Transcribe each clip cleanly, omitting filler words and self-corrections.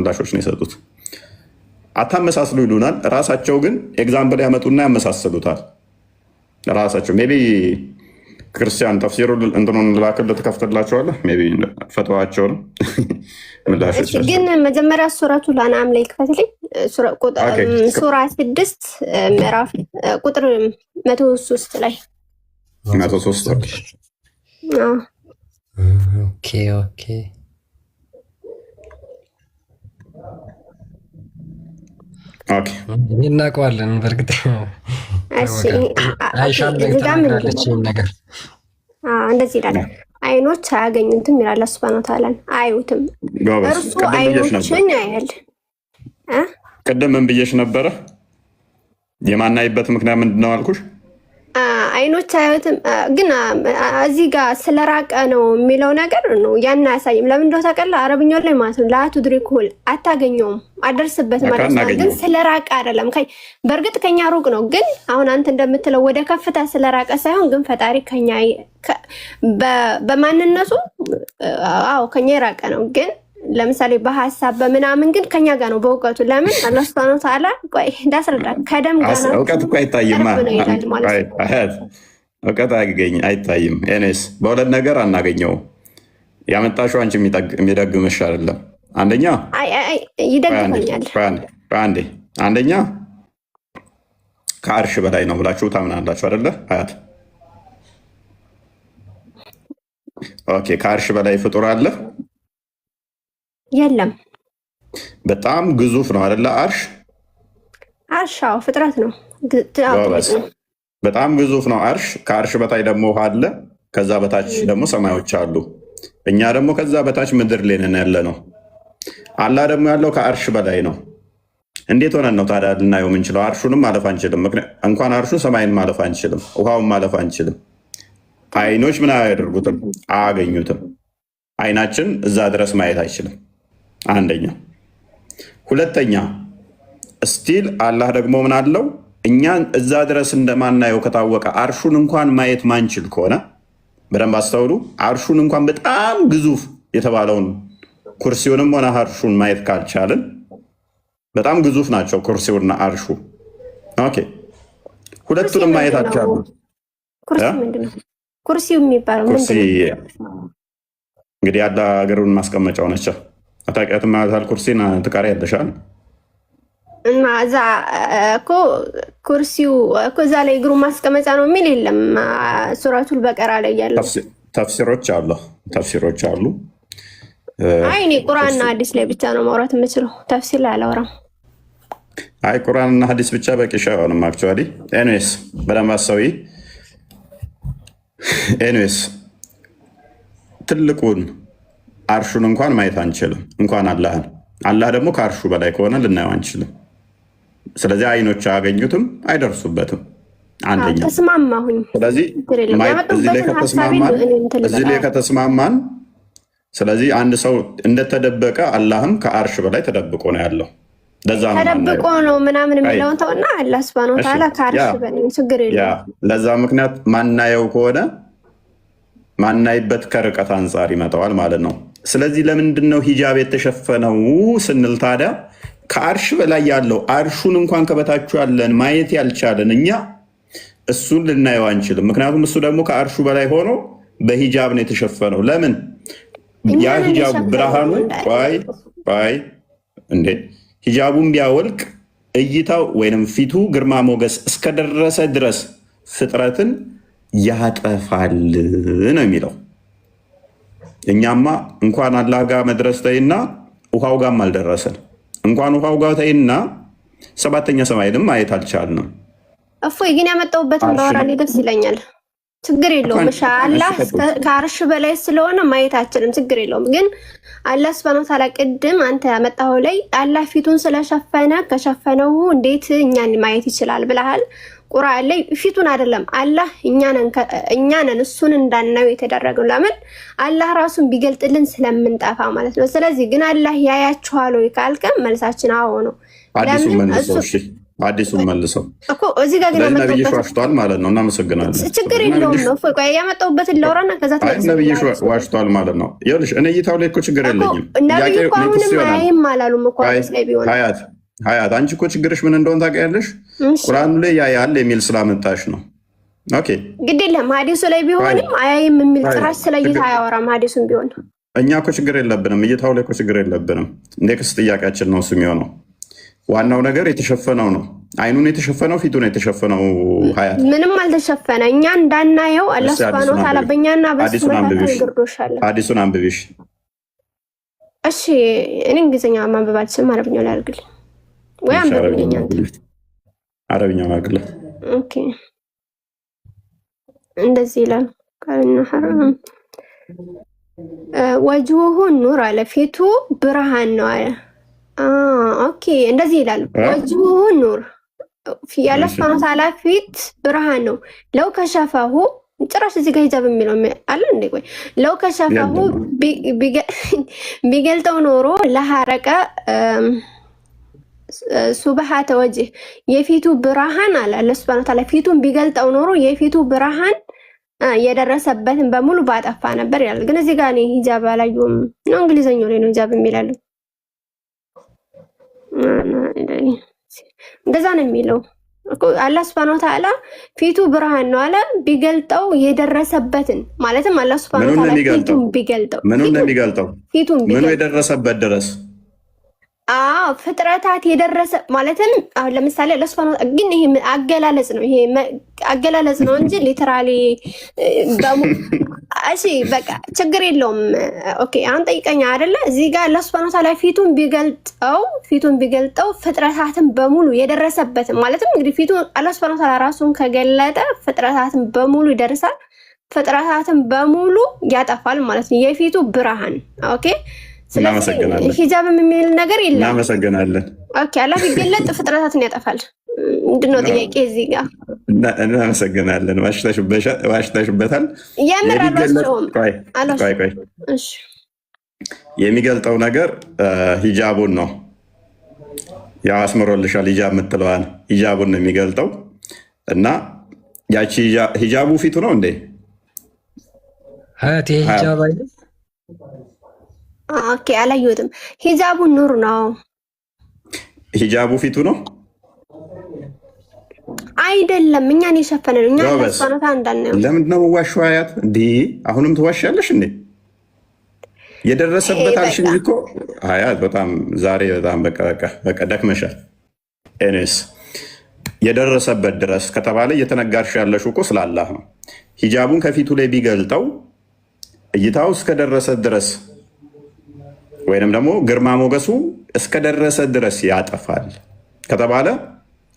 ምላሾች ነው የሰጡት። አታመሳስሉ ይሉናል። ራሳቸው ግን ኤግዛምፕል ያመጡና ያመሳስሉታል። ራሳቸው ሜይ ቢ ክርስቲያን ተፍሲሩ እንትኑን ላክልህ ትከፍትላቸዋለህ። ሜይ ቢ ፈተዋቸው ነው ምላሾች። ግን መጀመሪያ ሱረቱል አንዓም ላይ ክፈትልኝ። ሱራ 6 ምዕራፍ ቁጥር 103 ላይ 103 ኦኬ እናውቀዋለን። በእርግጥ አይሻም ተናግራለች ነገር እንደዚህ ይላል። አይኖች አያገኙትም ይላል ሱብሃነሁ ወተዓላ። አያዩትም፣ እርሱ አይኖችን ያያል። ቅድም ምን ብዬሽ ነበረ? የማናይበት ምክንያት ምንድን ነው አልኩሽ? አይኖች አያዩትም፣ ግን እዚህ ጋር ስለራቀ ነው የሚለው ነገር ነው። ያን አያሳይም። ለምን እንደው ታውቃለህ? አረብኛው ላይ ማለት ነው ላቱድሪኩል አታገኘውም፣ አደርስበት ማለት ነው። ግን ስለራቀ አይደለም። በእርግጥ ከኛ ሩቅ ነው፣ ግን አሁን አንተ እንደምትለው ወደ ከፍታ ስለራቀ ሳይሆን ግን ፈጣሪ ከኛ በማንነቱ አዎ ከኛ የራቀ ነው። ግን ለምሳሌ በሐሳብ በምናምን ግን ከኛ ጋር ነው በእውቀቱ። ለምን አላህ Subhanahu Wa Ta'ala ቆይ እንዳስረዳ ከደም ጋር ነው። እውቀት እኮ አይታይም። እውቀት አይታይም። ኤኔስ በሁለት ነገር አናገኘውም። ያመጣሽው አንቺ የሚደግምሽ አይደለም። አንደኛ ይደግመኛል። አንደኛ ከአርሽ በላይ ነው ብላችሁ ታምናላችሁ አይደለ? አያት ኦኬ። ከአርሽ በላይ ፍጡር አለ? የለም። በጣም ግዙፍ ነው አይደለ? አርሻው ፍጥረት ነው። በጣም ግዙፍ ነው አርሽ። ከአርሽ በታይ ደግሞ ውሃ አለ። ከዛ በታች ደግሞ ሰማዮች አሉ። እኛ ደግሞ ከዛ በታች ምድር ላይ ነን ያለ ነው። አላህ ደግሞ ያለው ከአርሽ በላይ ነው። እንዴት ሆነን ነው ታዲያ ልናየው የምንችለው? አርሹንም ማለፍ አንችልም። እንኳን አርሹ ሰማይን ማለፍ አንችልም። ውሃውን ማለፍ አንችልም። አይኖች ምን አያደርጉትም? አያገኙትም። አይናችን እዛ ድረስ ማየት አይችልም። አንደኛ። ሁለተኛ ስቲል አላህ ደግሞ ምን አለው? እኛን እዛ ድረስ እንደማናየው ከታወቀ አርሹን እንኳን ማየት ማንችል ከሆነ በደንብ አስተውሉ። አርሹን እንኳን በጣም ግዙፍ የተባለውን ኩርሲውንም ሆነ አርሹን ማየት ካልቻልን፣ በጣም ግዙፍ ናቸው ኩርሲውና አርሹ። ኦኬ ሁለቱንም ማየት አልቻሉ። ኩርሲው የሚባለው እንግዲህ ያለ ሀገሩን ማስቀመጫው ነች። አታውቂያትም? ማለታል ኩርሲን ትቃሪ ያለሻል እና እዛ እኮ ኩርሲው እኮ እዛ ላይ እግሩ ማስቀመጫ ነው የሚል የለም። ሱረቱል በቀራ ላይ ያለው ተፍሲሮች አሉ። አይ እኔ ቁርአንና ሐዲስ ላይ ብቻ ነው ማውራት የምችለው፣ ተፍሲር ላይ አላወራም። አይ ቁርአንና ሐዲስ ብቻ በቂሽ አይሆንም። አክቹዋሊ ኤኒዌይስ በደንብ አሰዊ። ኤኒዌይስ ትልቁን አርሹን እንኳን ማየት አንችልም፣ እንኳን አላህን። አላህ ደግሞ ከአርሹ በላይ ከሆነ ልናየው አንችልም። ስለዚህ አይኖች አያገኙትም፣ አይደርሱበትም። አንደኛ ተስማማሁኝ። ስለዚህ እዚህ ላይ ከተስማማን፣ ስለዚህ አንድ ሰው እንደተደበቀ አላህም ከአርሽ በላይ ተደብቆ ነው ያለው። ለዛ ነው ተደብቆ ነው ምናምን የሚለውን ተውና አላህ Subhanahu Wa Ta'ala ከአርሽ በላይ ችግር የለም። ለዛ ምክንያት ማናየው ከሆነ ማናይበት ከርቀት አንጻር ይመጣዋል ማለት ነው። ስለዚህ ለምንድን ነው ሂጃብ የተሸፈነው ስንል ታዲያ ከአርሽ በላይ ያለው አርሹን እንኳን ከበታችሁ ያለን ማየት ያልቻለን እኛ እሱን ልናየው አንችልም። ምክንያቱም እሱ ደግሞ ከአርሹ በላይ ሆኖ በሂጃብ ነው የተሸፈነው። ለምን? ያ ሂጃብ ብርሃኑ እንዴ ሂጃቡን ቢያወልቅ እይታው ወይንም ፊቱ ግርማ ሞገስ እስከደረሰ ድረስ ፍጥረትን ያጠፋል ነው የሚለው። እኛማ እንኳን አላህ ጋር መድረስ ተይና ውሃው ጋርም አልደረሰን። እንኳን ውሃው ጋር ተይና ሰባተኛ ሰማይንም ማየት አልቻልንም። እፎይ ግን ያመጣሁበትን ባወራልኝ ደስ ይለኛል። ችግር የለውም። እሺ አላህ ከአርሽ በላይ ስለሆነ ማየታችንም ችግር የለውም። ግን አላህ Subhanahu Wa Ta'ala ቅድም አንተ ያመጣው ላይ አላህ ፊቱን ስለሸፈነ ከሸፈነው እንዴት እኛን ማየት ይችላል ብለሃል። ቁርአን ላይ ፊቱን አይደለም አላህ እኛንን እሱን እንዳናየው የተደረገው። ለምን? አላህ ራሱን ቢገልጥልን ስለምንጠፋ ማለት ነው። ስለዚህ ግን አላህ ያያችኋል ወይ ካልከ መልሳችን አዎ ነው። አዲሱን መልሰው እኮ እዚህ ጋር ግን ነብይሽ ዋሽቷል ማለት ነው። እናመሰግናለን። ችግር የለውም ነው ቆይ ያመጣሁበትን ላውራና ከዛ ነብይሽ ዋሽቷል ማለት ነው። ይኸውልሽ እኔ እይታው ላይ እኮ ችግር የለኝም። ነብዩ እኮ አሁንም አያይም አላሉም እኮ ላይ ቢሆን ሀያት አንቺ እኮ ችግርሽ ምን እንደሆነ ታውቂያለሽ። ቁርአኑ ላይ ያያል የሚል ስላመጣሽ ነው። ኦኬ ግድ የለም ሀዲሱ ላይ ቢሆንም አያይም የሚል ጭራሽ ስለ እይታ አያወራም። ሀዲሱም ቢሆን እኛ እኮ ችግር የለብንም። እይታው ላይ እኮ ችግር የለብንም። ኔክስት ጥያቄያችን ነው እሱ የሚሆነው። ዋናው ነገር የተሸፈነው ነው። አይኑን የተሸፈነው ፊቱን የተሸፈነው ሀያት ምንም አልተሸፈነ። እኛ እንዳናየው አላህ ሱብሃነሁ ወተዓላ በእኛና በሱ መካከል ግርዶሽ አለ። ሐዲሱን አንብቢሽ። እሺ እኔ እንግሊዝኛ ማንበብ አልችልም። አረብኛው ላይ አድርግልኝ ወይ አንብብልኝ አንተ። አረብኛው አድርግልኝ። ኦኬ እንደዚህ ይላል ካልና ሐራም ወጅሁሁ ኑር አለ። ፊቱ ብርሃን ነው አለ። ኦኬ እንደዚህ ይላል። ወጅሁሁ ኑር ያለ ሱብሃነሁ ወተዓላ ፊት ብርሃን ነው። ለው ከሸፈሁ ጭራሽ እዚህ ጋር ሂጃብ የሚለው አለ እንዴ? ቆይ ለው ከሸፈሁ ቢገልጠው ኖሮ ለሐረቀ ሱብሃተ ወጅህ የፊቱ ብርሃን አለ። ለሱብሃነሁ ወተዓላ ፊቱን ቢገልጠው ኖሮ የፊቱ ብርሃን የደረሰበትን በሙሉ ባጠፋ ነበር ይላል። ግን እዚህ ጋር እኔ ሂጃብ አላየሁም ነው። እንግሊዘኛው ላይ ነው ሂጃብ የሚላል። እንደዛ ነው የሚለው እኮ አላህ ሱብሃነሁ ወተዓላ ፊቱ ብርሃን ነው አለ። ቢገልጠው የደረሰበትን ማለትም አላህ ሱብሃነሁ ወተዓላ ፊቱን ቢገልጠው ምኑ የደረሰበት ድረስ ፍጥረታት የደረሰ ማለትም አሁን ለምሳሌ አላህ ሱብሃነሁ ወተዓላ ግን ይሄ አገላለጽ ነው። ይሄ አገላለጽ ነው እንጂ ሊተራሊ እሺ በቃ ችግር የለውም። ኦኬ አሁን ጠይቀኛ አይደለ? እዚህ ጋር አላህ ሱብሃነሁ ወተዓላ ፊቱን ቢገልጠው ፍጥረታትን በሙሉ የደረሰበትን ማለትም እንግዲህ ፊቱን አላህ ሱብሃነሁ ወተዓላ ራሱን ከገለጠ ፍጥረታትን በሙሉ ይደርሳል፣ ፍጥረታትን በሙሉ ያጠፋል ማለት ነው። የፊቱ ብርሃን ኦኬ። ስለዚህ ሂጃብ የሚል ነገር የለም። እናመሰግናለን። ኦኬ አላህ ቢገለጥ ፍጥረታትን ያጠፋል። ምንድነው ጥያቄ እዚህ ጋር? እናመሰግናለን። ዋሽተሽበታል። የሚገልጠው ነገር ሂጃቡን ነው። ያው አስምሮልሻል። ሂጃብ የምትለዋን ሂጃቡን ነው የሚገልጠው እና ያቺ ሂጃቡ ፊቱ ነው እንዴ? ሀያት ሂጃብ አይደል? ኦኬ አላየሁትም። ሂጃቡ ኑር ነው። ሂጃቡ ፊቱ ነው አይደለም። እኛን የሸፈነ ነው። እኛ ለሷነታ እንዳናየው። ለምንድን ነው ዋሽው? አያት እንዲህ አሁንም ትዋሻለሽ እንዴ? የደረሰበት አልሽኝ እኮ አያት። በጣም ዛሬ በጣም በቃ ደክመሻል። ኤኒስ የደረሰበት ድረስ ከተባለ እየተነጋርሽ ያለሽ እኮ ስላላህ ነው። ሂጃቡን ከፊቱ ላይ ቢገልጠው እይታው እስከደረሰ ድረስ ወይንም ደግሞ ግርማ ሞገሱ እስከደረሰ ድረስ ያጠፋል ከተባለ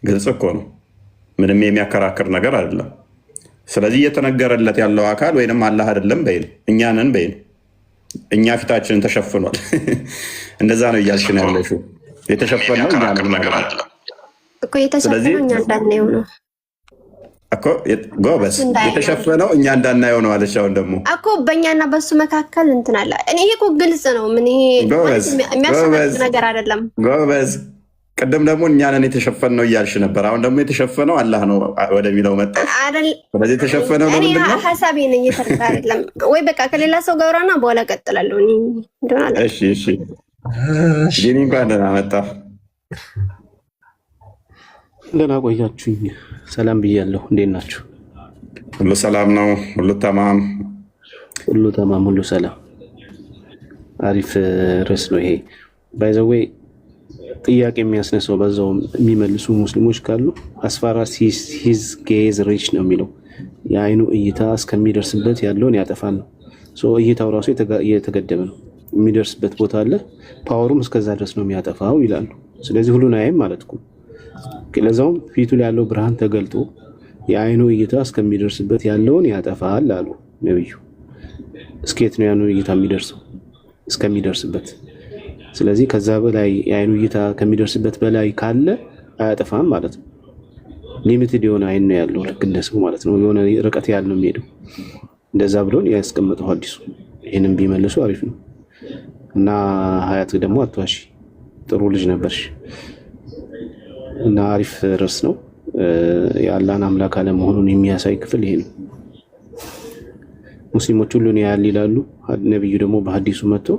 ግልጽ እኮ ነው። ምንም የሚያከራክር ነገር አይደለም። ስለዚህ እየተነገረለት ያለው አካል ወይንም አላህ አይደለም በይን፣ እኛንን በይን። እኛ ፊታችንን ተሸፍኗል። እንደዛ ነው እያልሽ ነው ያለሽው። የተሸፈነው እኛ ነን ማለት ነው እኮ። የተሸፈነው እኛ እንዳናየው ነው እኮ። ጎበዝ፣ የተሸፈነው እኛ እንዳናየው ነው አለሽ። አሁን ደግሞ እኮ በእኛና በሱ መካከል እንትን አለ። እኔ ይሄ እኮ ግልጽ ነው። ምን ይሄ የሚያስፈልግ ነገር አይደለም። ጎበዝ። ቅድም ደግሞ እኛንን የተሸፈነው እያልሽ ነበር። አሁን ደግሞ የተሸፈነው አላህ ነው ወደሚለው መጣ አይደል? ስለዚህ የተሸፈነው ነው ምንድን ነው? ሀሳቤን እየተረዳ አይደለም ወይ? በቃ ከሌላ ሰው ጋር አውራና በኋላ ቀጥላለሁ። እኔ እንደሆነ አለ። እሺ ዲኒ እንኳን ደህና መጣ። ደህና ቆያችሁኝ። ሰላም ብያለሁ። እንዴት ናችሁ? ሁሉ ሰላም ነው። ሁሉ ተማም፣ ሁሉ ሰላም። አሪፍ ርዕስ ነው ይሄ። ባይ ዘ ዌይ ጥያቄ የሚያስነሳው በዛው የሚመልሱ ሙስሊሞች ካሉ አስፋራስ ሂዝ ጌዝ ሪች ነው የሚለው የአይኑ እይታ እስከሚደርስበት ያለውን ያጠፋል ነው። እይታው ራሱ የተገደበ ነው። የሚደርስበት ቦታ አለ፣ ፓወሩም እስከዛ ድረስ ነው የሚያጠፋው ይላሉ። ስለዚህ ሁሉን አያይም ማለት እኮ። ለዛውም ፊቱ ላይ ያለው ብርሃን ተገልጦ የአይኑ እይታ እስከሚደርስበት ያለውን ያጠፋል አሉ ነብዩ። እስከየት ነው ያኑ እይታ የሚደርሰው? እስከሚደርስበት። ስለዚህ ከዛ በላይ የአይኑ እይታ ከሚደርስበት በላይ ካለ አያጠፋም ማለት ነው። ሊሚትድ የሆነ አይን ነው ያለው፣ ልክ እንደ ስሙ ማለት ነው። የሆነ ርቀት ያለው የሚሄደው እንደዛ ብሎን ያስቀመጠው ሐዲሱ። ይህንን ቢመልሱ አሪፍ ነው እና ሀያት ደግሞ አትዋሺ፣ ጥሩ ልጅ ነበርሽ። እና አሪፍ ርዕስ ነው። የአላህን አምላክ አለመሆኑን የሚያሳይ ክፍል ይሄ ነው። ሙስሊሞች ሁሉን ያያል ይላሉ። ነቢዩ ደግሞ በሀዲሱ መጥቶ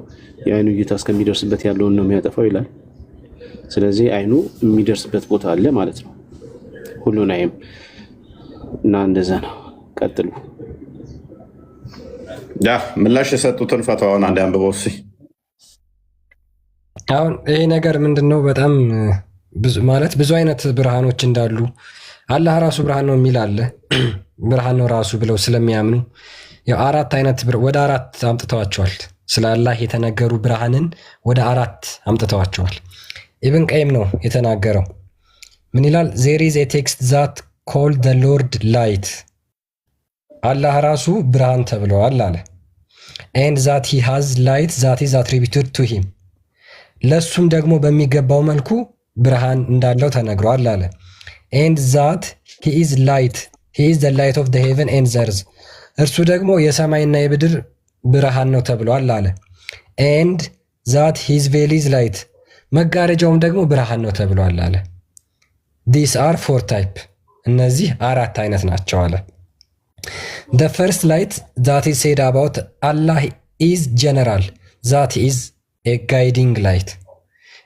የአይኑ እይታ እስከሚደርስበት ያለውን ነው የሚያጠፋው ይላል። ስለዚህ አይኑ የሚደርስበት ቦታ አለ ማለት ነው። ሁሉን አይም እና እንደዛ ነው። ቀጥሉ። ያ ምላሽ የሰጡትን ፈተዋውን አንድ አንብበው እስኪ። አሁን ይሄ ነገር ምንድን ነው? በጣም ብዙ አይነት ብርሃኖች እንዳሉ አላህ ራሱ ብርሃን ነው የሚል አለ። ብርሃን ነው ራሱ ብለው ስለሚያምኑ ያው ወደ አራት አምጥተዋቸዋል። ስለ አላህ የተነገሩ ብርሃንን ወደ አራት አምጥተዋቸዋል። ኢብን ቀይም ነው የተናገረው። ምን ይላል? ዜር ኢዝ ኤ ቴክስት ዛት ኮልድ ዘ ሎርድ ላይት፣ አላህ ራሱ ብርሃን ተብለዋል አለ። ኤንድ ዛት ሂ ሃዝ ላይት ዛት ኢዝ አትሪቢዩትድ ቱ ሂም፣ ለሱም ደግሞ በሚገባው መልኩ ብርሃን እንዳለው ተነግሯል አለ። ኤንድ ዛት ሂ ኢዝ ላይት ሂ ኢዝ ዘ ላይት ኦፍ ዘ ሄቨን ኤንድ ዘ እርዝ፣ እርሱ ደግሞ የሰማይና የምድር ብርሃን ነው ተብሏል አለ። ኤንድ ዛት ሂዝ ቬል ኢዝ ላይት፣ መጋረጃውም ደግሞ ብርሃን ነው ተብሏል አለ። ዲስ አር ፎር ታይፕ፣ እነዚህ አራት አይነት ናቸው አለ። the first light that is said about Allah is general that is a guiding light።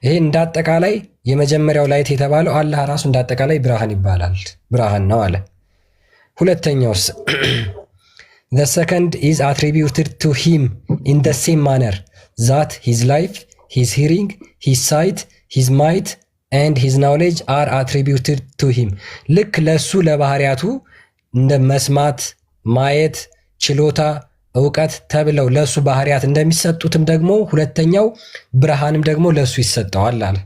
ይሄ እንዳጠቃላይ የመጀመሪያው ላይት የተባለው አላህ ራሱ እንዳጠቃላይ ብርሃን ይባላል፣ ብርሃን ነው አለ። ሁለተኛውስ the second is attributed to him in the same manner that his life, his hearing, his sight, his might and his knowledge are attributed to him። ልክ ለሱ ለባህሪያቱ እንደ መስማት፣ ማየት፣ ችሎታ፣ እውቀት ተብለው ለሱ ባህሪያት እንደሚሰጡትም ደግሞ ሁለተኛው ብርሃንም ደግሞ ለሱ ይሰጠዋል አለ።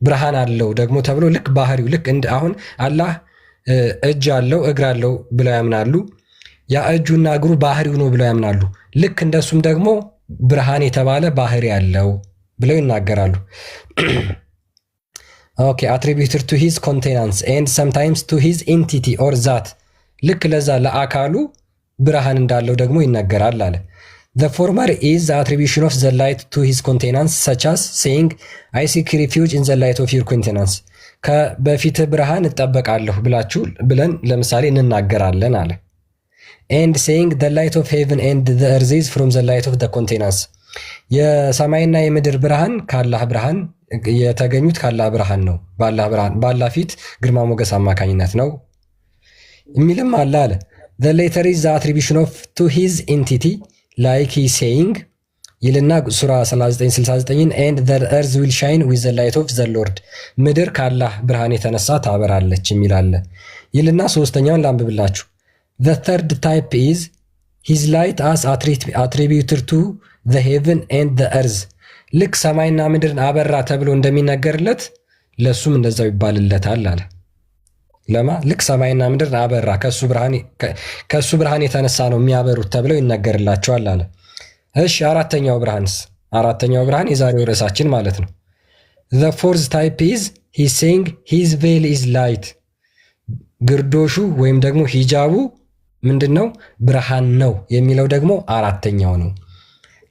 ብርሃን አለው ደግሞ ተብሎ ልክ ባህሪው ልክ አሁን አላህ እጅ አለው እግር አለው ብለው ያምናሉ። ያ እጁና እግሩ ባህሪው ነው ብለው ያምናሉ። ልክ እንደሱም ደግሞ ብርሃን የተባለ ባህሪ ያለው ብለው ይናገራሉ። ኦኬ attributed to his contenance and sometimes to his entity or that፣ ልክ ለዛ ለአካሉ ብርሃን እንዳለው ደግሞ ይነገራል አለ። the former is the attribution of the light to his contenance such as saying I seek refuge in the light of your contenance፣ በፊት ብርሃን እጠበቃለሁ ብለን ለምሳሌ እንናገራለን አለ። and saying the light of heaven and the earth is from the light of the contenance፣ የሰማይና የምድር ብርሃን ካላህ ብርሃን የተገኙት ካላህ ብርሃን ነው፣ ባላህ ፊት ግርማ ሞገስ አማካኝነት ነው የሚልም አለ አለ። the latter is the attribution of to his entity like he saying ይልና ሱራ 3969 and the earth will shine with the light of the Lord፣ ምድር ካላህ ብርሃን የተነሳ ታበራለች የሚል አለ ይልና ሶስተኛውን ላንብብላችሁ። the third type is his light as attributed to the heaven and the earth፣ ልክ ሰማይና ምድርን አበራ ተብሎ እንደሚነገርለት ለሱም እንደዛው ይባልለታል አለ። ለማ ልክ ሰማይና ምድርን አበራ ከሱ ብርሃን የተነሳ ነው የሚያበሩት ተብለው ይነገርላቸዋል አለ። እሺ አራተኛው ብርሃን የዛሬው ርዕሳችን ማለት ነው። the fourth type is he saying his veil is light፣ ግርዶሹ ወይም ደግሞ ሂጃቡ ምንድነው? ብርሃን ነው የሚለው ደግሞ አራተኛው ነው።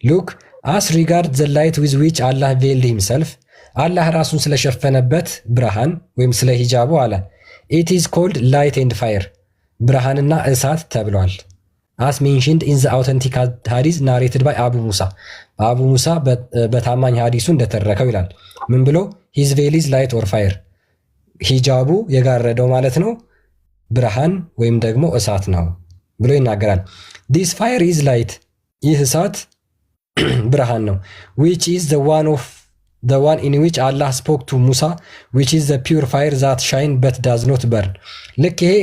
look as regard the light with which Allah veiled himself፣ አላህ ራሱን ስለሸፈነበት ብርሃን ወይም ስለ ሂጃቡ አለ it is called light and fire፣ ብርሃንና እሳት ተብሏል። as mentioned in the authentic hadith narrated by አቡ ሙሳ በታማኝ ሐዲሱ እንደተረከው ይላል። ምን ብሎ his veil is light or fire፣ ሂጃቡ የጋረደው ማለት ነው ብርሃን ወይም ደግሞ እሳት ነው ብሎ ይናገራል። this fire is light፣ ይህ እሳት ብርሃን ነው። which is the one in which Allah spoke to Musa which is the pure fire that shine but does not burn። ልክ ይሄ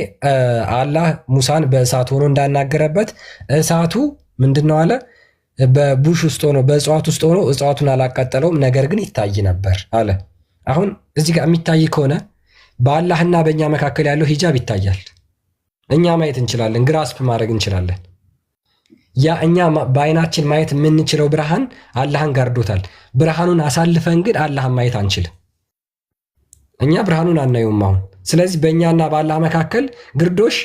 አላህ ሙሳን በእሳት ሆኖ እንዳናገረበት እሳቱ ምንድነው አለ በቡሽ ውስጥ ሆኖ በእጽዋት ውስጥ ሆኖ እጽዋቱን አላቃጠለውም፣ ነገር ግን ይታይ ነበር አለ። አሁን እዚህ ጋር የሚታይ ከሆነ በአላህና በእኛ መካከል ያለው ሂጃብ ይታያል። እኛ ማየት እንችላለን፣ ግራስፕ ማድረግ እንችላለን። ያ እኛ በአይናችን ማየት የምንችለው ብርሃን አላህን ጋርዶታል። ብርሃኑን አሳልፈን ግን አላህን ማየት አንችልም። እኛ ብርሃኑን አናየውም አሁን። ስለዚህ በእኛና በአላህ መካከል ግርዶሽ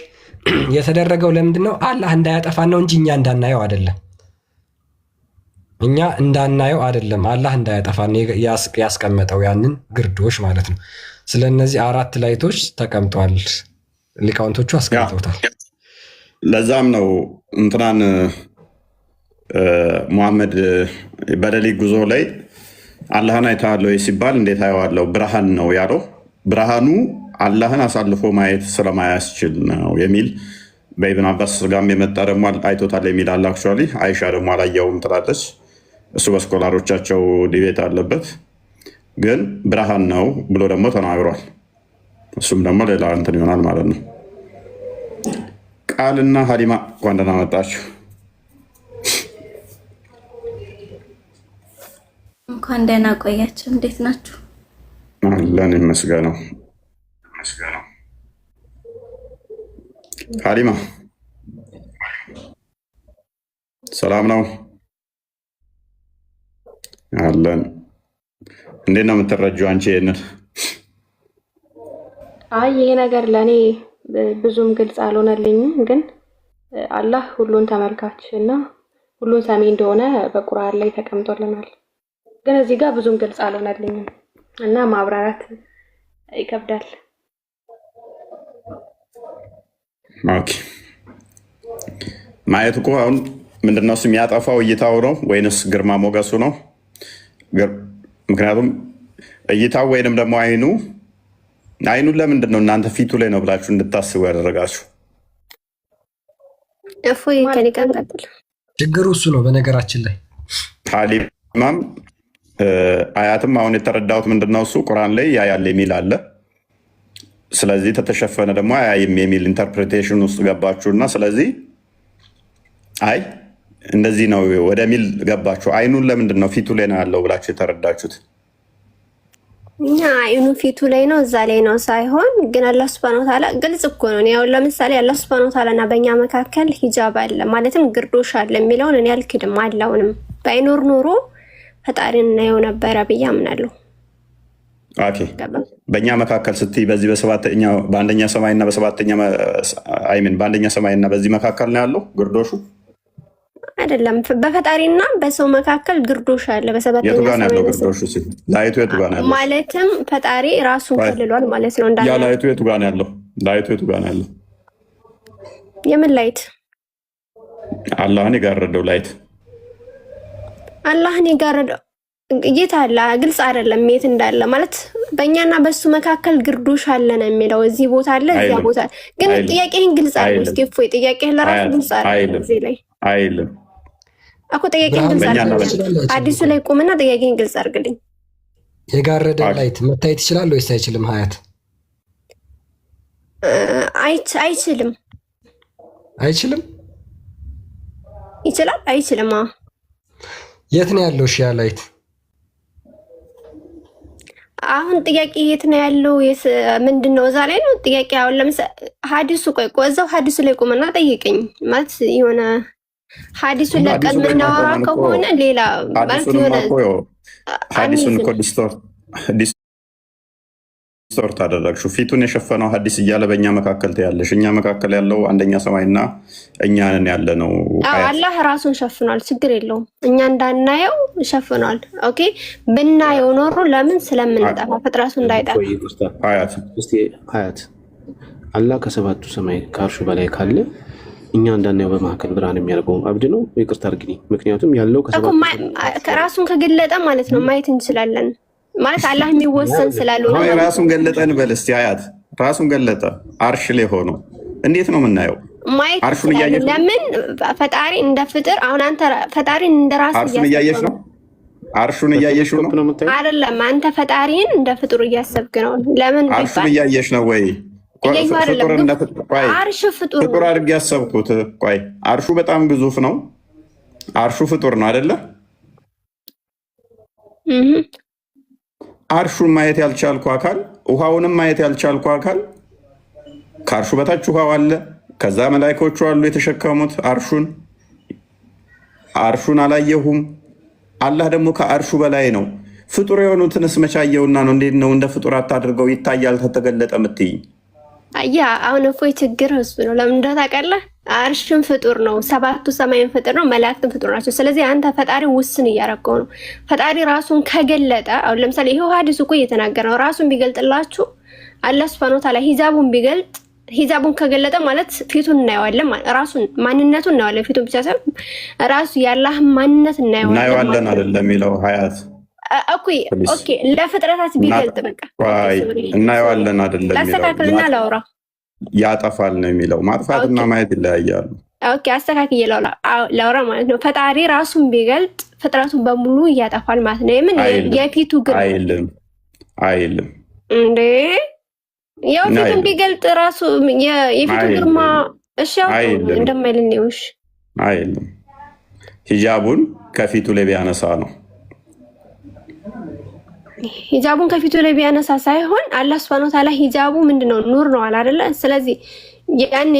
የተደረገው ለምንድን ነው? አላህ እንዳያጠፋን ነው እንጂ እኛ እንዳናየው አይደለም። አላህ እንዳያጠፋን ያስቀመጠው ያንን ግርዶሽ ማለት ነው። ስለነዚህ 4 ላይቶች ተቀምጧል። ሊቃውንቶቹ አስቀምጠውታል። ለዛም ነው እንትናን ሙሐመድ በሌሊት ጉዞ ላይ አላህን አይተሃለሁ ሲባል እንዴት አየዋለሁ ብርሃን ነው ያለው። ብርሃኑ አላህን አሳልፎ ማየት ስለማያስችል ነው የሚል በኢብን አባስ ጋም የመጣ ደግሞ አይቶታል የሚል አለ። አክቹዋሊ አይሻ ደግሞ አላየውም ትላለች። እሱ በስኮላሮቻቸው ዲቤት አለበት፣ ግን ብርሃን ነው ብሎ ደግሞ ተናግሯል። እሱም ደግሞ ሌላ እንትን ይሆናል ማለት ነው። ቃልና ሀሊማ እንኳን ደህና መጣችሁ። እንኳን ደህና ቆያችሁ። እንዴት ናችሁ? አለን ይመስገነው። ሀሊማ ሰላም ነው? አለን። እንዴት ነው የምትረጂው አንቺ ይሄንን? አይ ይሄ ነገር ለእኔ ብዙም ግልጽ አልሆነልኝም፣ ግን አላህ ሁሉን ተመልካች እና ሁሉን ሰሚ እንደሆነ በቁርአን ላይ ተቀምጦልናል። ግን እዚህ ጋር ብዙም ግልጽ አልሆነልኝም እና ማብራራት ይከብዳል። ኦኬ ማየት እኮ አሁን ምንድነው የሚያጠፋው? እይታው ነው ወይንስ ግርማ ሞገሱ ነው? ምክንያቱም እይታው ወይንም ደግሞ አይኑን ለምንድን ነው እናንተ ፊቱ ላይ ነው ብላችሁ እንድታስቡ ያደረጋችሁ? እፎይ ከኔ ጋር ቀጥል። ችግሩ እሱ ነው። በነገራችን ላይ ሀሊማም አያትም አሁን የተረዳሁት ምንድነው እሱ ቁርአን ላይ ያያል የሚል አለ። ስለዚህ ተተሸፈነ ደግሞ አያይም የሚል ኢንተርፕሬቴሽን ውስጥ ገባችሁና ስለዚህ አይ እንደዚህ ነው ወደሚል ገባችሁ። አይኑን ለምንድን ነው ፊቱ ላይ ነው ያለው ብላችሁ የተረዳችሁት? እኛ አይኑ ፊቱ ላይ ነው እዛ ላይ ነው ሳይሆን፣ ግን አላህ ሱብሃነሁ ወተዓላ ግልጽ እኮ ነው። ያው ለምሳሌ አላህ ሱብሃነሁ ወተዓላና በእኛ መካከል ሂጃብ አለ ማለትም ግርዶሽ አለ የሚለውን እኔ አልክድም። አላውንም ባይኖር ኖሮ ፈጣሪን እናየው ነበረ ብዬ አምናለሁ። ኦኬ በእኛ መካከል ስትይ በዚህ በሰባተኛው በአንደኛ ሰማይና በሰባተኛ አይምን በአንደኛ ሰማይና በዚህ መካከል ነው ያለው ግርዶሹ አይደለም። በፈጣሪና በሰው መካከል ግርዶሽ አለ። በሰባተኛ ሰማይ ነው ያለው ግርዶሹ ሲል ላይቱ የቱ ጋር ነው ያለው? ማለትም ፈጣሪ ራሱን ከልሏል ማለት ነው። ያ ላይቱ የቱ ጋር ነው ያለው? ላይቱ የቱ ጋር ነው ያለው? የምን ላይት? አላህን የጋረደው ላይት። አላህን የጋረደው የት አለ? ግልጽ አይደለም የት እንዳለ ማለት በእኛና በሱ መካከል ግርዶሽ አለ ነው የሚለው። እዚህ ቦታ አለ እዚያ ቦታ ግን ጥያቄህን ግልጽ አድርግ እስኪ። እፎይ ጥያቄህን ለራሱ ግልጽ አድርግ። እዚህ ላይ አይልም እኮ ጥያቄህን ግልጽ አድርግ። አዲሱ ላይ ቁምና ጥያቄህን ግልጽ አድርግልኝ። የጋረደ ላይት መታየት ይችላል ወይስ አይችልም? ሀያት አይችልም። አይችልም? ይችላል? አይችልም። የት ነው ያለው? ሺያ ላይት አሁን ጥያቄ የት ነው ያለው? ምንድን ነው እዛ ላይ ነው ጥያቄ። አሁን ለምሳሌ ሀዲሱ ቆይ እዛው ሀዲሱ ላይ ቁምና ጠይቀኝ ማለት የሆነ ሀዲሱን ለቀን የምናወራ ከሆነ ሌላ ማለት የሆነ ሀዲሱን እኮ ዲስቶርት አደረግሽው። ፊቱን የሸፈነው ሀዲስ እያለ በእኛ መካከል ትያለሽ። እኛ መካከል ያለው አንደኛ ሰማይና እኛንን ያለ ነው። አላህ ራሱን ሸፍኗል፣ ችግር የለውም። እኛ እንዳናየው ሸፍኗል። ኦኬ ብናየው ኖሮ ለምን ስለምንጠፋ ፍጥረቱ እንዳይጠፋ። ሀያት አላህ ከሰባቱ ሰማይ ከአርሹ በላይ ካለ እኛ እንዳናየው በመካከል ብርሃን የሚያደርገው አብድ ነው። ይቅርታ አድርግልኝ። ምክንያቱም ያለው ራሱን ከገለጠ ማለት ነው ማየት እንችላለን ማለት አላህ የሚወሰን ስላልሆነ ራሱን ገለጠ እንበል እስቲ። ሀያት ራሱን ገለጠ አርሽ ላይ ሆኖ እንዴት ነው የምናየው? አርሹን እያየሽ ለምን ፈጣሪ እንደ ፍጥር አሁን አንተ ፈጣሪን እንደ ራስ አርሹን እያየሽ ነው? አርሹን እያየሽ ነው አይደለም? አንተ ፈጣሪን እንደ ፍጡር እያሰብክ ነው። ለምን አርሹን እያየሽ ነው ወይ? አርሽ ፍጡር ፍጡር አድርጌ ያሰብኩት። ቆይ አርሹ በጣም ግዙፍ ነው። አርሹ ፍጡር ነው አይደለ? አርሹን ማየት ያልቻልኩ አካል፣ ውሃውንም ማየት ያልቻልኩ አካል፣ ከአርሹ በታች ውሃው አለ፣ ከዛ መላኢኮቹ አሉ የተሸከሙት አርሹን አላየሁም። አላህ ደግሞ ከአርሹ በላይ ነው። ፍጡር የሆኑትንስ መቻየውና ነው። እንዴት ነው እንደ ፍጡር አታድርገው ይታያል ተተገለጠ የምትይኝ? አያ አሁን እፎይ ችግር እሱ ነው። ለምን እንደው ታውቃለህ? አርሽም ፍጡር ነው፣ ሰባቱ ሰማይን ፍጡር ነው፣ መላእክትም ፍጡር ናቸው። ስለዚህ አንተ ፈጣሪ ውስን እያረገው ነው። ፈጣሪ ራሱን ከገለጠ አሁን ለምሳሌ ይሄው ሀዲሱ እኮ እየተናገረ ነው። ራሱን ቢገልጥላችሁ አላህ ሱብሃነሁ ወተዓላ ሂጃቡን ቢገልጥ ሂጃቡን ከገለጠ ማለት ፊቱን እናየዋለን ማለት ራሱን ማንነቱን እናየዋለን። ፊቱን ብቻ ሳይሆን ራሱ የአላህ ማንነት እናየዋለን አይደለም የሚለው ሀያት ኦኬ ለፍጥረታት ቢገልጥ በቃ እናየዋለን አይደለም የሚለው ላስተካክልና ላውራ ያጠፋል ነው የሚለው። ማጥፋትና ማየት ይለያያሉ። ኦኬ አስተካክዬ ላውራ ማለት ነው። ፈጣሪ ራሱን ቢገልጥ ፍጥረቱን በሙሉ ያጠፋል ማለት ነው። የምን የፊቱ ግርማ አይልም እንዴ? ያው ፊቱን ቢገልጥ ራሱ የፊቱ ግርማ እሺ እንደማይልን ነው። እሺ አይልም። ሂጃቡን ከፊቱ ላይ ቢያነሳ ነው። ሂጃቡን ከፊቱ ላይ ቢያነሳ ሳይሆን አላህ ሱብሃነሁ ወተዓላ ሂጃቡ ምንድነው? ኑር ነው አይደለ? ስለዚህ ያኔ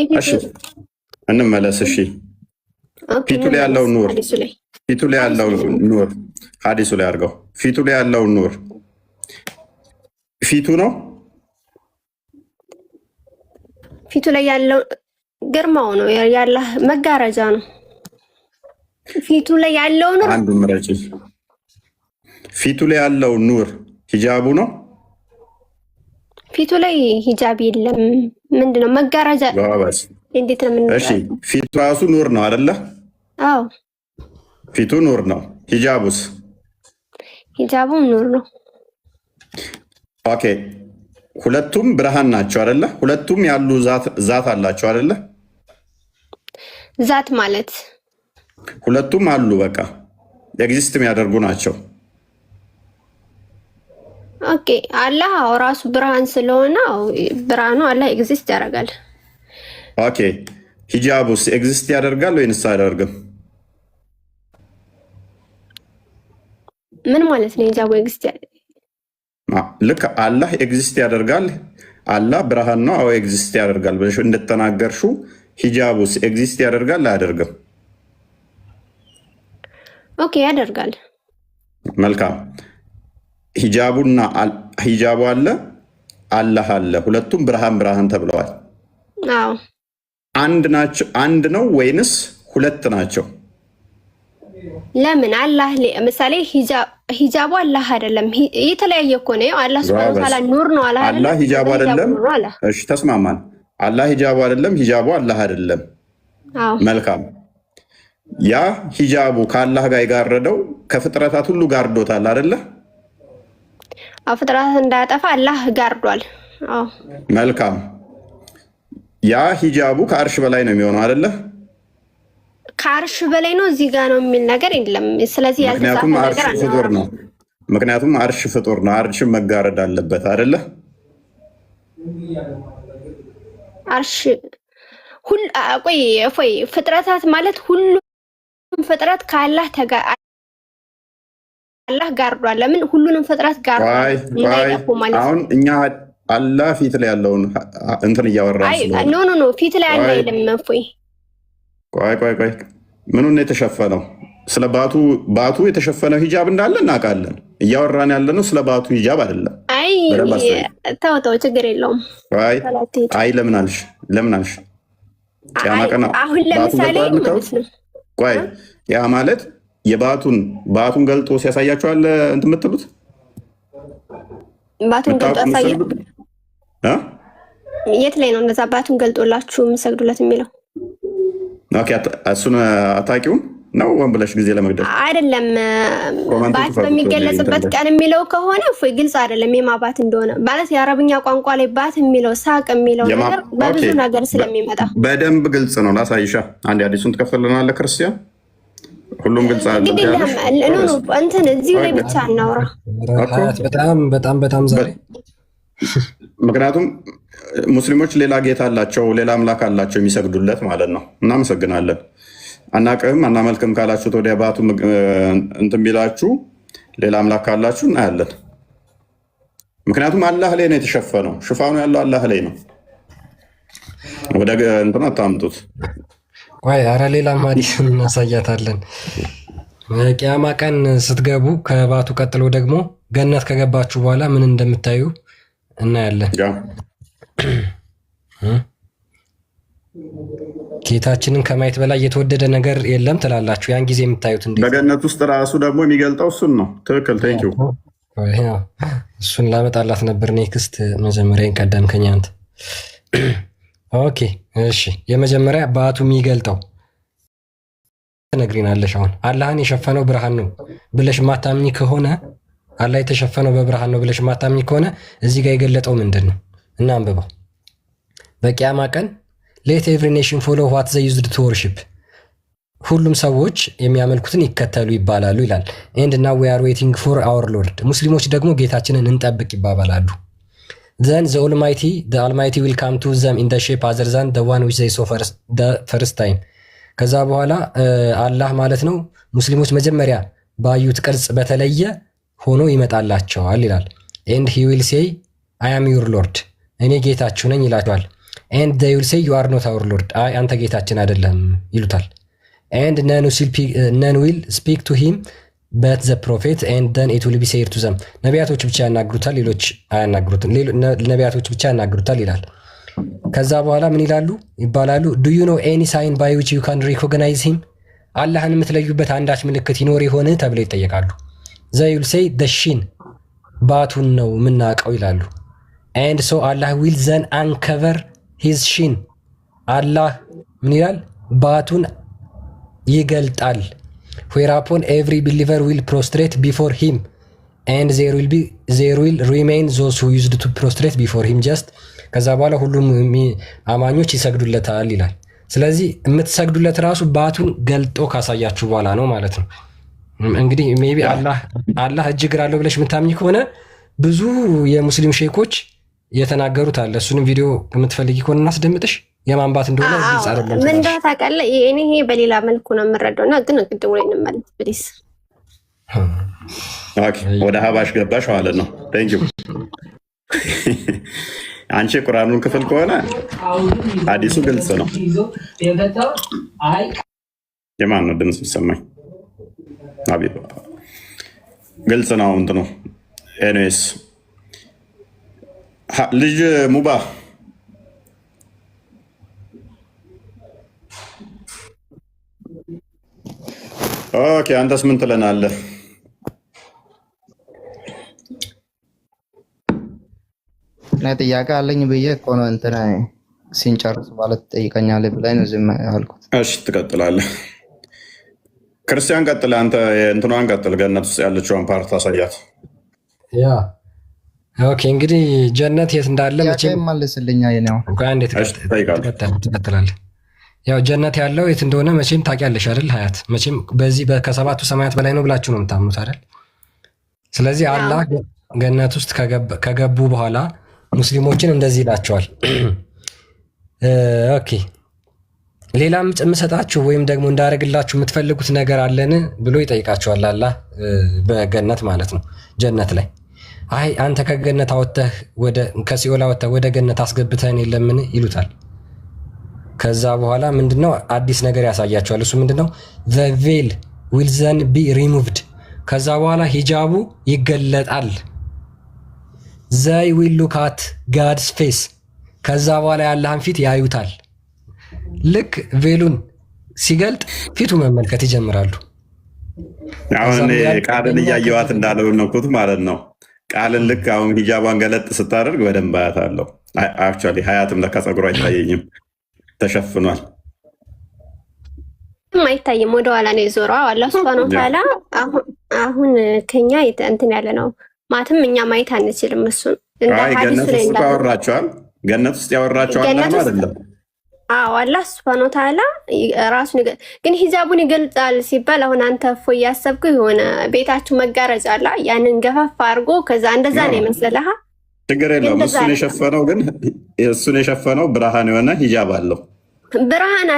እንመለስ። እሺ ፊቱ ላይ ያለው ኑር ፊቱ ላይ ያለው ኑር ሐዲሱ ላይ አድርገው። ፊቱ ላይ ያለው ኑር ፊቱ ነው። ፊቱ ላይ ያለው ግርማው ነው። ያላህ መጋረጃ ነው። ፊቱ ላይ ያለው ኑር አንዱ ምረጭ። ፊቱ ላይ ያለው ኑር ሂጃቡ ነው። ፊቱ ላይ ሂጃብ የለም። ምንድነው? መጋረጃ። እንዴት ነው? ምን? እሺ ፊቱ ራሱ ኑር ነው አይደለ? አዎ ፊቱ ኑር ነው። ሂጃቡስ? ሂጃቡም ኑር ነው። ኦኬ ሁለቱም ብርሃን ናቸው አይደለ? ሁለቱም ያሉ ዛት አላቸው አይደለ? ዛት ማለት ሁለቱም አሉ። በቃ ኤግዚስት የሚያደርጉ ናቸው። ኦኬ አላህ ራሱ ብርሃን ስለሆነ ብርሃኑ አላህ ኤግዚስት ያደርጋል። ኦኬ ሂጃቡስ ኤግዚስት ያደርጋል ወይንስ አያደርግም? ምን ማለት ነው? ሂጃቡ ኤግዚስት ልክ አላህ ኤግዚስት ያደርጋል። አላህ ብርሃን ነው። አዎ ኤግዚስት ያደርጋል ብለሽ እንደተናገርሽው ሂጃቡስ ኤግዚስት ያደርጋል አያደርግም? ኦኬ ያደርጋል። መልካም ሂጃቡና ሂጃቡ አለ፣ አላህ አለ። ሁለቱም ብርሃን ተብለዋል። አዎ አንድ ናቸው። አንድ ነው ወይንስ ሁለት ናቸው? ለምን አላህ ለምሳሌ ሂጃቡ አላህ አይደለም፣ የተለያየ እኮ ነው። አላህ ሱብሃነሁ ወተዓላ ኑር ነው አላህ አይደለም። አላህ ሂጃቡ አይደለም። እሺ ተስማማን። አላህ ሂጃቡ አይደለም፣ ሂጃቡ አላህ አይደለም። አዎ መልካም። ያ ሂጃቡ ከአላህ ጋር የጋረደው ከፍጥረታት ሁሉ ጋርዶታል አይደለ? ፍጥረታት እንዳያጠፋ አላህ ጋርዷል። አዎ መልካም። ያ ሂጃቡ ከአርሽ በላይ ነው የሚሆነው አይደለ? ከአርሽ በላይ ነው እዚህ ጋር ነው የሚል ነገር የለም። ስለዚህ ምክንያቱም አርሽ ፍጡር ነው። ምክንያቱም አርሽ ፍጡር ነው። አርሽን መጋረድ አለበት አይደለ? አርሽ ፍጥረታት ማለት ሁሉም ፍጥረት ከአላህ አላህ ጋርዷል። ለምን ሁሉንም ፍጥረት ጋርዷል እንዳይጠፉ ማለት ነው። አሁን እኛ አላህ ፊት ላይ ያለውን እንትን እያወራን ስለሆነ ኖ ፊት ላይ አለ አይደለም። ቆይ ምኑን የተሸፈነው? ስለ ባቱ የተሸፈነው ሂጃብ እንዳለ እናውቃለን። እያወራን ያለ ነው ስለ ባቱ ሂጃብ አይደለም። ተው ችግር የለውም። አይ ለምን አልሽ? አሁን ለምሳሌ ቆይ ያ ማለት ባቱን ገልጦ ሲያሳያችኋል እንትን የምትሉት ባቱን ገልጦ ያሳያል። የት ላይ ነው እንደዛ ባቱን ገልጦላችሁ የምሰግዱለት የሚለው? ኦኬ እሱን አታውቂውም ነው ወን ብለሽ ጊዜ ለመግደል አይደለም። ባት በሚገለጽበት ቀን የሚለው ከሆነ ግልጽ አይደለም የማባት እንደሆነ ማለት የአረብኛ ቋንቋ ላይ ባት የሚለው ሳቅ የሚለው ነገር በብዙ ነገር ስለሚመጣ በደንብ ግልጽ ነው። ላሳይሻ አንድ አዲሱን ትከፍልልናለህ ክርስቲያን። ሁሉም ግልጽ አለ እንትን እዚሁ ላይ ብቻ እናውራ። በጣም ዛሬ ምክንያቱም ሙስሊሞች ሌላ ጌታ አላቸው፣ ሌላ አምላክ አላቸው የሚሰግዱለት ማለት ነው። እናመሰግናለን። አናቅህም አናመልክም ካላችሁት ወዲያ ባቱ እንትን ቢላችሁ ሌላ አምላክ ካላችሁ እናያለን። ምክንያቱም አላህ ላይ ነው የተሸፈነው። ሽፋኑ ያለው አላህ ላይ ነው። ወደ እንትን አታምጡት። ቆይ ኧረ ሌላ ሐዲስ እናሳያታለን። ቂያማ ቀን ስትገቡ ከባቱ ቀጥሎ ደግሞ ገነት ከገባችሁ በኋላ ምን እንደምታዩ እናያለን። ጌታችንን ከማየት በላይ የተወደደ ነገር የለም ትላላችሁ። ያን ጊዜ የምታዩት እንዴት? በገነት ውስጥ ራሱ ደግሞ የሚገልጠው እሱን ነው። ትክክል። ቴንኪው እሱን ላመጣላት ነበር ኔክስት። መጀመሪያን ቀደምከኝ አንተ። ኦኬ እሺ፣ የመጀመሪያ በአቱ የሚገልጠው ትነግሪናለሽ። አሁን አላህን የሸፈነው ብርሃን ነው ብለሽ ማታምኝ ከሆነ አላህ የተሸፈነው በብርሃን ነው ብለሽ ማታምኝ ከሆነ እዚህ ጋር የገለጠው ምንድን ነው? እና አንብበው። በቂያማ ቀን ሌት ኤቭሪ ኔሽን ፎሎ ዋት ዘ ዩዝድ ቱ ወርሺፕ፣ ሁሉም ሰዎች የሚያመልኩትን ይከተሉ ይባላሉ ይላል። ኤንድ ናው ዊ አር ዌቲንግ ፎር አወር ሎርድ፣ ሙስሊሞች ደግሞ ጌታችንን እንጠብቅ ይባባላሉ። ዘን ዘ አልማይቲ ዊል ካም ቱ ዘም ኢን ዘ ሼፕ አዘር ዛን ዘ ዋን ዊች ዘይ ሶ ፈርስት ታይም፣ ከዛ በኋላ አላህ ማለት ነው ሙስሊሞች መጀመሪያ ባዩት ቅርጽ በተለየ ሆኖ ይመጣላቸዋል ይላል። ኤንድ ሂ ዊል ሴይ አይ አም ዩር ሎርድ፣ እኔ ጌታችሁ ነኝ ይላቸዋል። ኤንድ ዘይ ዊል ሴይ ዩ አር ኖት አወር ሎርድ፣ አይ አንተ ጌታችን አይደለም ይሉታል። ኤንድ ነን ዊል ስፒክ ቱ ሂም በት ዘ ፕሮፌት ኤንድ ደን ኢት ዊል ቢ ሴይድ ቱ ዘም፣ ነቢያቶች ብቻ ያናግሩታል፣ ሌሎች አያናግሩትም፣ ነቢያቶች ብቻ ያናግሩታል ይላል። ከዛ በኋላ ምን ይባላሉ? ዱ ዩ ኖ ኤኒ ሳይን ባይ ዊች ዩ ካን ሪኮግናይዝ ሂም፣ አላህን የምትለዩበት አንዳች ምልክት ይኖር ይሆን ተብለው ይጠየቃሉ። ዘይ ዊል ሴይ ደ ሺን፣ ባቱን ነው የምናውቀው ይላሉ። ኤንድ ሶ አላህ ዊል ዘን አንከቨር ሂዝ ሺን፣ አላህ ምን ይላል? ባቱን ይገልጣል። ዌራፖን ኤቭሪ ቢሊቨር ዊል ፕሮስትሬት ቢፎር ሂም ኤንድ ዜር ዊል ሪሜይን ዞስ ሁ ዩዝድ ቱ ፕሮስትሬት ቢፎር ሂም ጀስት፣ ከዛ በኋላ ሁሉም አማኞች ይሰግዱለታል ይላል። ስለዚህ የምትሰግዱለት ራሱ ባቱን ገልጦ ካሳያችሁ በኋላ ነው ማለት ነው። እንግዲህ ሜይ ቢ አላህ እጅ እግር አለው ብለሽ የምታምኝ ከሆነ ብዙ የሙስሊም ሼኮች የተናገሩት አለ። እሱንም ቪዲዮ የምትፈልጊ ከሆነ እናስደምጥሽ። የማንባት እንደሆነ ግልጽ አይደለም። ምን እንደው ታውቃለህ፣ እኔ ይሄ በሌላ መልኩ ነው የምረዳው እና ግን ቅድም ላይ እንመለስ ፕሊስ። ኦኬ፣ ወደ ሀባሽ ገባሽ ማለት ነው። ቴንክ ዩ። አንቺ ቁርአኑን ክፍል ከሆነ ሐዲሱ ግልጽ ነው። የማን ነው ድምፅ ይሰማኝ? አቤት፣ ግልጽ ነው እንትኑ። ኤኒዌይስ ልጅ ሙባ ኦኬ፣ አንተስ ምን ትለናለህ? ጥያቄ አለኝ ብዬ እኮ ነው እንትን ሲንጨርስ ማለት ትጠይቀኛለህ ብላኝ ነው ዝም ያልኩት። እሺ ትቀጥላለህ። ክርስቲያን ቀጥል፣ አንተ እንትኗን ቀጥል። ገነት ውስጥ ያለችውን ፓርት አሳያት። ያ ኦኬ። እንግዲህ ጀነት የት እንዳለ መቼም መልስልኛ የኔው ትቀጥላለህ። ያው ጀነት ያለው የት እንደሆነ መቼም ታውቂያለሽ አይደል? ሀያት መቼም በዚህ ከሰባቱ ሰማያት በላይ ነው ብላችሁ ነው የምታምኑት አይደል? ስለዚህ አላህ ገነት ውስጥ ከገቡ በኋላ ሙስሊሞችን እንደዚህ ይላቸዋል። ኦኬ ሌላም የምሰጣችሁ ወይም ደግሞ እንዳደርግላችሁ የምትፈልጉት ነገር አለን ብሎ ይጠይቃቸዋል አላህ በገነት ማለት ነው። ጀነት ላይ አይ አንተ ከገነት አወጥተህ ከሲኦል አወጥተህ ወደ ገነት አስገብተህን የለምን ይሉታል። ከዛ በኋላ ምንድነው አዲስ ነገር ያሳያቸዋል። እሱ ምንድነው the veil will then be removed፣ ከዛ በኋላ ሂጃቡ ይገለጣል። they will look at God's face፣ ከዛ በኋላ ያለህን ፊት ያዩታል። ልክ ቬሉን ሲገልጥ ፊቱ መመልከት ይጀምራሉ። አሁን ቃልን እያየዋት እንዳለው ነኩት ማለት ነው። ቃልን ልክ አሁን ሂጃቧን ገለጥ ስታደርግ በደንብ አያታለሁ። አክቹዋሊ ሀያትም ለካ ፀጉሯ አይታየኝም፣ ተሸፍኗል። አይታይም፣ ወደኋላ ነው የዞረው። አላህ ሱብሃነሁ ወተዓላ አሁን ከኛ እንትን ያለ ነው ማለትም እኛ ማየት አንችልም። እሱን ገነት ውስጥ ያወራቸዋል፣ ገነት ውስጥ ያወራቸዋል አይደለም? አዎ አላህ ሱብሃነሁ ወተዓላ ራሱን ግን ሂጃቡን ይገልጻል ሲባል አሁን አንተ እፎይ እያሰብኩ የሆነ ቤታችሁ መጋረጃ አለ፣ ያንን ገፋፋ አድርጎ ከዛ እንደዛ ነው የመሰለህ። ችግር የለውም። እሱን የሸፈነው ግን እሱን የሸፈነው ብርሃን የሆነ ሂጃብ አለው። ብርሃን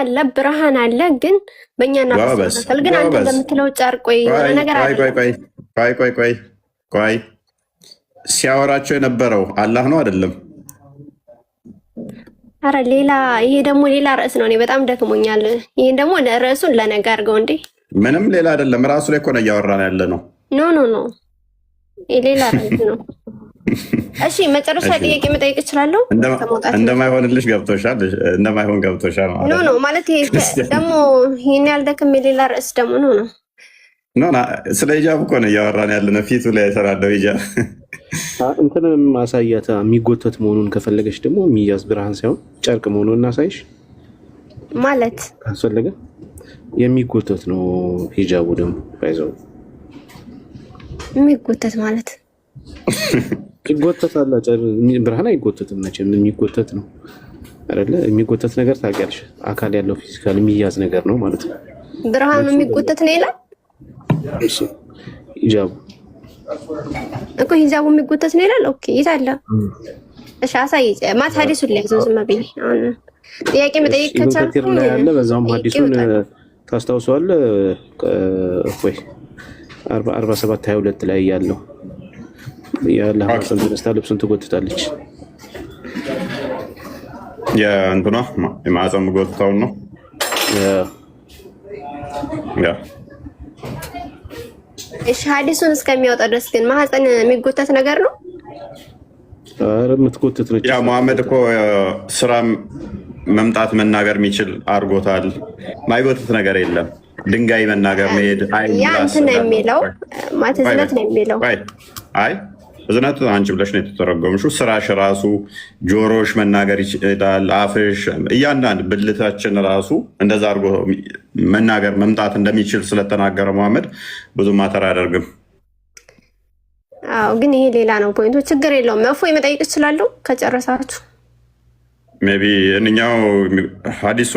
አለ ግን በእኛና በሰል ግን አንተ እንደምትለው ጨርቆ የሆነ ነገር አለ። ቆይ ሲያወራቸው የነበረው አላህ ነው አይደለም? አረ ሌላ፣ ይሄ ደግሞ ሌላ ርዕስ ነው። እኔ በጣም ደክሞኛል። ይሄን ደግሞ ርዕሱን ለነገ አድርገው እንዴ። ምንም ሌላ አይደለም፣ ራሱ ላይ እኮ ነው እያወራን ያለ ነው። ኖ ሌላ ርዕስ ነው። እሺ መጨረሻ ጥያቄ መጠየቅ እችላለሁ? እንደማይሆንልሽ ገብቶሻል? እንደማይሆን ገብቶሻል ማለት ኖ ማለት ይሄ ደግሞ ይሄን ያልደክም የሌላ ርዕስ ደግሞ ነው። ስለ ሂጃብ እኮ ነው እያወራን ያለነው። ፊቱ ላይ የተራደው ሂጃብ እንትን ማሳያት የሚጎተት መሆኑን ከፈለገች ደግሞ የሚያዝ ብርሃን ሳይሆን ጨርቅ መሆኑን እናሳይሽ ማለት ካስፈለገ የሚጎተት ነው። ሂጃቡ ደግሞ ባይዘው የሚጎተት ማለት ይጎተታል። ብርሃን አይጎተትም መቼም የሚጎተት ነው አይደለ? የሚጎተት ነገር ታውቂያለሽ፣ አካል ያለው ፊዚካል የሚያዝ ነገር ነው ማለት ነው። ብርሃኑ የሚጎተት ነው ይላል እሺ። ሂጃቡ እኮ ሂጃቡ የሚጎተት ነው ይላል። ኦኬ የታለ? እሺ አሳይ። ማት ሐዲሱን ላይ ዝም ብዬ አሁን ጥያቄ መጠየቅ ከቻልኩ ላይ ያለ በዛውም ሐዲሱን ታስታውሰዋለህ ወይ? 47:22 ላይ ያለው ያለው ሐሰን ተነስታ ልብሱን ትጎትታለች። የእንትና የማዕፀን ጎትታውን ነው ያ እሺ። ሐዲሱን እስከሚያወጣ ድረስ ግን ማህፀን የሚጎተት ነገር ነው። አረ የምትጎተት ነች። ያ መሐመድ እኮ ስራ መምጣት መናገር የሚችል አድርጎታል። ማይጎተት ነገር የለም። ድንጋይ መናገር መሄድ ያ እንትን ነው የሚለው ማተዝነት ነው የሚለው። አይ እዝነት አንቺ ብለሽ ነው የተተረጎምሽው። ስራሽ ራሱ ጆሮሽ መናገር ይችላል። አፍሽ፣ እያንዳንድ ብልታችን ራሱ እንደዛ አድርጎ መናገር መምጣት እንደሚችል ስለተናገረ መሐመድ ብዙ ማተር አያደርግም። አዎ ግን ይሄ ሌላ ነው ፖይንቱ። ችግር የለውም። እፎይ መጠየቅ እችላለሁ ከጨረሳችሁ። ሜይ ቢ እኛው ሐዲሱ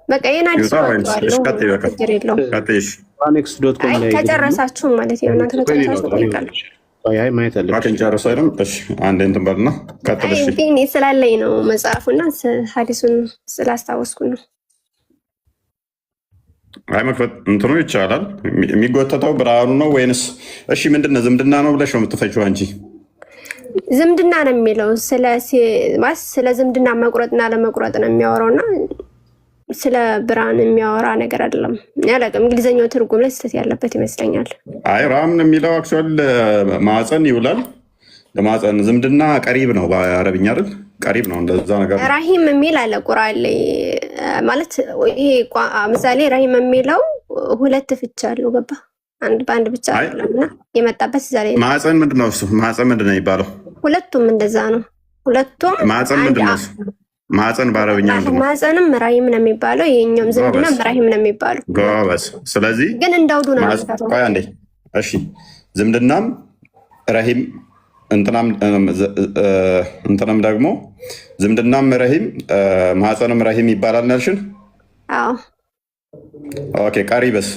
በቃ ይሄን ሐዲሱ ችግር የለውም ከጨረሳችሁ ማለት ነው። እናንተ ከጨረሳችሁ ጠይቃለሁ። አይ ማየት አለ ጨርሶ አይደለም። እሺ አንዴ እንትን በልና ቀጥልሽ። እኔ ስላለኝ ነው መጽሐፉና ሐዲሱን ስላስታወስኩ ነው። አይ መክፈት እንትኑ ይቻላል። የሚጎተተው ብርሃኑ ነው ወይንስ? እሺ ምንድነው? ዝምድና ነው ብለሽ ነው የምትፈጪው አንቺ? ዝምድና ነው የሚለው ስለ ዝምድና መቁረጥና ለመቁረጥ ነው የሚያወራውና ስለ ብርሃን የሚያወራ ነገር አይደለም። ያለቀም እንግሊዘኛው ትርጉም ላይ ስህተት ያለበት ይመስለኛል። አይ ራም ነው የሚለው አክቹዋሊ ማዕፀን ይውላል። ለማዕፀን ዝምድና ቀሪብ ነው በአረብኛ አይደል? ቀሪብ ነው እንደዛ ነገር። ራሂም የሚል አለ ቁርአን ላይ ማለት ይሄ ምሳሌ ራሂም የሚለው ሁለት ፍቻ አለው። ገባ? አንድ በአንድ ብቻ አይደለምና የመጣበት እዛ ላይ ማዕፀን ምንድነው እሱ? ማዕፀን ምንድነው የሚባለው? ሁለቱም እንደዛ ነው። ሁለቱም ማዕፀን ምንድነው እሱ? ማዕፀን በአረብኛ ማዕፀንም ራሂም ነው የሚባለው። ይሄኛውም ዝምድናም ራሂም ነው የሚባለው። ጎበዝ። ስለዚህ ግን እንዳውዱ ነው የሚባለው። ቆይ አንዴ። እሺ ዝምድናም ራሂም እንትናም ደግሞ ዝምድናም ራሂም ማዕፀንም ራሂም ይባላል ናልሽን? አዎ ኦኬ። ቀሪብስ?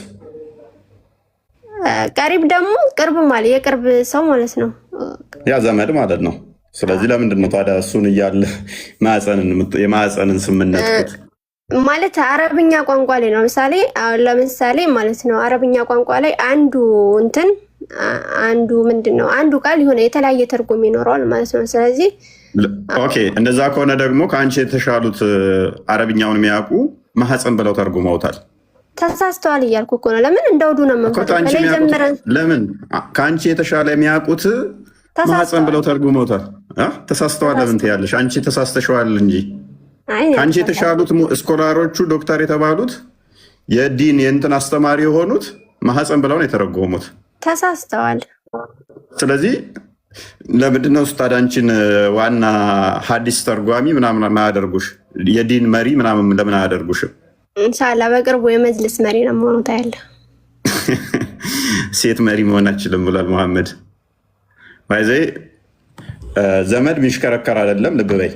ቀሪብ ደግሞ ቅርብ ማለት የቅርብ ሰው ማለት ነው። ያ ዘመድ ማለት ነው። ስለዚህ ለምንድን ነው ታዲያ እሱን እያለ የማዕፀንን ስምነት ማለት አረብኛ ቋንቋ ላይ ነው። ለምሳሌ ማለት ነው አረብኛ ቋንቋ ላይ አንዱ ምንድን ነው አንዱ ቃል የሆነ የተለያየ ትርጉም ይኖረዋል ማለት ነው። ስለዚህ ኦኬ እንደዛ ከሆነ ደግሞ ከአንቺ የተሻሉት አረብኛውን የሚያውቁ ማህፀን ብለው ተርጉመውታል። ተሳስተዋል እያልኩ እኮ ነው። ለምን እንደውዱ ነው ለምን ከአንቺ የተሻለ የሚያውቁት ማህፀን ብለው ተርጉመውታል። ተሳስተዋል ለምን ትያለሽ? አንቺ ተሳስተሽዋል እንጂ ከአንቺ የተሻሉት ስኮላሮቹ ዶክተር የተባሉት የዲን የእንትን አስተማሪ የሆኑት ማህፀን ብለው ነው የተረጎሙት። ተሳስተዋል። ስለዚህ ለምንድነው ኡስታድ አንቺን ዋና ሐዲስ ተርጓሚ ምናምን ማያደርጉሽ? የዲን መሪ ምናምን ለምን አያደርጉሽም? ኢንሻአላህ በቅርቡ የመጅልስ መሪ ነው የምሆነው። ታያለህ። ሴት መሪ መሆን አችልም ብሏል መሐመድ። ባይዘ ዘመድ ሚሽከረከር አይደለም። ልብ በይ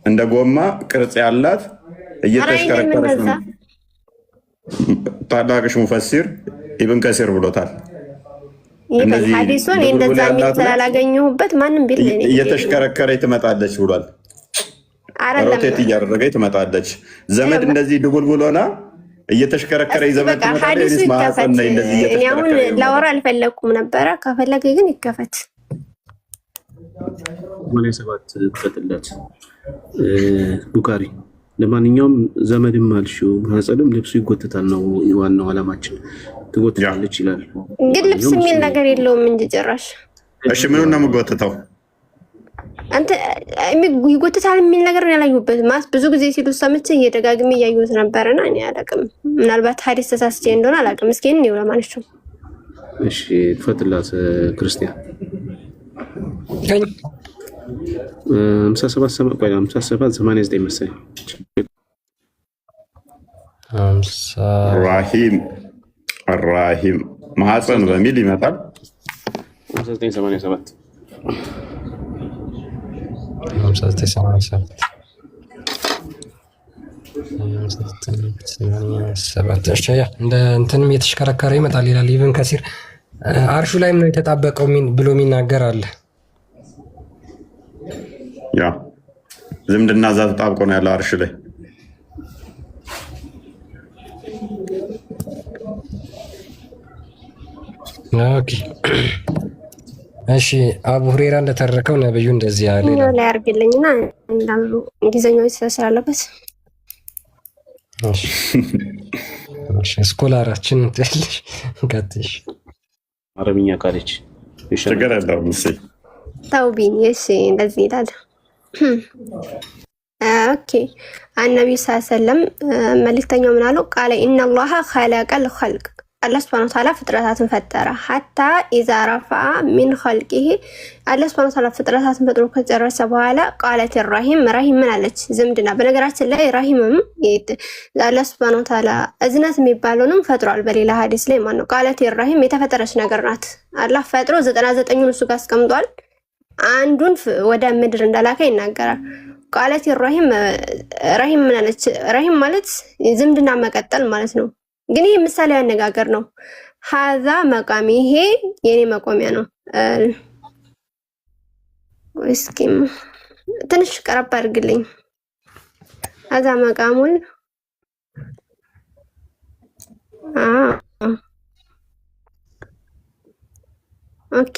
እንደ ጎማ ቅርጽ ያላት እየተሽከረከረች ነው። ታላቅሽ ሙፈሲር ኢብን ከሲር ብሎታል። ሐዲሱን እንደዛ ስላላገኘሁበት ማንም ቢል እየተሽከረከረች ትመጣለች ብሏል። ሮቴት እያደረገች ትመጣለች። ዘመድ እንደዚህ ድቡልቡል ሆና እየተሽከረከረች ዘመድ ትመጣለች። እኔ አሁን ላወራ አልፈለኩም ነበረ። ከፈለገ ግን ይከፈት። 87 ክፈትለት ቡካሪ። ለማንኛውም ዘመድም አልሽው ማህፀንም ልብሱ ይጎትታል ነው ዋናው አላማችን። ትጎትታለች ይላል ግን ልብስ የሚል ነገር የለውም እንጂ ጭራሽ። እሺ ምኑን ነው የምጎትተው? አንተ ይጎትታል የሚል ነገር ያላዩበት ማለት ብዙ ጊዜ ሲሉ ሰምቼ እየደጋግሜ እያዩት ነበርና እኔ አላውቅም። ምናልባት ሐዲስ ተሳስቼ እንደሆነ አላውቅም። እስኪ እኔ ለማንሽ ነው። እሺ ፈትላት ክርስቲያን 57 89 መሰለኝ ራሂም ማህፀን በሚል ይመጣል። 5987 እንደ እንትንም የተሽከረከረ ይመጣል ይላል። ኢብን ከሲር አርሹ ላይም ነው የተጣበቀው ብሎ የሚናገር አለ። ያ ዝምድና እዛ ተጣብቆ ነው ያለው አርሽ ላይ። ኦኬ እሺ አቡ ሁሬራ እንደተረከው ነብዩ እንደዚህ ያለ ላይ አርግልኝና እንዳሉ እንግሊዘኛው ስለሰላለበት እሺ ስኮላራችን ትልሽ ቀጥሽ አረብኛ ካለች ችግር የለውም። እሺ ታውቢን እሺ እንደዚህ ይላል። ኦኬ አነብዩ ሰለላም መልእክተኛው ምን አለው? ቃለ ኢነላህ ኸለቀል ኸልቅ አላህ ሱብሓነሁ ወተዓላ ፍጥረታትን ፈጠረ። ሐታ ኢዛ ረፈዐ ሚን ኸልቂሂ አላህ ሱብሓነሁ ወተዓላ ፍጥረታትን ፈጥሮ ከጨረሰ በኋላ ቃለት ራሂም ምን አለች? ዝምድና። በነገራችን ላይ ራሂምም አላህ ሱብሓነሁ ወተዓላ እዝነት የሚባለውንም ፈጥሯል። በሌላ ሐዲስ ላይ ማነው ቃለት ራሂም የተፈጠረች ነገር ናት። አላህ ፈጥሮ 99ን እሱ ጋር አስቀምጧል። አንዱን ወደ ምድር እንደላከ ይናገራል። ቃለት ራሂም ምን አለች? ራሂም ማለት ዝምድና መቀጠል ማለት ነው። ግን ይህ ምሳሌ አነጋገር ነው። ሀዛ መቃሚ ይሄ የኔ መቆሚያ ነው። እስኪ ትንሽ ቀረብ አድርግልኝ። ሀዛ መቃሙል ኦኬ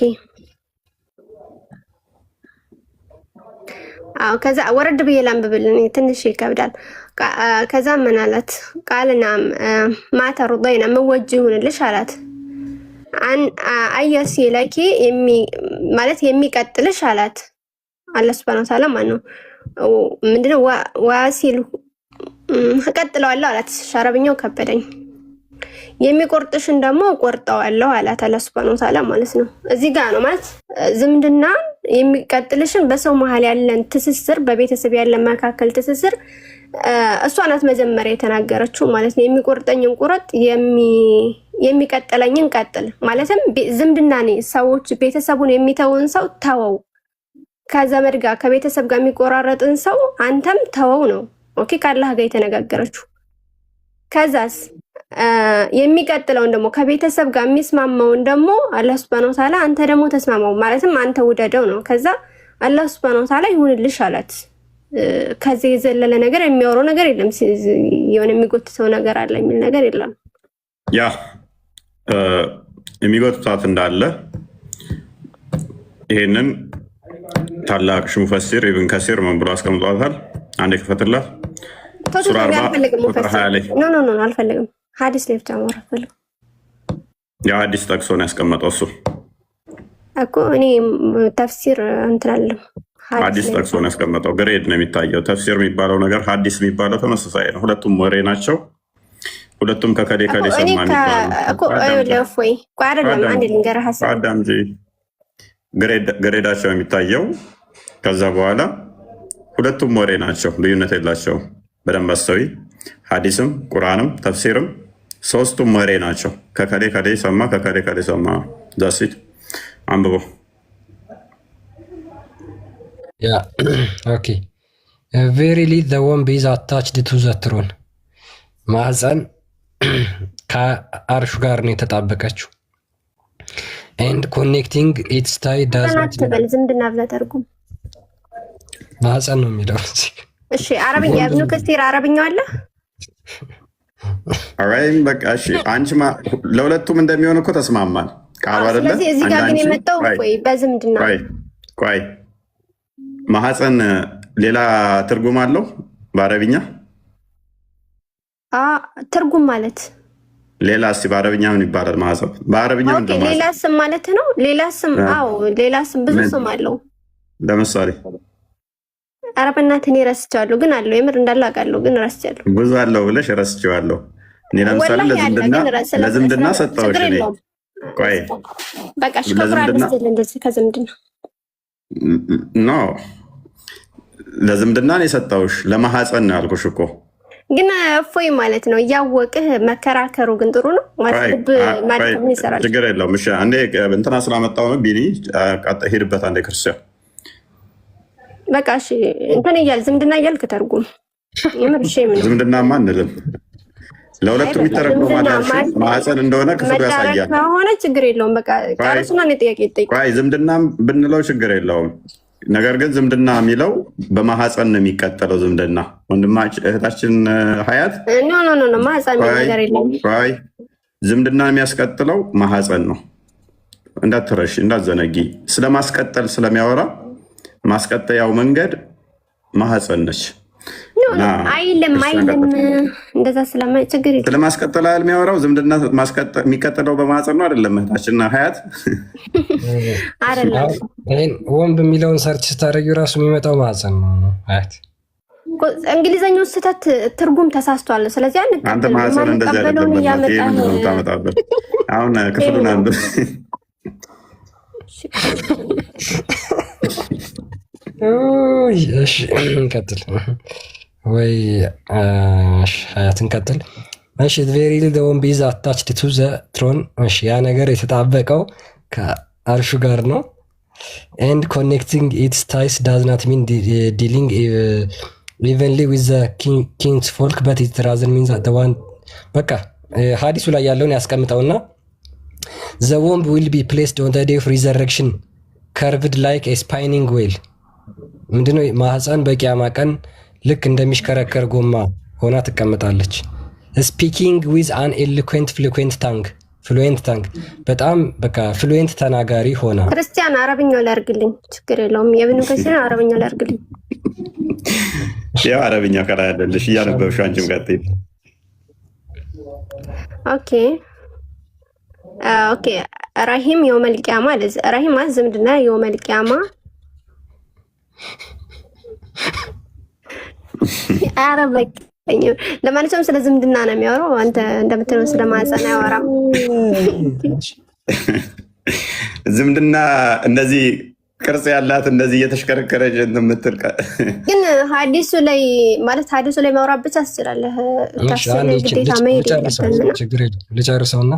ከዛ ወረድ ብዬ ላንብብልን፣ ትንሽ ይከብዳል። ከዛ ምን አላት? ቃልና ማተሩضይና መወጅ ይሁንልሽ አላት። አየሲ ለኪ ማለት የሚቀጥልሽ አላት። አላህ ሱብሃነሁ ወተዓላ ማን ነው ምንድነው? ዋሲል እቀጥለዋለሁ አላት። አረብኛው ከበደኝ። የሚቆርጥሽን ደግሞ ቆርጠዋለሁ አላት አላህ ሱብሃነሁ ወተዓላ ማለት ነው። እዚህ ጋር ነው ማለት ዝምድና የሚቀጥልሽን በሰው መሀል ያለን ትስስር፣ በቤተሰብ ያለን መካከል ትስስር እሷ ናት መጀመሪያ የተናገረችው ማለት ነው። የሚቆርጠኝን ቁረጥ፣ የሚቀጥለኝን ቀጥል ማለትም ዝምድና ነው። ሰዎች ቤተሰቡን የሚተውን ሰው ተወው፣ ከዘመድ ጋር ከቤተሰብ ጋር የሚቆራረጥን ሰው አንተም ተወው ነው። ኦኬ ከአላህ ጋር የተነጋገረችው። ከዛስ የሚቀጥለውን ደግሞ ከቤተሰብ ጋር የሚስማማውን ደግሞ አላህ ሱብሃነሁ ወተዓላ አንተ ደግሞ ተስማማው ማለትም አንተ ውደደው ነው። ከዛ አላህ ሱብሃነሁ ወተዓላ ይሁንልሽ አላት። ከዚህ የዘለለ ነገር የሚያወራው ነገር የለም። የሆነ የሚጎትተው ነገር አለ የሚል ነገር የለም። ያ የሚጎትታት እንዳለ ይሄንን ታላቅ ሙፈሲር ኢብን ከሲር ምን ብሎ አስቀምጧታል? አንዴ ክፈትላት። ሱራ 40 ቁጥር 20 ላይ ኖ አልፈልግም። ሐዲስ ላይ ብቻ ማውራት ፈልግ። ያ ሐዲስ ጠቅሶ ነው ያስቀመጠው እሱ እኮ እኔ ተፍሲር እንትላለም ሐዲስ ጠቅሶ ነው ያስቀመጠው። ግሬድ ነው የሚታየው። ተፍሲር የሚባለው ነገር ሐዲስ የሚባለው ተመሳሳይ ነው። ሁለቱም ወሬ ናቸው። ሁለቱም ከከሌ ሰማን እኮ ለፎይ ቋረለም አንድ ልንገርህ ሐሳብ አዳም ጂ ግሬዳቸው የሚታየው ከዛ በኋላ ሁለቱም ወሬ ናቸው። ልዩነት የላቸውም። በደንብ አስተውይ። ሐዲስም ቁርአንም ተፍሲርም ሶስቱም ወሬ ናቸው። ከከሌ ሰማ ከከሌ ሰማ ዛሲት አንብቦ ያ ኦኬ ቬሪሊ ዘ ወምብ ኢዝ አታችድ ቱ ዘ ትሮን ማዕፀን ከአርሹ ጋር ነው የተጣበቀችው። ኤንድ ኮኔክቲንግ ኢትስ ታይ ዳዝ ተበል ዝምድና ብለህ ተርጉም። ማዕፀን ነው የሚለው። እሺ አረብኛ ኢብኑ ከሲር አረብኛው አለ። አራይም በቃ እሺ አንቺ ለሁለቱም እንደሚሆን እኮ ተስማማል ቃሉ አይደለ? ስለዚህ እዚህ ጋር ግን የመጣው ቆይ በዝምድና ቆይ ማህፀን ሌላ ትርጉም አለው በአረብኛ? ትርጉም ማለት ሌላ እስቲ በአረብኛ ምን ይባላል? ማህፀን በአረብኛ ምን ሌላ ስም ማለት ነው። ሌላ ስም አዎ ሌላ ስም ብዙ ስም አለው። ለምሳሌ ኧረ በእናትህ እኔ ረስቼዋለሁ፣ ግን አለው የምር እንዳለ አውቃለሁ፣ ግን ረስቼዋለሁ። ብዙ አለው ብለሽ ረስቼዋለሁ። እኔ ለምሳሌ ለዝምድና ሰጠሁሽ። እኔ ቆይ በቃ እሺ፣ ከቁርአን ስል እንደዚህ ከዝምድና ኖ ለዝምድና ነው የሰጠሁሽ። ለማህፀን ነው ያልኩሽ እኮ። ግን እፎይ ማለት ነው እያወቅህ መከራከሩ ግን ጥሩ ነው ማለት ነው ይሰራል። ችግር የለውም። እሺ አንዴ እንትና ስላመጣው ነው ቢኒ ሄድበት አንዴ ክርስቲያን በቃ እሺ እንትን እያል ዝምድና እያልክ ተርጉም። የምር እሺ ምን ዝምድናማ አንልም። ለሁለቱም ይተረጎማል። ማህፀን እንደሆነ ክፍሉ ያሳያል። ከሆነ ችግር የለውም። በቃ ቃልሱና ነው ጥያቄ ይጠይቅ። ቆይ ዝምድናም ብንለው ችግር የለውም። ነገር ግን ዝምድና የሚለው በማህፀን ነው የሚቀጥለው። ዝምድና ወንድማችን እህታችን ሀያት ኖ ማህፀን ነገር የለም። ቆይ ዝምድና የሚያስቀጥለው ማህፀን ነው። እንዳትረሽ እንዳትዘነጊ። ስለማስቀጠል ስለሚያወራ ማስቀጠያው መንገድ ማህፀን ነች። አይልም እንደዛ ችግር የለም። ስለማስቀጠል አይደል የሚያወራው። ዝምድና የሚቀጥለው በማህፀን ነው አይደለም? እህታችን ሀያት አይደለም። ወንድ የሚለውን ሰርች ስታደርጊው ራሱ የሚመጣው ማህፀን ነው። ሀያት እንግሊዘኛው ስህተት ትርጉም ተሳስቷል። ስለዚህ አንተ ማህፀን እንደዚህ አይደለም ታመጣበት። አሁን ክፍሉን አንዱ እንቀጥል ወይ ሀያትን ቀጥል። እሺ ቬሪ ወንብ ኢዝ አታችድ ቱ ዘ ትሮን። እሺ ያ ነገር የተጣበቀው ከአርሹ ጋር ነው። ኤንድ ኮኔክቲንግ ኢትስ ታይስ ዳዝ ናት ሚን ዲሊንግ ኢቨንሊ ዊዝ ዘ ኪንግስ ፎልክ በት ኢት ራዘር ሚን ዘ ዋን። በቃ ሀዲሱ ላይ ያለውን ያስቀምጠውና ዘ ወምብ ዊል ቢ ፕሌስድ ኦን ዘ ዴይ ኦፍ ሪዘረክሽን ከርቭድ ላይክ ኤ ስፓይኒንግ ዌል። ምንድነው ማህፀን በቂያማ ቀን ልክ እንደሚሽከረከር ጎማ ሆና ትቀመጣለች። ስፒኪንግ ዊዝ አን ኤሎኩዌንት ፍሉዌንት ታንግ በጣም በቃ ፍሉዌንት ተናጋሪ ሆና። ክርስቲያን አረብኛው ላርግልኝ፣ ችግር የለውም። የብኑ ከሲና አረብኛው ላርግልኝ። ያው አረብኛው ከላይ አይደለሽ እያነበብሽ አንቺም ቀጥይ። ኦኬ ራሂም የውመል ቂያማ ራሂም ዝምድና የውመል ቂያማ አረበኝ። ለማንኛውም ስለ ዝምድና ነው የሚያወራው። አንተ እንደምትለው ስለ ማህፀን አያወራም። ዝምድና እንደዚህ ቅርጽ ያላት እንደዚህ እየተሽከረከረች እንደምትል ግን ሀዲሱ ላይ ማውራት ብቻ ትችላለህ። ግዴታ መሄድ የለብንም። ልጨርሰውና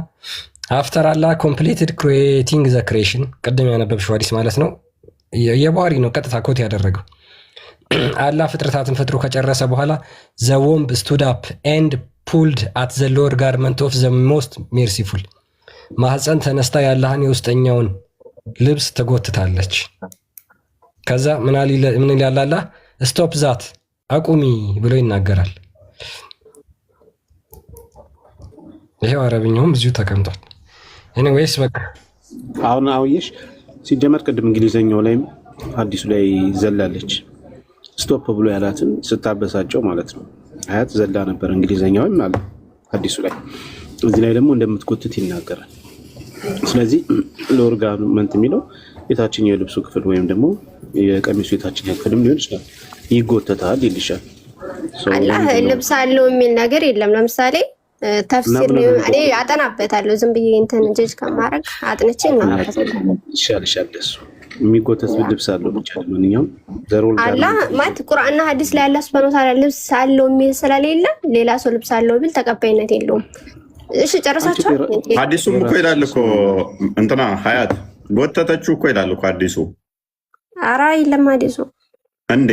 አፍተር አላህ ኮምፕሊትድ ክሪኤቲንግ ዘ ክሬሽን ቅድም ያነበብሽው ሀዲስ ማለት ነው። የባህሪ ነው ቀጥታ ኮት ያደረገው። አላህ ፍጥረታትን ፈጥሮ ከጨረሰ በኋላ ዘ ወምብ ስቱድ አፕ ኤንድ ፑልድ አት ዘ ሎወር ጋርመንት ኦፍ ዘ ሞስት ሜርሲፉል። ማህፀን ተነስታ የአላህን የውስጠኛውን ልብስ ትጎትታለች። ከዛ ምን ይላል አላህ? ስቶፕ ዛት አቁሚ ብሎ ይናገራል። ይሄው አረብኛውም እዚሁ ተቀምጧል። ኤኒዌይስ በቃ አሁን አውየሽ ሲጀመር ቅድም እንግሊዘኛው ላይም አዲሱ ላይ ዘላለች። ስቶፕ ብሎ ያላትን ስታበሳጨው ማለት ነው። አያት ዘላ ነበር እንግሊዘኛውም አለ አዲሱ ላይ። እዚህ ላይ ደግሞ እንደምትጎትት ይናገራል። ስለዚህ ሎወር ጋርመንት የሚለው የታችኛው የልብሱ ክፍል ወይም ደግሞ የቀሚሱ የታችኛው ክፍልም ሊሆን ይችላል። ይጎተታል ይልሻል። አላህ ልብስ አለው የሚል ነገር የለም። ለምሳሌ ተፍሲር እኔ አጠናበታለሁ። ዝም ብዬ እንትን ጀጅ ከማድረግ አጥንቼ እናበታለሁ። ይሻልሻል ደሱ የሚጎተት ልብስ አለው ብቻ ማንኛውም ዘሮል አላህ ማለት ቁርአንና ሐዲስ ላይ አላህ ሱብሃነሁ ወተዓላ ልብስ አለው የሚል ስለሌለ ሌላ ሰው ልብስ አለው ቢል ተቀባይነት የለውም። እሺ ጨርሳችኋል? ሐዲሱም እኮ ይላል እኮ እንትና ሀያት ጎተተችው እኮ ይላል እኮ ሐዲሱ። ኧረ የለም ሐዲሱ እንዴ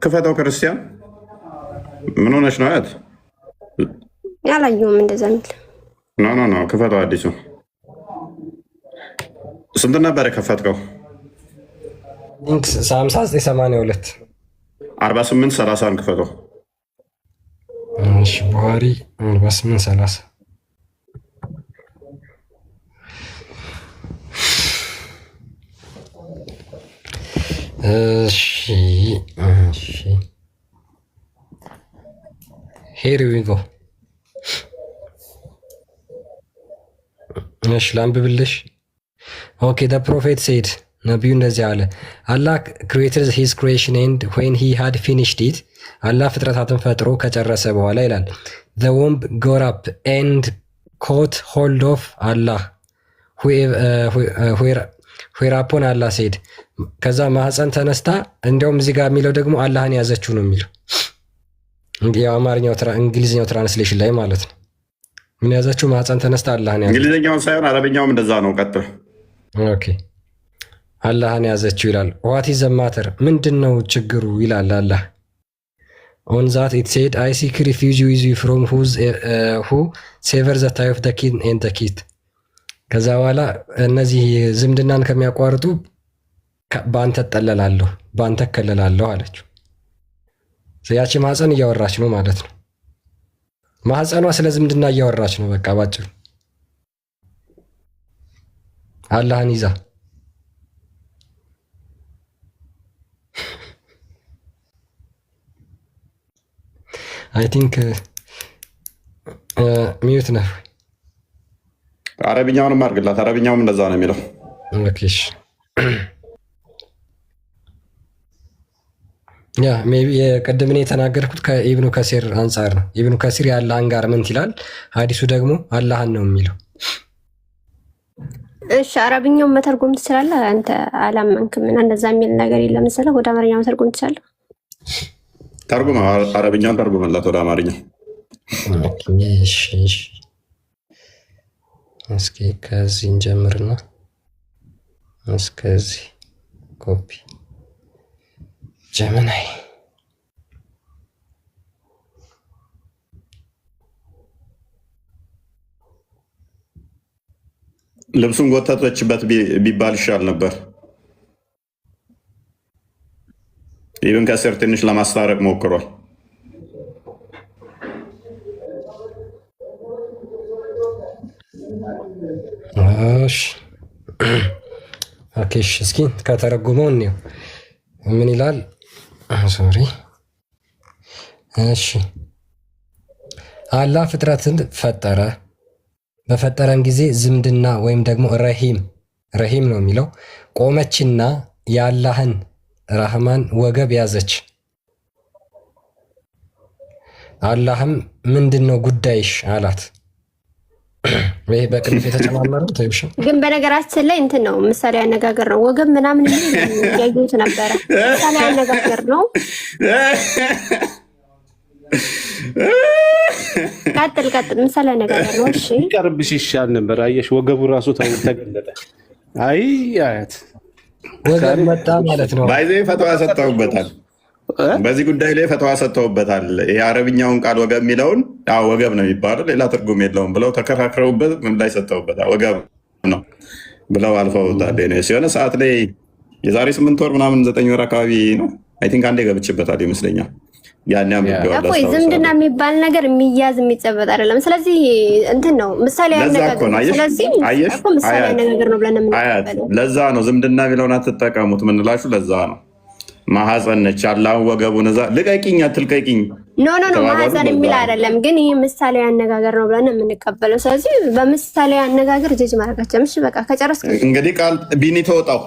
ክፈተው ክርስቲያን ምን ሆነች ነው ሀያት? ያላየሁም እንደዛ የሚል ኖ ክፈተው ሐዲሱ። ስንት ነበር የከፈትከው? 5982 4830 ክፈተው። እሺ ቡሃሪ 4830 እሺ ሄር ዊ ጎ። እሺ ላንብብልሽ። ኦኬ the prophet said ነቢዩ እንደዚህ አለ፣ አላህ created his creation and when he had finished it አላህ ፍጥረታትን ፈጥሮ ከጨረሰ በኋላ ይላል the womb got up and caught hold of Allah whereupon Allah said ከዛ ማህፀን ተነስታ እንደውም እዚህ ጋር የሚለው ደግሞ አላህን ያዘችው ነው የሚለው እንግሊዝኛው ትራንስሌሽን ላይ ማለት ነው። ምን ያዘችው? ማህፀን ተነስታ አላህን ያዘችው። እንግሊዝኛው ሳይሆን አረበኛውም እንደዛ ነው። ቀጥል። ኦኬ አላህን ያዘችው ይላል። ዋት ኢዝ ዘ ማተር ምንድን ነው ችግሩ ይላል አላህ። ኦን ዛት ኢት ሴድ አይ ሲክ ሪፊውጅ ዊዝ ዩ ፍሮም ሁ ሴቨር ዘ ታይ ኦፍ ዘ ኪድ ኤንድ ዘ ኪድ። ከዛ በኋላ እነዚህ ዝምድናን ከሚያቋርጡ በአንተ እጠለላለሁ፣ በአንተ እከለላለሁ አለችው። ያቺ ማህፀን እያወራች ነው ማለት ነው። ማህፀኗ ስለ ዝምድና እያወራች ነው። በቃ ባጭሩ አላህን ይዛ አይ ቲንክ ሚዩት ነው። አረብኛውንም አድርግላት። አረብኛውም እንደዛ ነው የሚለው። ኦኬሽ ያ ሜቢ የቀደም እኔ የተናገርኩት ከኢብኑ ከሲር አንጻር ነው። ኢብኑ ከሲር የአላህን ጋርመንት ይላል፣ ሀዲሱ ደግሞ አላህን ነው የሚለው። እሺ አረብኛውን መተርጎም ትችላለህ አንተ? አላመንክም እና እንደዛ የሚል ነገር የለም መሰለህ። ወደ አማርኛ መተርጎም ትችላለህ? ተርጉም፣ አረብኛውን ተርጉምላት ወደ አማርኛ። እስኪ ከዚህ እንጀምርና እስከዚህ ኮፒ ጀመናይ ልብሱን ጎተተችበት ቢባል ይሻል ነበር። ኢብን ከሲር ትንሽ ለማስታረቅ ሞክሯል። ኦኬ እስኪ ከተረጉመው እንየው ምን ይላል። ሶሪ እሺ አላህ ፍጥረትን ፈጠረ። በፈጠረን ጊዜ ዝምድና ወይም ደግሞ ረሂም ነው የሚለው ቆመችና የአላህን ራህማን ወገብ ያዘች። አላህም ምንድን ነው ጉዳይሽ አላት። ወይ በቅንፍ የተጨማመረው ተይብሽ። ግን በነገራችን ላይ እንትን ነው ምሳሌ አነጋገር ነው። ወገብ ምናምን ያዩት ነበረ። ምሳሌ አነጋገር ነው። ቀጥል ምሳሌ አነጋገር ነው። እሺ ቀርብሽ ይሻል ነበር። አየሽ ወገቡ ራሱ ተገለጠ። አይ አያት ወገብ መጣ ማለት ነው። ባይዘ ፈተዋ ሰጥተውበታል። በዚህ ጉዳይ ላይ ፈተዋ ሰጥተውበታል። የአረብኛውን ቃል ወገብ የሚለውን ወገብ ነው የሚባለው፣ ሌላ ትርጉም የለውም ብለው ተከራክረውበት ምን ላይ ሰጥተውበታል። ወገብ ነው ብለው አልፈውታል። ሲሆነ ሰዓት ላይ የዛሬ 8 ወር ምናምን 9 ወር አካባቢ ነው አይ ቲንክ አንዴ ገብቼበታል ይመስለኛል። ዝምድና የሚባል ነገር የሚያዝ የሚጨበጥ አይደለም። ስለዚህ እንትን ነው ምሳሌ ያነጋገር ነው። ስለዚህ ምሳሌ ያነጋገር ነው ብለን የምንቀበለው ለዛ ነው። ዝምድና የሚለውን አትጠቀሙት ምንላችሁ ለዛ ነው። ማህፀን ነች አላህን ወገቡን እዛ ልቀቂኝ አትልቀቂኝ ኖ ማህፀን የሚል አይደለም፣ ግን ይህ ምሳሌ ያነጋገር ነው ብለን የምንቀበለው። ስለዚህ በምሳሌ ያነጋገር ጀጅ ማድረጋቸው። እሺ በቃ ከጨረስክ እንግዲህ ቃል ቢኒ ተወጣው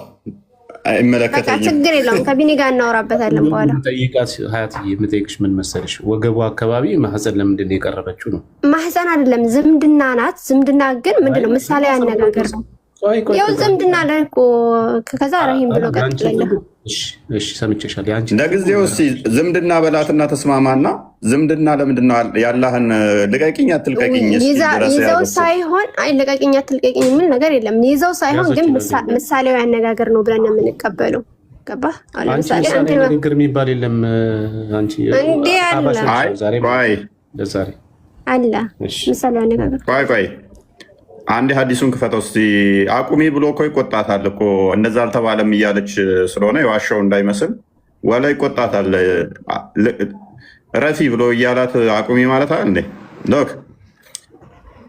አይመለከተኝም። ችግር የለውም ከቢኒ ጋር እናወራበታለን በኋላ። ጠይቃት ሀያትዬ፣ የምጠይቅሽ ምን መሰለሽ፣ ወገቡ አካባቢ ማህፀን ለምንድን ነው የቀረበችው ነው? ማህፀን አይደለም ዝምድና ናት። ዝምድና ግን ምንድነው ምሳሌ ያነጋገር ነው። ያው ዝምድና ላይ እኮ ከዛ ረሂም ብሎ ቀጥላለሁ። እሺ ሰምቼሻለሁ። ያንቺ ለጊዜው እስኪ ዝምድና በላትና ተስማማና፣ ዝምድና ለምንድን ነው ያላህን ልቀቂኝ አትልቀቂኝ ይዘው ሳይሆን አይ ልቀቂኝ አትልቀቂኝ የሚል ነገር የለም። ይዘው ሳይሆን ግን ምሳሌያዊ አነጋገር ነው ብለን የምንቀበለው። ገባህ? ለምሳሌ ንግግር የሚባል የለም። አንቺ እንዴ አለ ዛሬ አለ ምሳሌያዊ አነጋገር ቆይ አንድ ሀዲሱን ክፈተው እስኪ። አቁሚ ብሎ እኮ ይቆጣታል እኮ እንደዛ አልተባለም እያለች ስለሆነ የዋሻው እንዳይመስል ወላ ይቆጣታል። ረፊ ብሎ እያላት አቁሚ ማለት አለ እንዴ? ሎክ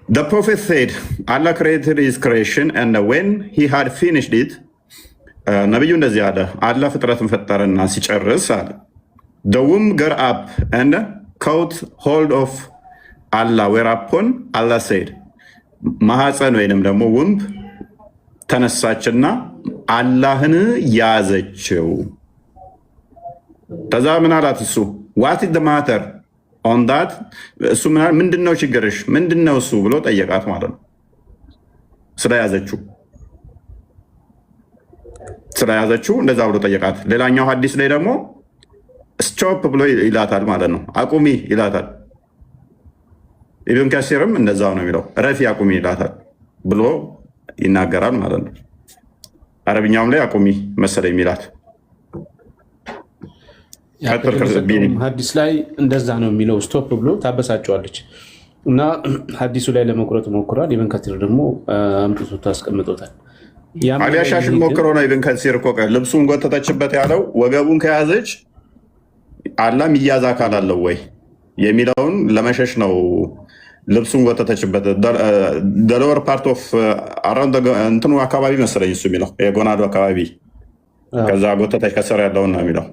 the prophet said Allah created his creation and when he had finished it ነብዩ እንደዚህ አለ። አላህ ፍጥረትን ፈጠረና ሲጨርስ አለ the womb got up and caught hold of Allah whereupon Allah said ማህፀን ወይንም ደግሞ ውምብ ተነሳችና አላህን ያዘችው። ከዛ ምን አላት እሱ ዋት ኢዝ ዘ ማተር ኦን ዳት እሱ ምንድነው ችግርሽ ምንድነው እሱ ብሎ ጠየቃት ማለት ነው። ስለያዘችው እንደዛ ብሎ ጠየቃት። ሌላኛው ሐዲስ ላይ ደግሞ ስቶፕ ብሎ ይላታል ማለት ነው። አቁሚ ይላታል። ኢብን ከሲርም እንደዛው ነው የሚለው ረፊ አቁሚ ይላታል ብሎ ይናገራል ማለት ነው። አረብኛውም ላይ አቁሚ መሰለኝ የሚላት ሐዲስ ላይ እንደዛ ነው የሚለው። ስቶፕ ብሎ ታበሳጨዋለች እና ሐዲሱ ላይ ለመቁረጥ ሞክሯል። ኢብን ከሲር ደግሞ አምጥቶ ታስቀምጦታል። አሊያሻሽል ሞክሮ ነው። ኢብን ከሲር እኮ ልብሱን ጎተተችበት ያለው ወገቡን ከያዘች አላህ ሚያዝ አካል አለው ወይ የሚለውን ለመሸሽ ነው። ልብሱን ጎተተችበት ደሎወር ፓርት ኦፍ እንትኑ አካባቢ መሰለኝ እሱ የሚለው የጎናዱ አካባቢ ከዛ ጎተተች ከስር ያለውን ነው የሚለው።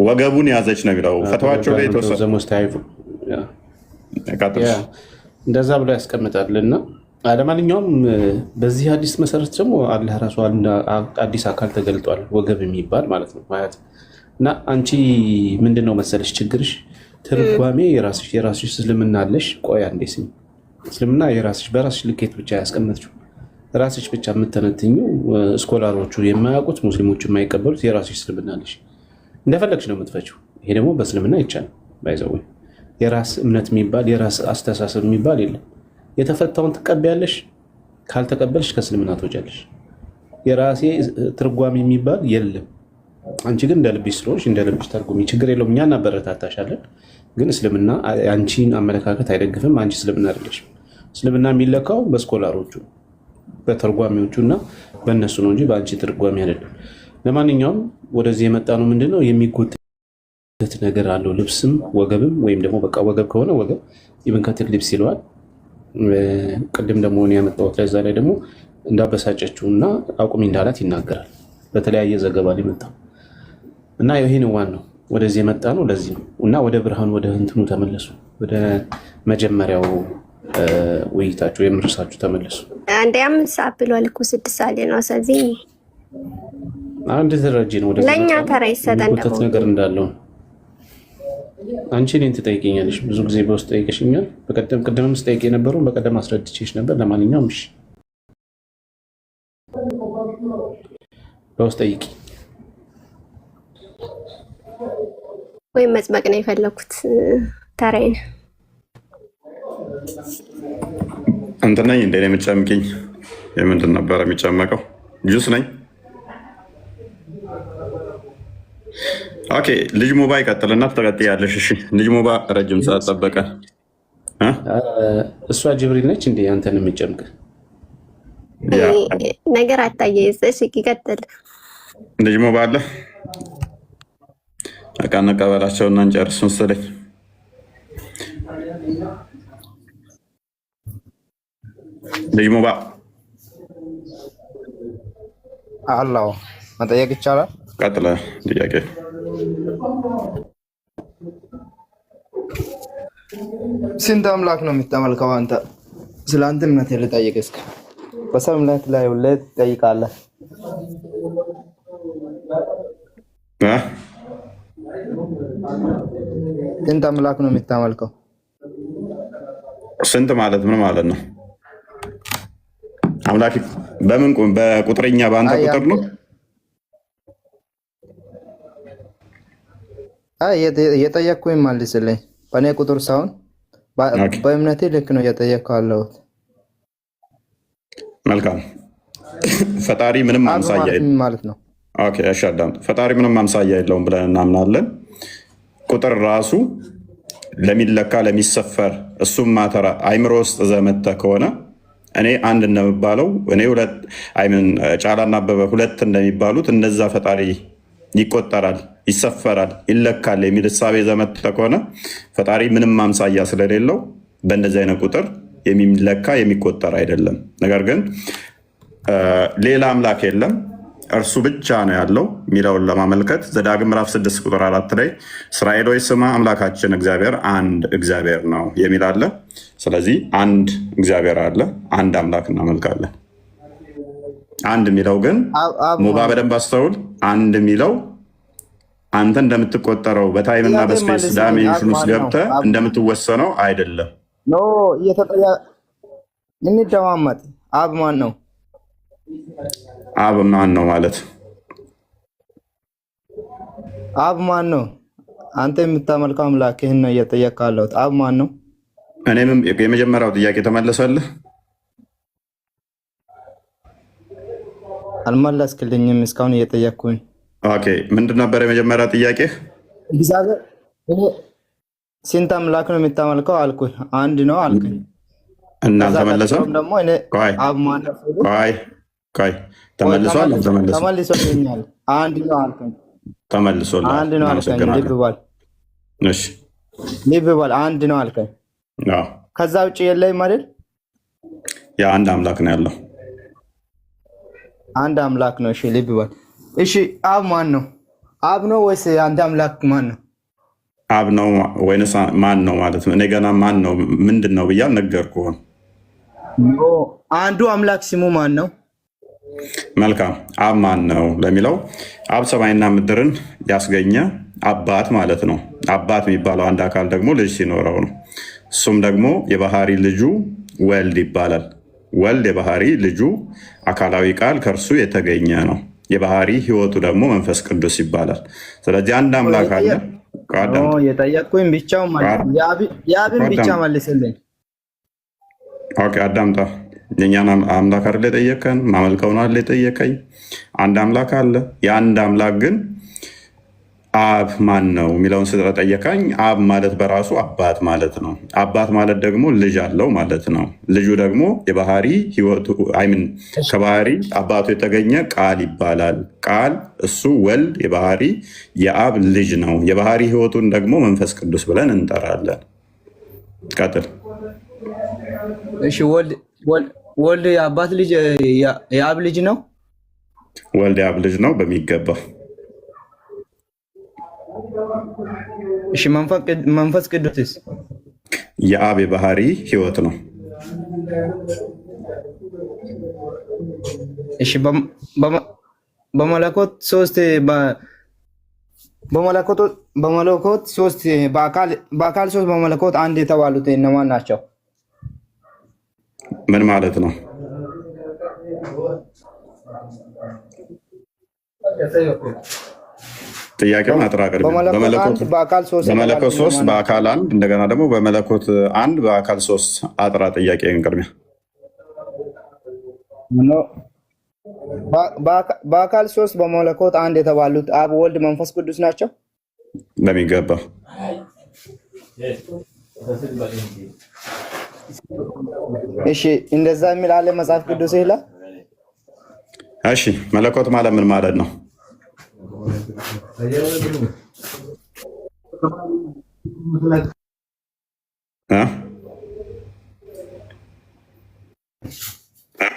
ወገቡን ያዘች ነው የሚለው ፈተዋቸው ላይ የተወሰነ እንደዛ ብሎ ያስቀምጣል። እና ለማንኛውም በዚህ ሐዲስ መሰረት ደግሞ አላህ ራሱ አዲስ አካል ተገልጧል፣ ወገብ የሚባል ማለት ነው ማለት እና አንቺ ምንድነው መሰለሽ ችግርሽ? ትርጓሜ የራስሽ እስልምና አለሽ። ቆይ አንዴ ስሚ፣ እስልምና የራስሽ በራስሽ ልኬት ብቻ ያስቀመጥሽው ራስሽ ብቻ የምተነትኙ ስኮላሮቹ የማያውቁት ሙስሊሞቹ የማይቀበሉት የራስሽ እስልምና አለሽ። እንደፈለግሽ ነው የምትፈችው። ይሄ ደግሞ በእስልምና ይቻላል። ባይዘው የራስ እምነት የሚባል የራስ አስተሳሰብ የሚባል የለም። የተፈታውን ትቀበያለሽ፣ ካልተቀበልሽ ከእስልምና ትወጫለሽ። የራሴ ትርጓሜ የሚባል የለም። አንቺ ግን እንደ ልብሽ ስለሆንሽ እንደ ልብሽ ተርጉሚ፣ ችግር የለውም፣ እኛ እናበረታታሻለን። ግን እስልምና አንቺን አመለካከት አይደግፍም። አንቺ እስልምና አይደለሽም። እስልምና የሚለካው በስኮላሮቹ በተርጓሚዎቹ እና በእነሱ ነው እንጂ በአንቺ ትርጓሚ አይደለም። ለማንኛውም ወደዚህ የመጣ ነው ምንድነው የሚጎተት ነገር አለው። ልብስም ወገብም ወይም ደግሞ በቃ ወገብ ከሆነ ወገብ ኢብን ከሲር ልብስ ይለዋል። ቅድም ደግሞ እኔ ያመጣሁት ለዛ ላይ ደግሞ እንዳበሳጨችው እና አቁሚ እንዳላት ይናገራል። በተለያየ ዘገባ ላይ መጣ እና ይሄ ነው ዋናው። ወደዚህ የመጣ ነው ለዚህ ነው። እና ወደ ብርሃኑ ወደ እንትኑ ተመለሱ። ወደ መጀመሪያው ውይይታችሁ የምርሳችሁ ተመለሱ። አንዴ 5 ሰዓት ብሏል እኮ 6 ሰዓት ነው። ስለዚህ አንድ ተረጂ ነው ወደ ለኛ ተራ ይሰጠን ደግሞ ነገር እንዳለው አንቺ እኔን ትጠይቀኛለሽ። ብዙ ጊዜ በውስጥ ጠይቀሽኛል። ቅድምም ስጠይቅ የነበረው በቀደም አስረድቼሽ ነበር። ለማንኛውም እሺ በውስጥ ጠይቂ። ወይም መጽመቅ ነው የፈለኩት ተራዬን እንትን ነኝ እንደ የምጨምቅኝ የምንድን ነበረ የሚጨመቀው? ጁስ ነኝ። ኦኬ ልጅ ሙባ ይቀጥልና ትቀጥያለሽ። እሺ ልጅ ሙባ ረጅም ሰዓት ጠበቀ። እሷ ጅብሪል ነች እንዴ አንተን የሚጨምቅ ነገር አታያይዘሽ ይቀጥል። ልጅ ሙባ አለ። በቃ እንቀበላቸውና እንጨርስ መሰለኝ። ልጅ ሙባ አላው መጠየቅ ይቻላል? ቀጥለ ጥያቄ። ስንት አምላክ ነው የምታመልከው አንተ? ስለ አንተ እምነት ልጠይቅ እስኪ። በሰው እምነት ላይ ሁሌ ትጠይቃለህ። ስንት አምላክ ነው የምታመልከው? ስንት ማለት ምን ማለት ነው? አምላክ በምን በቁጥርኛ በአንተ ቁጥር ነው? የጠየቅኩኝ መልስልኝ። በእኔ ቁጥር ሳይሆን በእምነቴ ልክ ነው እየጠየቅኩ ያለሁት። መልካም። ፈጣሪ ምንም አምሳያ ማለት ነው። ኦኬ እሺ አዳም። ፈጣሪ ምንም አምሳያ የለውም ብለን እናምናለን። ቁጥር ራሱ ለሚለካ ለሚሰፈር እሱም ማተራ አይምሮ ውስጥ ዘመተ ከሆነ እኔ አንድ እንደሚባለው እኔ ሁለት ጫላና አበበ ሁለት እንደሚባሉት እነዛ ፈጣሪ ይቆጠራል፣ ይሰፈራል፣ ይለካል የሚል እሳቤ ዘመተ ከሆነ ፈጣሪ ምንም አምሳያ ስለሌለው በእንደዚህ አይነት ቁጥር የሚለካ የሚቆጠር አይደለም። ነገር ግን ሌላ አምላክ የለም እርሱ ብቻ ነው ያለው የሚለውን ለማመልከት ዘዳግም ምዕራፍ 6 ቁጥር 4 ላይ እስራኤል ሆይ ስማ አምላካችን እግዚአብሔር አንድ እግዚአብሔር ነው የሚል አለ። ስለዚህ አንድ እግዚአብሔር አለ፣ አንድ አምላክ እናመልካለን። አንድ የሚለው ግን ሙባ በደንብ አስተውል። አንድ የሚለው አንተ እንደምትቆጠረው በታይምና በስፔስ ዳይሜንሽን ውስጥ ገብተህ እንደምትወሰነው አይደለም። ኖ እንደማመጥ አብ ማን ነው? አብ ማን ነው ማለት አብ ማን ነው? አንተ የምታመልከው አምላክህን ነው እየጠየቅህ ያለሁት። አብ ማን ነው? እኔም የመጀመሪያው ጥያቄ ተመለሰልህ? አልመለስክልኝም። እስካሁን እየጠየቅኩኝ። ኦኬ፣ ምንድን ነበር የመጀመሪያ ጥያቄህ? እግዚአብሔር ስንት አምላክ ነው የምታመልከው አልኩህ። አንድ ነው አልከኝ። እና ተመለሰ? ቆይ ተመልሷል? ተመልሶልኛል። አንድ ነው አልከኝ። ተመልሶልሃል። አንድ ነው አልከኝ። ልብ በል። እሺ ልብ በል። አንድ ነው አልከኝ። አዎ። ከዛ ውጭ የለም አይደል? ያ አንድ አምላክ ነው ያለው። አንድ አምላክ ነው። እሺ ልብ በል። እሺ አብ ማን ነው? አብ ነው ወይስ አንድ አምላክ ማን ነው? አብ ነው ወይንስ ማን ነው ማለት ነው? እኔ ገና ማን ነው ምንድን ነው ብዬ አልነገርኩህም። አንዱ አምላክ ስሙ ማን ነው? መልካም። አብ ማን ነው ለሚለው አብ ሰማይና ምድርን ያስገኘ አባት ማለት ነው። አባት የሚባለው አንድ አካል ደግሞ ልጅ ሲኖረው ነው። እሱም ደግሞ የባህሪ ልጁ ወልድ ይባላል። ወልድ የባህሪ ልጁ አካላዊ ቃል ከእርሱ የተገኘ ነው። የባህሪ ህይወቱ ደግሞ መንፈስ ቅዱስ ይባላል። ስለዚህ አንድ አምላክ አለ። የጠየቅኩኝ ብቻው የአብን ብቻ መልስልኝ። ኦኬ አዳምጣ። የእኛን አምላክ አይደል የጠየቀን? ማመልከውን አይደል የጠየቀኝ? አንድ አምላክ አለ። የአንድ አምላክ ግን አብ ማን ነው የሚለውን ስለጠየቀኝ አብ ማለት በራሱ አባት ማለት ነው። አባት ማለት ደግሞ ልጅ አለው ማለት ነው። ልጁ ደግሞ የባህሪ ህይወቱ አይምን ከባህሪ አባቱ የተገኘ ቃል ይባላል። ቃል እሱ ወልድ የባህሪ የአብ ልጅ ነው። የባህሪ ህይወቱን ደግሞ መንፈስ ቅዱስ ብለን እንጠራለን። ቀጥል። እሺ ወልድ የአባት ልጅ የአብ ልጅ ነው። ወልድ የአብ ልጅ ነው በሚገባ። እሺ መንፈስ ቅዱስስ? የአብ የባህሪ ህይወት ነው። እሺ በመለኮት ሶስት ሶስት በአካል ሶስት በመለኮት አንድ የተባሉት እነማን ናቸው? ምን ማለት ነው? ጥያቄውን አጥራቅር። በመለኮት ሶስት በአካል አንድ፣ እንደገና ደግሞ በመለኮት አንድ በአካል ሶስት። አጥራ ጥያቄን ቅድሚያ። በአካል ሶስት በመለኮት አንድ የተባሉት አብ፣ ወልድ፣ መንፈስ ቅዱስ ናቸው በሚገባ። እሺ እንደዛ የሚል አለ መጽሐፍ ቅዱስ ይላል። እሺ መለኮት ማለት ምን ማለት ነው?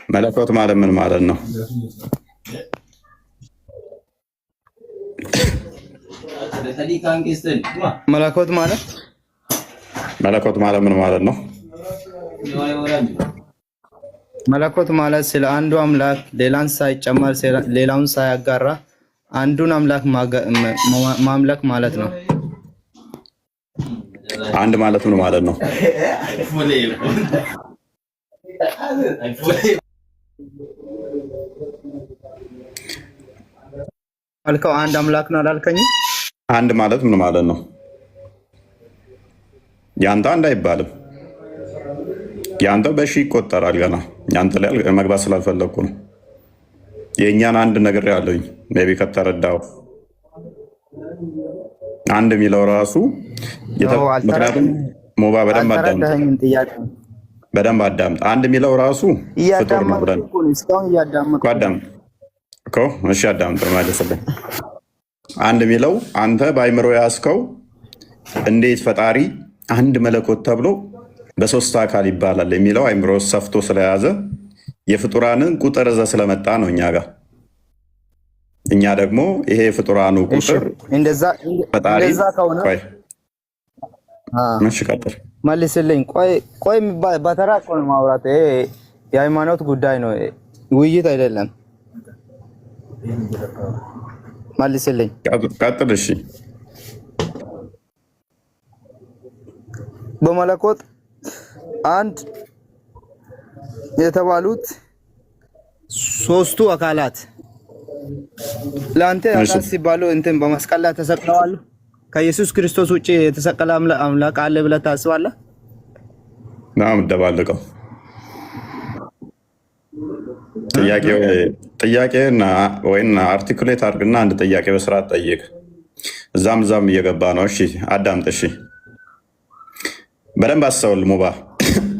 መለኮት ማለት ምን ማለት ነው? መለኮት ማለት ምን ማለት ነው? መለኮት ማለት ስለ አንዱ አምላክ ሌላን ሳይጨመር ሌላውን ሳያጋራ አንዱን አምላክ ማምለክ ማለት ነው። አንድ ማለት ምን ማለት ነው? አልከው አንድ አምላክ ነው አላልከኝ? አንድ ማለት ምን ማለት ነው? ያንተ አንድ አይባልም። ያንተ በሺ ይቆጠራል። ገና ያንተ ላይ መግባት ስላልፈለግኩ ነው። የእኛን አንድ ነገር ያለኝ ሜይ ቢ ከተረዳው አንድ የሚለው ራሱ ምክንያቱም ሞባ በደንብ አዳምጥ። አንድ የሚለው ራሱ ፍጡር ነው ብለን እሺ አዳምጥ ማለስልኝ። አንድ የሚለው አንተ በአይምሮ ያዝከው እንዴት ፈጣሪ አንድ መለኮት ተብሎ በሶስት አካል ይባላል የሚለው አይምሮ ሰፍቶ ስለያዘ የፍጡራንን ቁጥር እዛ ስለመጣ ነው እኛ ጋር። እኛ ደግሞ ይሄ የፍጡራኑ ቁጥር ፈጣሪ መልስልኝ። ቆይ በተራ እኮ ነው ማውራት። ይሄ የሃይማኖት ጉዳይ ነው፣ ውይይት አይደለም። መልስልኝ። ቀጥል። እሺ በመለኮት አንድ የተባሉት ሶስቱ አካላት ለአንተ አካል ሲባሉ እንትን በመስቀል ላይ ተሰቅለዋል። ከኢየሱስ ክርስቶስ ውጭ የተሰቀለ አምላክ አለ ብለህ ታስባለህ? ናም ደባልቀው ጥያቄና ወይና አርቲኩሌት አድርግና አንድ ጥያቄ በስርዓት ጠይቅ። እዛም እየገባ ነው። እሺ አዳምጥ። እሺ በደንብ አስተውል። ሙባ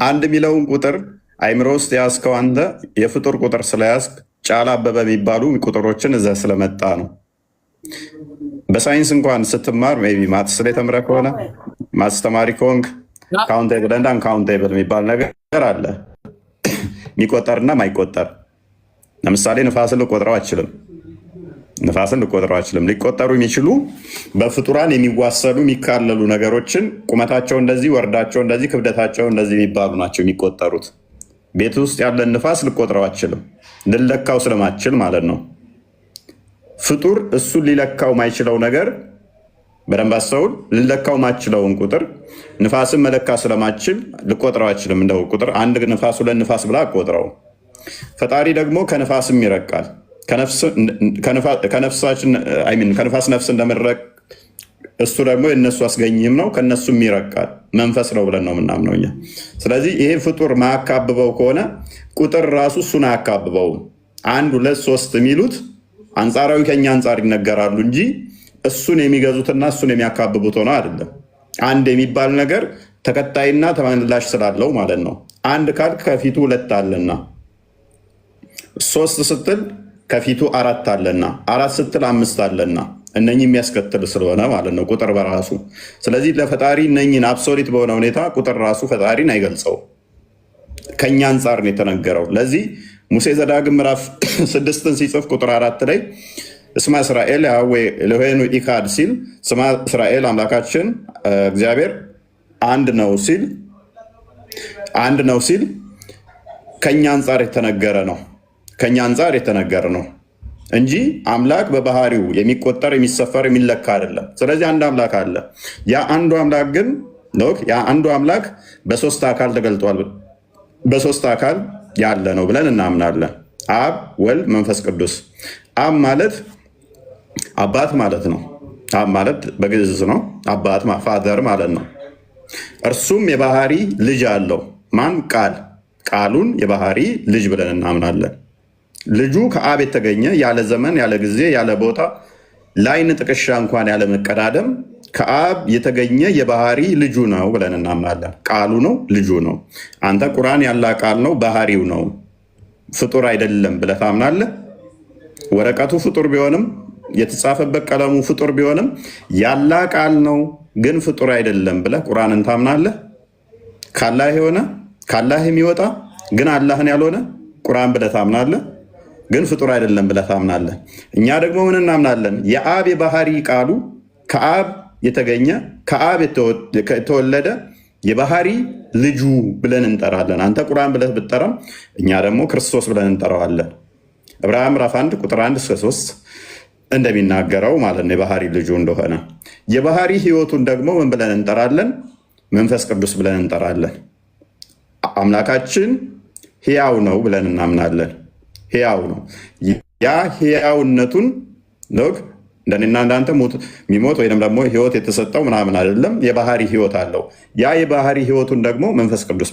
አንድ የሚለውን ቁጥር አይምሮ ውስጥ ያዝከው አንተ የፍጡር ቁጥር ስለያዝክ ጫላ አበበ የሚባሉ ቁጥሮችን እዛ ስለመጣ ነው። በሳይንስ እንኳን ስትማር ሜይ ቢ ማትስ ላይ ተምረህ ከሆነ ማትስ ተማሪ ከሆንክ ካውንቴብል እና አንካውንቴብል የሚባል ነገር አለ። የሚቆጠርና ማይቆጠር። ለምሳሌ ንፋስን ልቆጥረው አችልም። ሊቆጠሩ የሚችሉ በፍጡራን የሚዋሰሉ የሚካለሉ ነገሮችን ቁመታቸው እንደዚህ፣ ወርዳቸው እንደዚህ፣ ክብደታቸው እንደዚህ የሚባሉ ናቸው የሚቆጠሩት። ቤት ውስጥ ያለን ንፋስ ልቆጥረው አችልም፣ ልለካው ስለማችል ማለት ነው። ፍጡር እሱን ሊለካው ማይችለው ነገር በደንብ አስተውል። ልለካው ማችለውን ቁጥር ንፋስን መለካ ስለማችል ልቆጥረው አችልም። እንደው ቁጥር አንድ ንፋስ ሁለት ንፋስ ብላ አቆጥረው። ፈጣሪ ደግሞ ከንፋስም ይረቃል። ከንፋስ ነፍስ እንደምንረቅ እሱ ደግሞ የነሱ አስገኝም ነው፣ ከነሱም ይረቃል። መንፈስ ነው ብለን ነው የምናምነው እኛ። ስለዚህ ይሄ ፍጡር ማያካብበው ከሆነ ቁጥር ራሱ እሱን አያካብበውም። አንድ ሁለት ሶስት የሚሉት አንጻራዊ ከኛ አንጻር ይነገራሉ እንጂ እሱን የሚገዙትና እሱን የሚያካብቡት ሆነ አይደለም። አንድ የሚባል ነገር ተከታይና ተመላሽ ስላለው ማለት ነው። አንድ ካልክ ከፊቱ ሁለት አለና፣ ሶስት ስትል ከፊቱ አራት አለና፣ አራት ስትል አምስት አለና እነኚህ የሚያስከትል ስለሆነ ማለት ነው ቁጥር በራሱ። ስለዚህ ለፈጣሪ እነኚህን አብሶሊት በሆነ ሁኔታ ቁጥር ራሱ ፈጣሪን አይገልጸው፣ ከኛ አንጻር ነው የተነገረው። ለዚህ ሙሴ ዘዳግም ምዕራፍ 6ን ሲጽፍ ቁጥር 4 ላይ እስማ እስራኤል ያዌ ኤሎሄኑ ኢካድ ሲል ስማ እስራኤል አምላካችን እግዚአብሔር አንድ ነው ሲል ከኛ አንጻር የተነገረ ነው እንጂ አምላክ በባህሪው የሚቆጠር የሚሰፈር የሚለካ አይደለም። ስለዚህ አንድ አምላክ አለ። ያ አንዱ አምላክ በሶስት አካል ተገልጧል። በሶስት አካል ያለ ነው ብለን እናምናለን። አብ፣ ወልድ፣ መንፈስ ቅዱስ። አብ ማለት አባት ማለት ነው። አብ ማለት በግዕዝ ነው አባት ፋዘር ማለት ነው። እርሱም የባህሪ ልጅ አለው። ማን? ቃሉን የባህሪ ልጅ ብለን እናምናለን። ልጁ ከአብ የተገኘ ያለ ዘመን ያለ ጊዜ ያለ ቦታ ለዓይን ጥቅሻ እንኳን ያለ መቀዳደም ከአብ የተገኘ የባህሪ ልጁ ነው ብለን እናምናለን። ቃሉ ነው፣ ልጁ ነው። አንተ ቁርአን ያላ ቃል ነው፣ ባህሪው ነው፣ ፍጡር አይደለም ብለህ ታምናለህ። ወረቀቱ ፍጡር ቢሆንም የተጻፈበት ቀለሙ ፍጡር ቢሆንም ያላ ቃል ነው ግን ፍጡር አይደለም ብለህ ቁርአንን ታምናለህ። ካላህ የሆነ ካላህ የሚወጣ ግን አላህን ያልሆነ ቁርአን ብለህ ታምናለህ፣ ግን ፍጡር አይደለም ብለህ ታምናለህ። እኛ ደግሞ ምን እናምናለን? የአብ የባህሪ ቃሉ ከአብ የተገኘ ከአብ የተወለደ የባህሪ ልጁ ብለን እንጠራለን። አንተ ቁርአን ብለህ ብትጠራም እኛ ደግሞ ክርስቶስ ብለን እንጠራዋለን። ዕብራውያን ምዕራፍ 1 ቁጥር 1-3 እንደሚናገረው ማለት ነው የባህሪ ልጁ እንደሆነ። የባህሪ ህይወቱን ደግሞ ምን ብለን እንጠራለን? መንፈስ ቅዱስ ብለን እንጠራለን። አምላካችን ሕያው ነው ብለን እናምናለን። ሕያው ነው። ያ ሕያውነቱን እንደኔና እንዳንተ የሚሞት ወይም ደግሞ ህይወት የተሰጠው ምናምን አይደለም። የባህሪ ህይወት አለው። ያ የባህሪ ህይወቱን ደግሞ መንፈስ ቅዱስ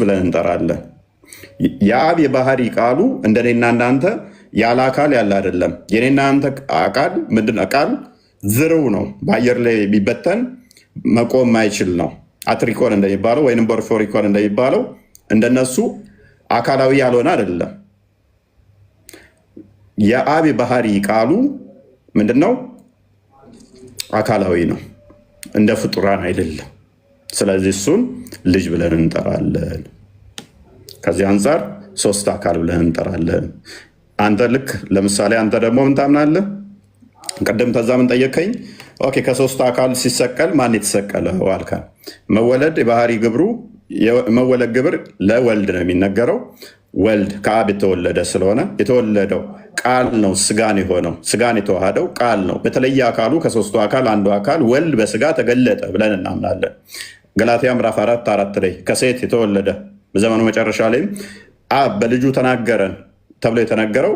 ብለን እንጠራለን። የአብ የባህሪ ቃሉ እንደኔና እንዳንተ ያለ አካል ያለ አይደለም። የኔና አንተ አካል ምንድን ቃል ዝርው ነው። በአየር ላይ ቢበተን መቆም ማይችል ነው። አትሪኮን እንደሚባለው ወይም ቦርፎሪኮን እንደሚባለው እንደነሱ አካላዊ ያልሆነ አይደለም። የአብ ባህሪ ቃሉ ምንድነው? አካላዊ ነው፣ እንደ ፍጡራን አይደለም። ስለዚህ እሱን ልጅ ብለን እንጠራለን። ከዚህ አንጻር ሶስት አካል ብለን እንጠራለን። አንተ ልክ ለምሳሌ አንተ ደግሞ ምን ታምናለህ? ቅድም ተዛ ምን ጠየቀኝ? ኦኬ ከሶስት አካል ሲሰቀል ማን የተሰቀለ ዋልካ? መወለድ የባህሪ ግብሩ መወለድ ግብር ለወልድ ነው የሚነገረው። ወልድ ከአብ የተወለደ ስለሆነ የተወለደው ቃል ነው ስጋን የሆነው ስጋን የተዋሃደው ቃል ነው። በተለየ አካሉ ከሶስቱ አካል አንዱ አካል ወልድ በስጋ ተገለጠ ብለን እናምናለን። ገላትያ ምዕራፍ 4:4 ላይ ከሴት የተወለደ በዘመኑ መጨረሻ ላይም አብ በልጁ ተናገረን ተብሎ የተነገረው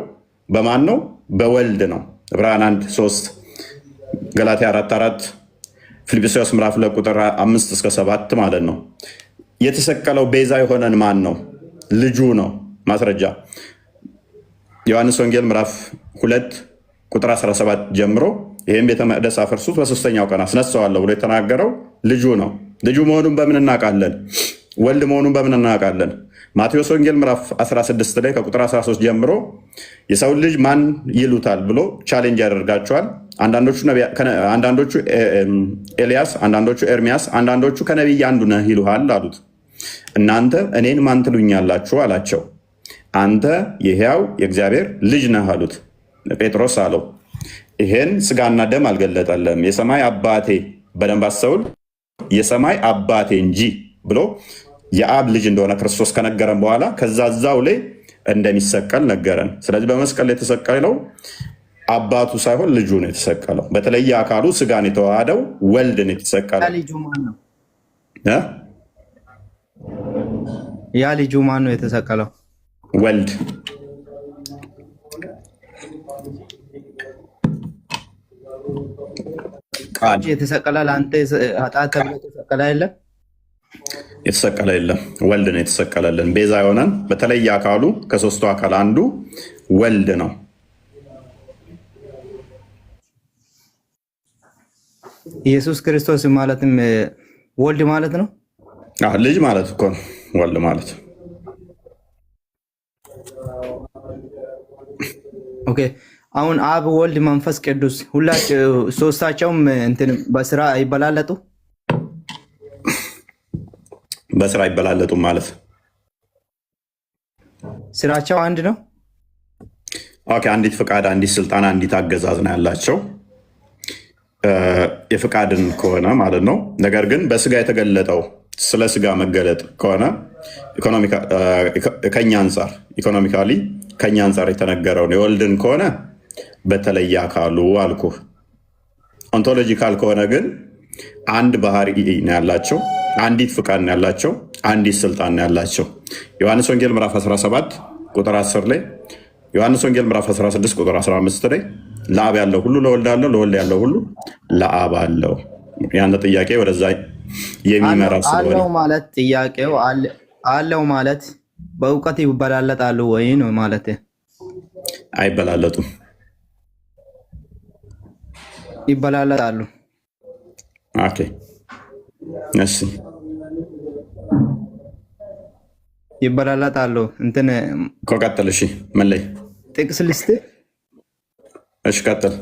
በማን ነው? በወልድ ነው። ዕብራውያን 1:3 ገላትያ 4:4 ፊልጵስዩስ ምዕራፍ 2 ቁጥር 5-7 ማለት ነው። የተሰቀለው ቤዛ የሆነን ማን ነው? ልጁ ነው። ማስረጃ ዮሐንስ ወንጌል ምዕራፍ 2 ቁጥር 17 ጀምሮ ይህም ቤተ መቅደስ አፈርሱት በሶስተኛው ቀን አስነሳዋለሁ ብሎ የተናገረው ልጁ ነው። ልጁ መሆኑን በምን እናውቃለን? ወልድ መሆኑን በምን እናውቃለን? ማቴዎስ ወንጌል ምዕራፍ 16 ላይ ከቁጥር 13 ጀምሮ የሰው ልጅ ማን ይሉታል ብሎ ቻሌንጅ ያደርጋቸዋል። አንዳንዶቹ ኤልያስ፣ አንዳንዶቹ ኤርሚያስ፣ አንዳንዶቹ ከነቢይ አንዱ ነህ ይሉሃል አሉት። እናንተ እኔን ማን ትሉኛላችሁ አላቸው። አንተ የሕያው የእግዚአብሔር ልጅ ነህ አሉት። ጴጥሮስ አለው ይሄን ስጋና ደም አልገለጠለም የሰማይ አባቴ፣ በደንብ አስተውል፣ የሰማይ አባቴ እንጂ ብሎ የአብ ልጅ እንደሆነ ክርስቶስ ከነገረን በኋላ ከዛ እዛው ላይ እንደሚሰቀል ነገረን። ስለዚህ በመስቀል ላይ የተሰቀለው አባቱ ሳይሆን ልጁ ነው የተሰቀለው። በተለየ አካሉ ስጋን የተዋሃደው ወልድ ነው የተሰቀለው። ያ ልጁ ማን ነው የተሰቀለው? ወልድ። የተሰቀለ ለአንተ ኃጢአት ተብሎ የተሰቀለ የለም? የተሰቀለ የለም። ወልድ ነው የተሰቀለልን። ቤዛ የሆነን በተለየ አካሉ ከሶስቱ አካል አንዱ ወልድ ነው። ኢየሱስ ክርስቶስ ማለትም ወልድ ማለት ነው። ልጅ ማለት እኮ ነው ወልድ ማለት። ኦኬ አሁን አብ፣ ወልድ፣ መንፈስ ቅዱስ ሁላቸው ሶስታቸውም እንትን በስራ አይበላለጡ? በስራ አይበላለጡም ማለት ስራቸው አንድ ነው። ኦኬ አንዲት ፍቃድ፣ አንዲት ስልጣን፣ አንዲት አገዛዝ ነው ያላቸው የፍቃድን ከሆነ ማለት ነው። ነገር ግን በስጋ የተገለጠው ስለ ስጋ መገለጥ ከሆነ ከኛ አንጻር ኢኮኖሚካሊ ከኛ አንጻር የተነገረውን የወልድን ከሆነ በተለየ አካሉ አልኩ። ኦንቶሎጂካል ከሆነ ግን አንድ ባህሪ ነው ያላቸው፣ አንዲት ፍቃድ ነው ያላቸው፣ አንዲት ስልጣን ነው ያላቸው። ዮሐንስ ወንጌል ምዕራፍ 17 ቁጥር 10 ላይ፣ ዮሐንስ ወንጌል ምዕራፍ 16 ቁጥር 15 ላይ ለአብ ያለው ሁሉ ለወልድ አለው፣ ለወልድ ያለው ሁሉ ለአብ አለው። ያን ጥያቄ ወደዛ የሚመራ ስለሆነ አለው ማለት ጥያቄው አለው ማለት በእውቀት ይበላለጣሉ ወይ ነው ማለት? አይበላለጡም። ይበላለጣሉ። ኦኬ እሺ፣ ይበላለጣሉ። እንትን እኮ ቀጥል። እሺ ምን ላይ ጥቅስ ልስጥ? እሺ ቀጥል።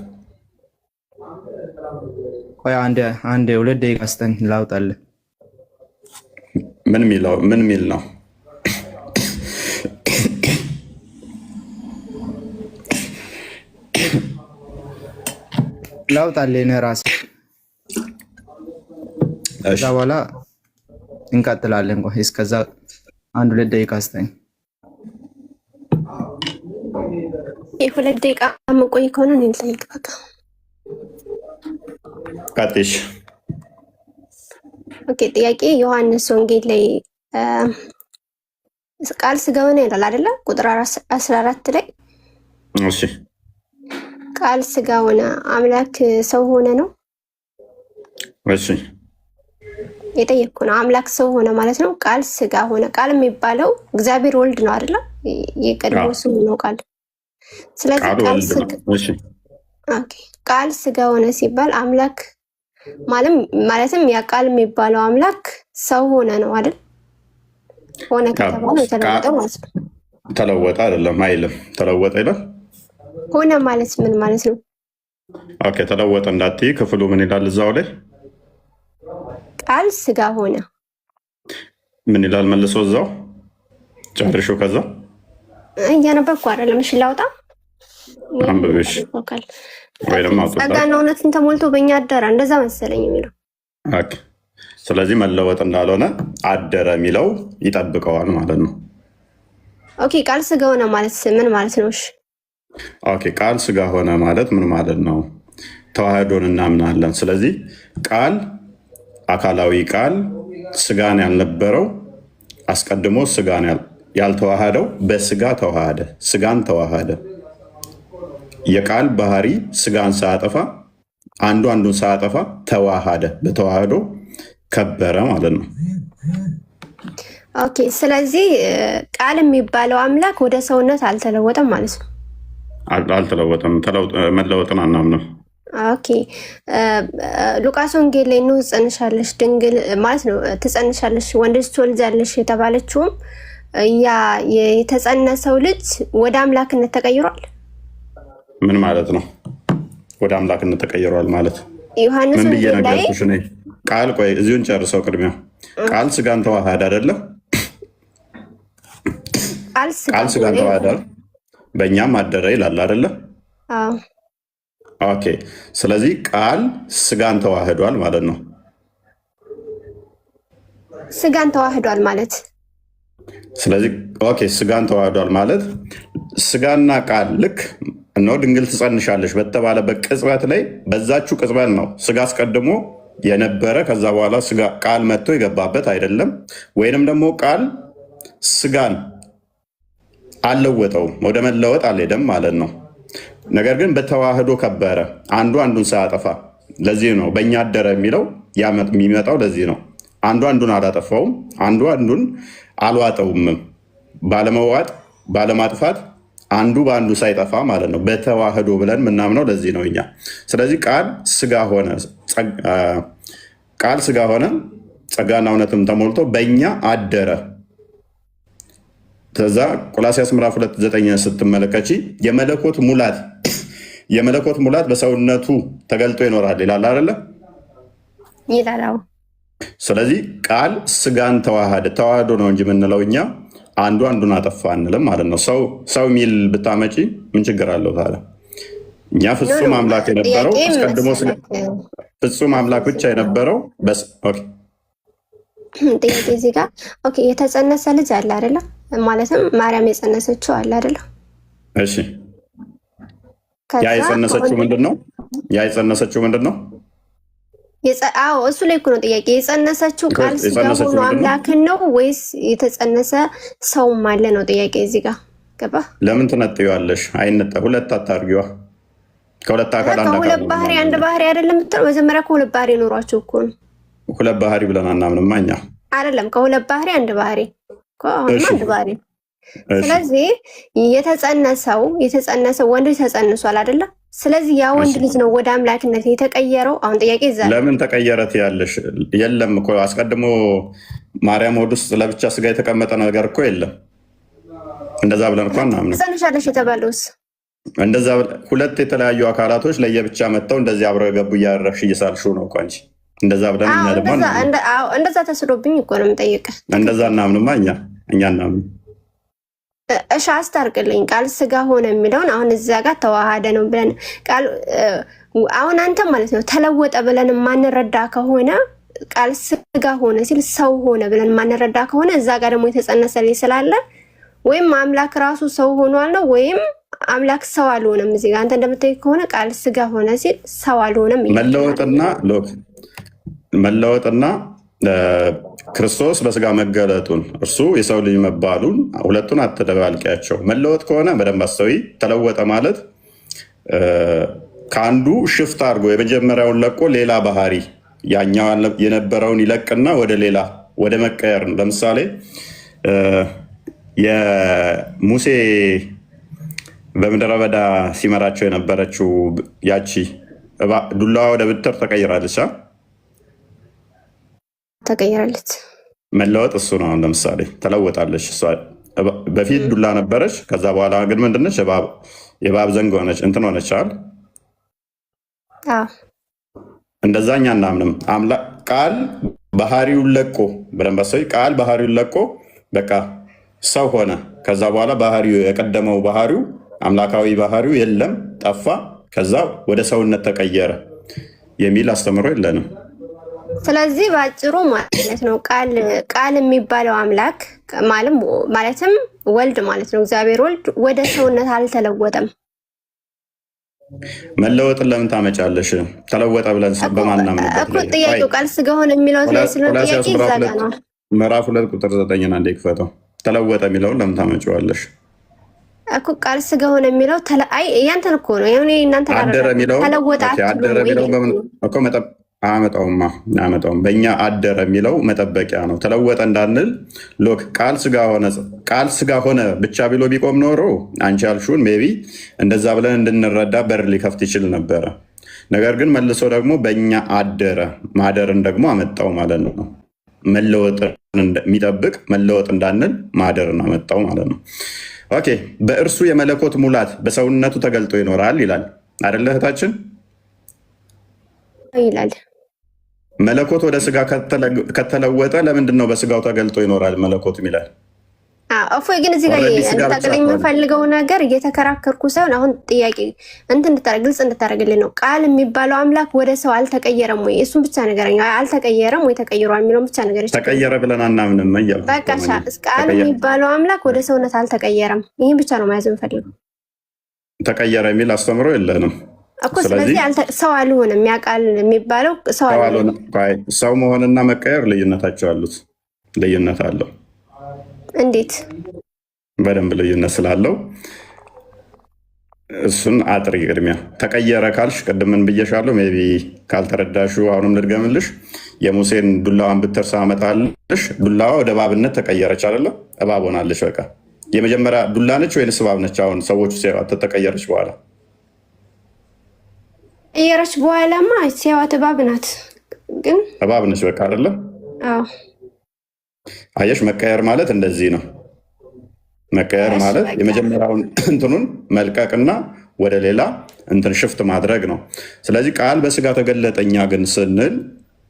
ቆይ አንድ 2 ደቂቃ ስጠኝ ላውጣልህ። ምን ሚል ነው? ላውጣልህ እኔ ራሴ። ከዛ በኋላ እንቀጥላለን። ቆይ እስከዛ 1-2 ደቂቃ ስጠኝ። 2 ደቂቃ መቆይ ከሆነ እኔ ልጠይቅ በቃ። ቀጥሽ። ኦኬ ጥያቄ ዮሐንስ ወንጌል ላይ ቃል ስጋ ሆነ ይላል አይደለ? ቁጥር 14 ላይ እሺ፣ ቃል ስጋ ሆነ አምላክ ሰው ሆነ ነው። እሺ የጠየቅኩ ነው። አምላክ ሰው ሆነ ማለት ነው። ቃል ስጋ ሆነ። ቃል የሚባለው እግዚአብሔር ወልድ ነው አይደለ? የቀድሞ ስሙ ነው ቃል። ስለዚህ ቃል ስጋ ሆነ ሲባል አምላክ ማለትም ያ ቃል የሚባለው አምላክ ሰው ሆነ ነው አይደል? ሆነ ከተባለ ተለወጠ ማለት ነው። ተለወጠ አይደለም አይልም። ተለወጠ ይላል። ሆነ ማለት ምን ማለት ነው? ኦኬ ተለወጠ እንዳትዪ ክፍሉ ምን ይላል እዛው ላይ? ቃል ስጋ ሆነ ምን ይላል መልሶ እዛው ጨርሾ ከዛ እያነበብኩ አይደለም። እሺ ላውጣ አንብብሽ ወይ ደግሞ ጸጋና እውነትን ተሞልቶ በእኛ አደረ እንደዛ መሰለኝ የሚለው። ኦኬ ስለዚህ መለወጥ እንዳልሆነ አደረ የሚለው ይጠብቀዋል ማለት ነው። ኦኬ ቃል ስጋ ሆነ ማለት ምን ማለት ነው? እሺ ኦኬ ቃል ስጋ ሆነ ማለት ምን ማለት ነው? ተዋህዶን እናምናለን። ስለዚህ ቃል አካላዊ ቃል ስጋን ያልነበረው አስቀድሞ ስጋን ያልተዋሃደው በስጋ ተዋሃደ፣ ስጋን ተዋሃደ። የቃል ባህሪ ስጋን ሳያጠፋ አንዱ አንዱን ሳያጠፋ ተዋሃደ፣ በተዋህዶ ከበረ ማለት ነው። ኦኬ ስለዚህ ቃል የሚባለው አምላክ ወደ ሰውነት አልተለወጠም ማለት ነው። አልተለወጠም። መለወጥን አናምነው። ኦኬ ሉቃስ ወንጌል ላይ ነው ትጸንሻለሽ ድንግል ማለት ነው። ትጸንሻለሽ ወንድ ልጅ ትወልጃለሽ የተባለችውም ያ የተጸነሰው ልጅ ወደ አምላክነት ተቀይሯል። ምን ማለት ነው? ወደ አምላክነት ተቀይሯል ማለት ዮሐንስ ምን ብዬ ወንጌል ላይ ነገርኩሽ? እኔ ቃል ቆይ እዚሁን ጨርሰው። ቅድሚያ ቃል ስጋን ተዋሃደ አይደለ? ቃል ስጋን ተዋሃደ በእኛም አደረ ይላል አይደለ? አዎ ኦኬ ስለዚህ ቃል ስጋን ተዋህዷል ማለት ነው። ስጋን ተዋህዷል ማለት ስለዚህ ኦኬ ስጋን ተዋህዷል ማለት ስጋና ቃል ልክ እነሆ ድንግል ትጸንሻለሽ በተባለበት ቅጽበት ላይ በዛችሁ ቅጽበት ነው ስጋ አስቀድሞ የነበረ ከዛ በኋላ ስጋ ቃል መጥቶ የገባበት አይደለም። ወይንም ደግሞ ቃል ስጋን አልለወጠውም፣ ወደ መለወጥ አልሄደም ማለት ነው። ነገር ግን በተዋህዶ ከበረ፣ አንዱ አንዱን ሳያጠፋ። ለዚህ ነው በእኛ አደረ የሚለው የሚመጣው ለዚህ ነው። አንዱ አንዱን አላጠፋውም፣ አንዱ አንዱን አልዋጠውም። ባለመዋጥ ባለማጥፋት አንዱ በአንዱ ሳይጠፋ ማለት ነው። በተዋህዶ ብለን ምናምነው ለዚህ ነው እኛ። ስለዚህ ቃል ስጋ ሆነ፣ ቃል ስጋ ሆነ ጸጋና እውነትም ተሞልቶ በእኛ አደረ። ከዛ ቆላስይስ ምዕራፍ 2:9 ስትመለከቺ የመለኮት ሙላት በሰውነቱ ተገልጦ ይኖራል ይላል አይደለ? ይላል። ስለዚህ ቃል ስጋን ተዋህዶ ነው እንጂ የምንለው እኛ አንዱ አንዱን አጠፋ አንልም ማለት ነው። ሰው ሚል ብታመጪ ምን ችግር አለው ታዲያ? እኛ ፍጹም አምላክ የነበረው አስቀድሞ ፍጹም አምላክ ብቻ የነበረው ጥያቄ እዚህ ጋር ኦኬ የተጸነሰ ልጅ አለ አይደለ? ማለትም ማርያም የጸነሰችው አለ አይደለ? እሺ ያ የጸነሰችው ምንድን ነው? አዎ እሱ ላይ እኮ ነው ጥያቄ። የጸነሰችው ቃል ስጋ ሆኖ አምላክን ነው ወይስ የተጸነሰ ሰውም አለ ነው ጥያቄ እዚህ ጋር ገባ? ለምን ትነጥዪዋለሽ? ሁለት አታርጊዋ። ከሁለት አካል አንድ አካል ከሁለት ባህሪ አንድ ባህሪ አይደለም የምትለው? መጀመሪያ ከሁለት ባህሪ ኖሯቸው እኮ ነው። ሁለት ባህሪ ብለን አናምንም እኛ። አይደለም ከሁለት ባህሪ አንድ ባህሪ አንድ ባህሪ። ስለዚህ የተጸነሰው ወንድ ተጸንሷል አይደለ? ስለዚህ ያ ወንድ ልጅ ነው ወደ አምላክነት የተቀየረው። አሁን ጥያቄ ይዛል። ለምን ተቀየረት ያለሽ? የለም እኮ አስቀድሞ ማርያም ሆድ ውስጥ ለብቻ ስጋ የተቀመጠ ነገር እኮ የለም። እንደዛ ብለን እኮ አናምንም። ትጸንሻለሽ የተባለውስ እንደዛ ሁለት የተለያዩ አካላቶች ለየብቻ መጥተው እንደዚህ አብረው የገቡ እያረፍሽ እየሳልሽው ነው እኮ እንጂ እንደዛ ብለን እኛ ደግሞ እንደዛ ተስሎብኝ እኮ ነው የምጠይቅህ። እንደዛ እናምንማ እኛ እናምን። እሺ አስታርቅልኝ። ቃል ስጋ ሆነ የሚለውን አሁን እዚያ ጋር ተዋሃደ ነው ብለን ቃል አሁን አንተ ማለት ነው ተለወጠ ብለን የማንረዳ ከሆነ ቃል ስጋ ሆነ ሲል ሰው ሆነ ብለን የማንረዳ ከሆነ እዛ ጋር ደግሞ የተጸነሰልኝ ስላለ ወይም አምላክ ራሱ ሰው ሆኗል ነው ወይም አምላክ ሰው አልሆነም። እዚህ ጋር አንተ እንደምታይ ከሆነ ቃል ስጋ ሆነ ሲል ሰው አልሆነም። መለወጥና ክርስቶስ በስጋ መገለጡን እርሱ የሰው ልጅ መባሉን ሁለቱን አትደባልቂያቸው። መለወጥ ከሆነ በደንብ አስተውይ። ተለወጠ ማለት ከአንዱ ሽፍት አድርጎ የመጀመሪያውን ለቆ ሌላ ባህሪ ያኛው የነበረውን ይለቅና ወደ ሌላ ወደ መቀየር ነው። ለምሳሌ የሙሴ በምድረ በዳ ሲመራቸው የነበረችው ያቺ ዱላዋ ወደ ብትር ተቀይራለች። መለወጥ እሱ ነው። አሁን ለምሳሌ ተለወጣለች። በፊት ዱላ ነበረች። ከዛ በኋላ ግን ምንድነች? የእባብ ዘንግ ሆነች፣ እንትን ሆነች አይደል? እንደዛ እኛ እናምንም። ቃል ባህሪውን ለቆ በደንብ አሳይ። ቃል ባህሪውን ለቆ በቃ ሰው ሆነ። ከዛ በኋላ ባህሪው የቀደመው ባህሪው አምላካዊ ባህሪው የለም፣ ጠፋ። ከዛ ወደ ሰውነት ተቀየረ የሚል አስተምሮ የለንም። ስለዚህ ባጭሩ ማለት ነው ቃል የሚባለው አምላክ ማለትም ወልድ ማለት ነው። እግዚአብሔር ወልድ ወደ ሰውነት አልተለወጠም። መለወጥን ለምን ታመጫለሽ? ተለወጠ ብለን በማናምንበት ላይ ጥያቄው ቃል ስጋ ሆነ የሚለው ላይ ስለሆነ ጥያቄ ይዛጋ ነው። ምዕራፍ 2 ቁጥር 9 አንዴ ክፈተው። ተለወጠ የሚለውን ለምን ታመጪዋለሽ? እኮ ቃል ስጋ ሆነ የሚለው ያንተን እኮ ነው። ይሄ እናንተ ጋር አደረ የሚለው ተለወጣ አደረ የሚለው በምን እኮ አመጣውማ በእኛ አደረ የሚለው መጠበቂያ ነው። ተለወጠ እንዳንል ሎክ ቃል ስጋ ሆነ ብቻ ብሎ ቢቆም ኖሮ አንቺ ያልሽውን ሜቢ እንደዛ ብለን እንድንረዳ በር ሊከፍት ይችል ነበረ። ነገር ግን መልሶ ደግሞ በእኛ አደረ ማደርን ደግሞ አመጣው ማለት ነው። መለወጥን የሚጠብቅ መለወጥ እንዳንል ማደርን አመጣው ማለት ነው። ኦኬ በእርሱ የመለኮት ሙላት በሰውነቱ ተገልጦ ይኖራል ይላል አይደለ እህታችን? ይላል መለኮት ወደ ስጋ ከተለወጠ ለምንድን ነው በስጋው ተገልጦ ይኖራል መለኮት ይላል? እፎይ ግን እዚህ ጋር እንድታቀለኝ የምፈልገው ነገር እየተከራከርኩ ሳይሆን አሁን ጥያቄ ግልጽ እንድታደርግልኝ ነው። ቃል የሚባለው አምላክ ወደ ሰው አልተቀየረም ወይ? እሱን ብቻ ነገረኝ። አልተቀየረም ወይ ተቀይሯል የሚለውን ብቻ ነገረኝ። ተቀየረ ብለን አናምንም እያልኩ በቃ ቃል የሚባለው አምላክ ወደ ሰውነት አልተቀየረም። ይህን ብቻ ነው መያዝ የምፈልገው። ተቀየረ የሚል አስተምሮ የለንም እኮ። ስለዚህ ሰው አልሆነም። ያ ቃል የሚባለው ሰው መሆንና መቀየር ልዩነት አለው። እንዴት? በደንብ ልዩነት ስላለው እሱን አጥሪ። ቅድሚያ ተቀየረ ካልሽ ቅድምን ብዬሻለሁ። ሜይ ቢ ካልተረዳሹ አሁንም ልድገምልሽ። የሙሴን ዱላዋን ብትርሳ አመጣልሽ። ዱላዋ ወደ እባብነት ተቀየረች አይደለ? እባብ ሆናለች። በቃ የመጀመሪያ ዱላ ነች ወይንስ እባብ ነች? አሁን ሰዎቹ ተቀየረች በኋላ ቀየረች በኋላማ ሲያዋት እባብ ናት። ግን እባብ ነች በቃ አይደለ? አዎ አየሽ፣ መቀየር ማለት እንደዚህ ነው። መቀየር ማለት የመጀመሪያውን እንትኑን መልቀቅና ወደ ሌላ እንትን ሽፍት ማድረግ ነው። ስለዚህ ቃል በስጋ ተገለጠ እኛ ግን ስንል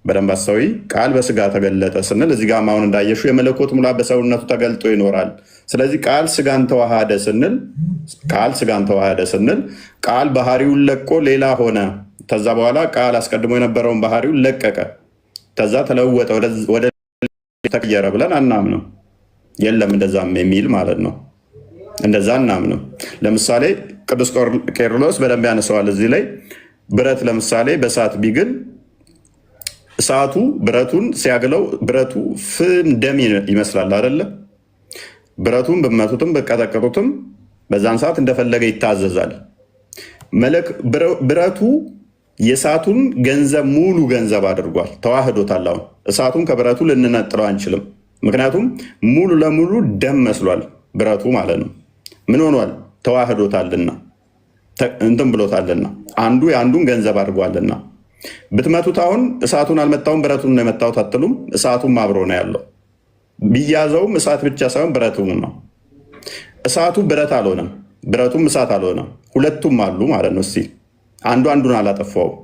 በደንብ አስተውይ። ቃል በስጋ ተገለጠ ስንል እዚህ ጋር አሁን እንዳየሹ የመለኮት ሙላት በሰውነቱ ተገልጦ ይኖራል። ስለዚህ ቃል ስጋን ተዋሃደ ስንል ቃል ባህሪውን ለቆ ሌላ ሆነ። ከዛ በኋላ ቃል አስቀድሞ የነበረውን ባህሪውን ለቀቀ፣ ከዛ ተለወጠ፣ ወደ ተቀየረ ብለን አናምንም። የለም እንደዛም የሚል ማለት ነው። እንደዛ አናምንም። ለምሳሌ ቅዱስ ቄርሎስ በደንብ ያነሰዋል እዚህ ላይ። ብረት ለምሳሌ በእሳት ቢግል እሳቱ ብረቱን ሲያግለው ብረቱ ፍም ደም ይመስላል አይደለ? ብረቱን ብመቱትም በቀጠቀጡትም በዛን ሰዓት እንደፈለገ ይታዘዛል። ብረቱ የእሳቱን ገንዘብ ሙሉ ገንዘብ አድርጓል፣ ተዋህዶታል። አሁን እሳቱን ከብረቱ ልንነጥለው አንችልም። ምክንያቱም ሙሉ ለሙሉ ደም መስሏል ብረቱ ማለት ነው። ምን ሆኗል? ተዋህዶታልና እንትን ብሎታልና አንዱ የአንዱን ገንዘብ አድርጓልና። ብትመቱት አሁን እሳቱን አልመታውም ብረቱን ነው የመታሁት አትሉም። እሳቱም አብሮ ነው ያለው። ቢያዘውም እሳት ብቻ ሳይሆን ብረቱም ነው። እሳቱ ብረት አልሆነም፣ ብረቱም እሳት አልሆነም። ሁለቱም አሉ ማለት ነው። እስኪ አንዱ አንዱን አላጠፋውም።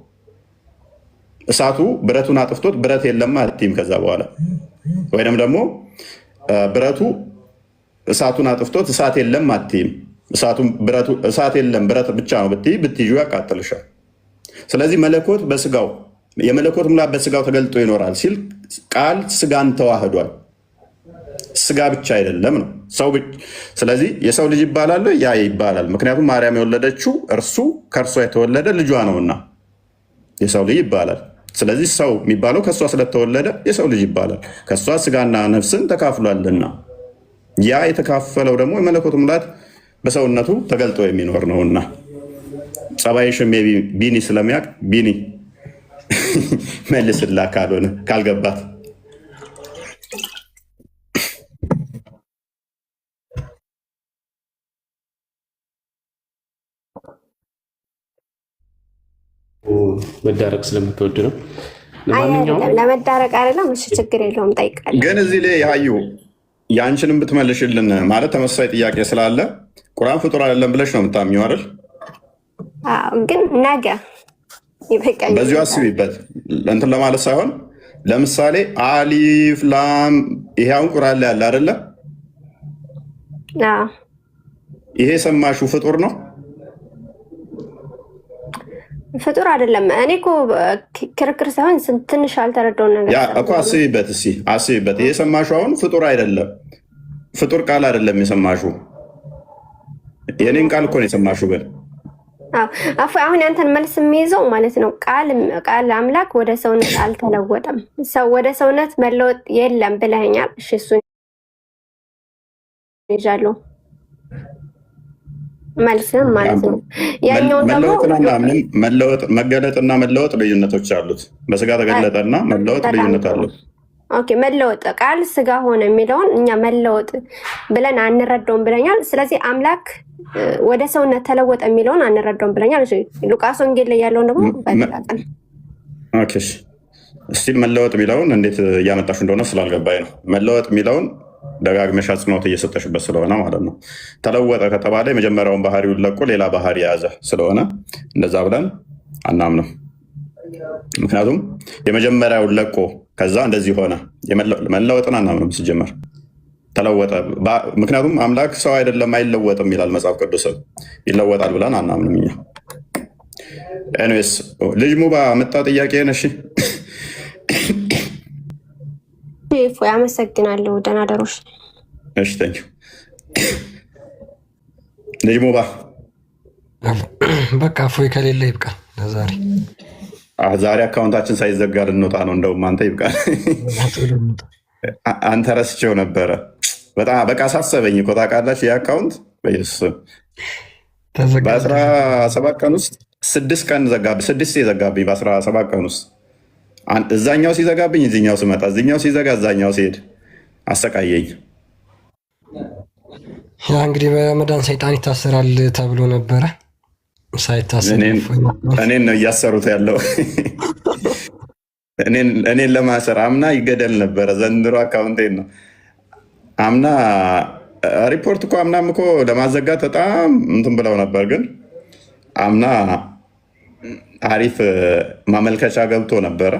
እሳቱ ብረቱን አጥፍቶት ብረት የለም አትይም። ከዛ በኋላ ወይም ደግሞ ብረቱ እሳቱን አጥፍቶት እሳት የለም አትይም። እሳት የለም ብረት ብቻ ነው ብትይዙ ያቃጥልሻል። ስለዚህ መለኮት በስጋው የመለኮት ሙላት በስጋው ተገልጦ ይኖራል ሲል ቃል ስጋን ተዋህዷል። ስጋ ብቻ አይደለም ነው ሰው። ስለዚህ የሰው ልጅ ይባላል፣ ያ ይባላል። ምክንያቱም ማርያም የወለደችው እርሱ ከእርሷ የተወለደ ልጇ ነውና የሰው ልጅ ይባላል። ስለዚህ ሰው የሚባለው ከእሷ ስለተወለደ የሰው ልጅ ይባላል። ከእሷ ስጋና ነፍስን ተካፍሏልና ያ የተካፈለው ደግሞ የመለኮት ሙላት በሰውነቱ ተገልጦ የሚኖር ነውና ጸባይሽም ቢኒ ስለሚያውቅ ቢኒ መልስላ ካልሆነ ካልገባት መዳረቅ ስለምትወድ ነው። ለማንኛውም ለመዳረቅ አይደለም። እሺ ችግር የለውም ጠይቃለሁ። ግን እዚህ ላይ ያዩ የአንቺንም ብትመልሽልን ማለት ተመሳሳይ ጥያቄ ስላለ ቁርአን ፍጡር አይደለም ብለሽ ነው የምታምኚው አይደል? ግን ነገ ይበቃኝ። በዚሁ አስቢበት እንትን ለማለት ሳይሆን ለምሳሌ አሊፍ ላም ይሄ አሁን ቁርአን ላይ ያለ አይደለ? ይሄ ሰማሹ ፍጡር ነው ፍጡር አይደለም። እኔ እኮ ክርክር ሳይሆን ትንሽ አልተረዳውን ነገር ያ እኮ አስቢበት፣ እስኪ አስቢበት። የሰማሽው አሁን ፍጡር አይደለም፣ ፍጡር ቃል አይደለም የሰማሽው። የኔን ቃል እኮ ነው የሰማሽው። ግን አሁን ያንተን መልስ የሚይዘው ማለት ነው ቃል አምላክ ወደ ሰውነት አልተለወጠም፣ ሰው ወደ ሰውነት መለወጥ የለም ብለኸኛል። እሺ እሱን ይዣለሁ መልስም ማለት ነው። ያኛው ደግሞ መገለጥና መለወጥ ልዩነቶች አሉት። በስጋ ተገለጠና መለወጥ ልዩነት አለው። ኦኬ መለወጥ ቃል ስጋ ሆነ የሚለውን እኛ መለወጥ ብለን አንረዳውም ብለኛል። ስለዚህ አምላክ ወደ ሰውነት ተለወጠ የሚለውን አንረዳውም ብለኛል። እሺ ሉቃስ ወንጌል ላይ ያለውን ደግሞ ባይታቀን ኦኬ እስቲል መለወጥ የሚለውን እንዴት እያመጣሽ እንደሆነ ስላልገባኝ ነው። መለወጥ የሚለውን ደጋግመሽ አጽንኦት እየሰጠሽበት ስለሆነ ማለት ነው። ተለወጠ ከተባለ የመጀመሪያውን ባህሪውን ለቆ ሌላ ባህሪ የያዘ ስለሆነ እንደዛ ብለን አናምንም። ምክንያቱም የመጀመሪያውን ለቆ ከዛ እንደዚህ ሆነ መለወጥን አናምንም ሲጀመር ተለወጠ። ምክንያቱም አምላክ ሰው አይደለም አይለወጥም ይላል መጽሐፍ ቅዱስ። ይለወጣል ብለን አናምንም እኛ። ኤኒዌይስ ልጅ ሙባ መጣ ጥያቄ ነሽ። አመሰግናለሁ። ደህና ደሮሽ። እሺ ቴንክ ልጅ ሙባ በቃ ፎይ ከሌለ ይብቃል ለዛሬ። ዛሬ አካውንታችን ሳይዘጋ ልንወጣ ነው። እንደውም አንተ ይብቃል። አንተ ረስቼው ነበረ። በጣም በቃ አሳሰበኝ እኮ ታውቃላችሁ። የአካውንት በ17 ቀን ውስጥ 6 ቀን ዘጋብኝ፣ 6 የዘጋብኝ በ17 ቀን ውስጥ እዛኛው ሲዘጋብኝ እዚኛው ስመጣ፣ እዚኛው ሲዘጋ እዛኛው ሲሄድ አሰቃየኝ። ያ እንግዲህ በረመዳን ሰይጣን ይታሰራል ተብሎ ነበረ። ሳይታሰር እኔን ነው እያሰሩት ያለው። እኔን ለማሰር አምና ይገደል ነበረ። ዘንድሮ አካውንቴን ነው። አምና ሪፖርት እኮ አምናም እኮ ለማዘጋት በጣም እንትን ብለው ነበር። ግን አምና አሪፍ ማመልከቻ ገብቶ ነበረ።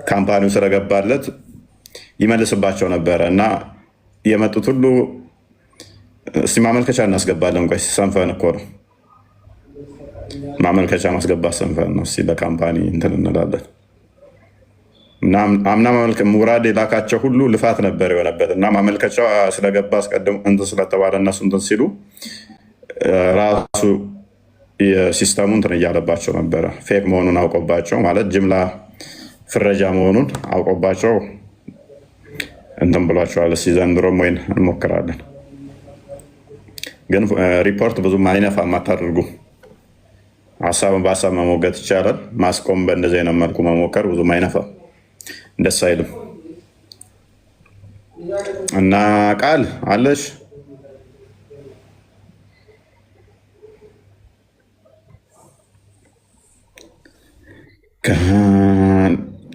ካምፓኒው ስለገባለት ይመልስባቸው ነበረ እና የመጡት ሁሉ እስቲ ማመልከቻ እናስገባለን። ቆይ ሰንፈን እኮ ነው ማመልከቻ ማስገባት ሰንፈን ነው። እስቲ በካምፓኒ እንትን እንላለን እና አምና ሙራድ የላካቸው ሁሉ ልፋት ነበር የሆነበት እና ማመልከቻ ስለገባ አስቀድሞ እንትን ስለተባለ እነሱ እንትን ሲሉ ራሱ የሲስተሙ እንትን እያለባቸው ነበረ። ፌክ መሆኑን አውቆባቸው ማለት ጅምላ ፍረጃ መሆኑን አውቆባቸው እንትን ብሏቸዋል። እስኪ ዘንድሮም ወይን እንሞክራለን። ግን ሪፖርት ብዙም አይነፋም፣ አታድርጉ። ሀሳብን በሀሳብ መሞገት ይቻላል። ማስቆም በእንደዚህ አይነት መልኩ መሞከር ብዙም አይነፋም፣ ደስ አይልም። እና ቃል አለሽ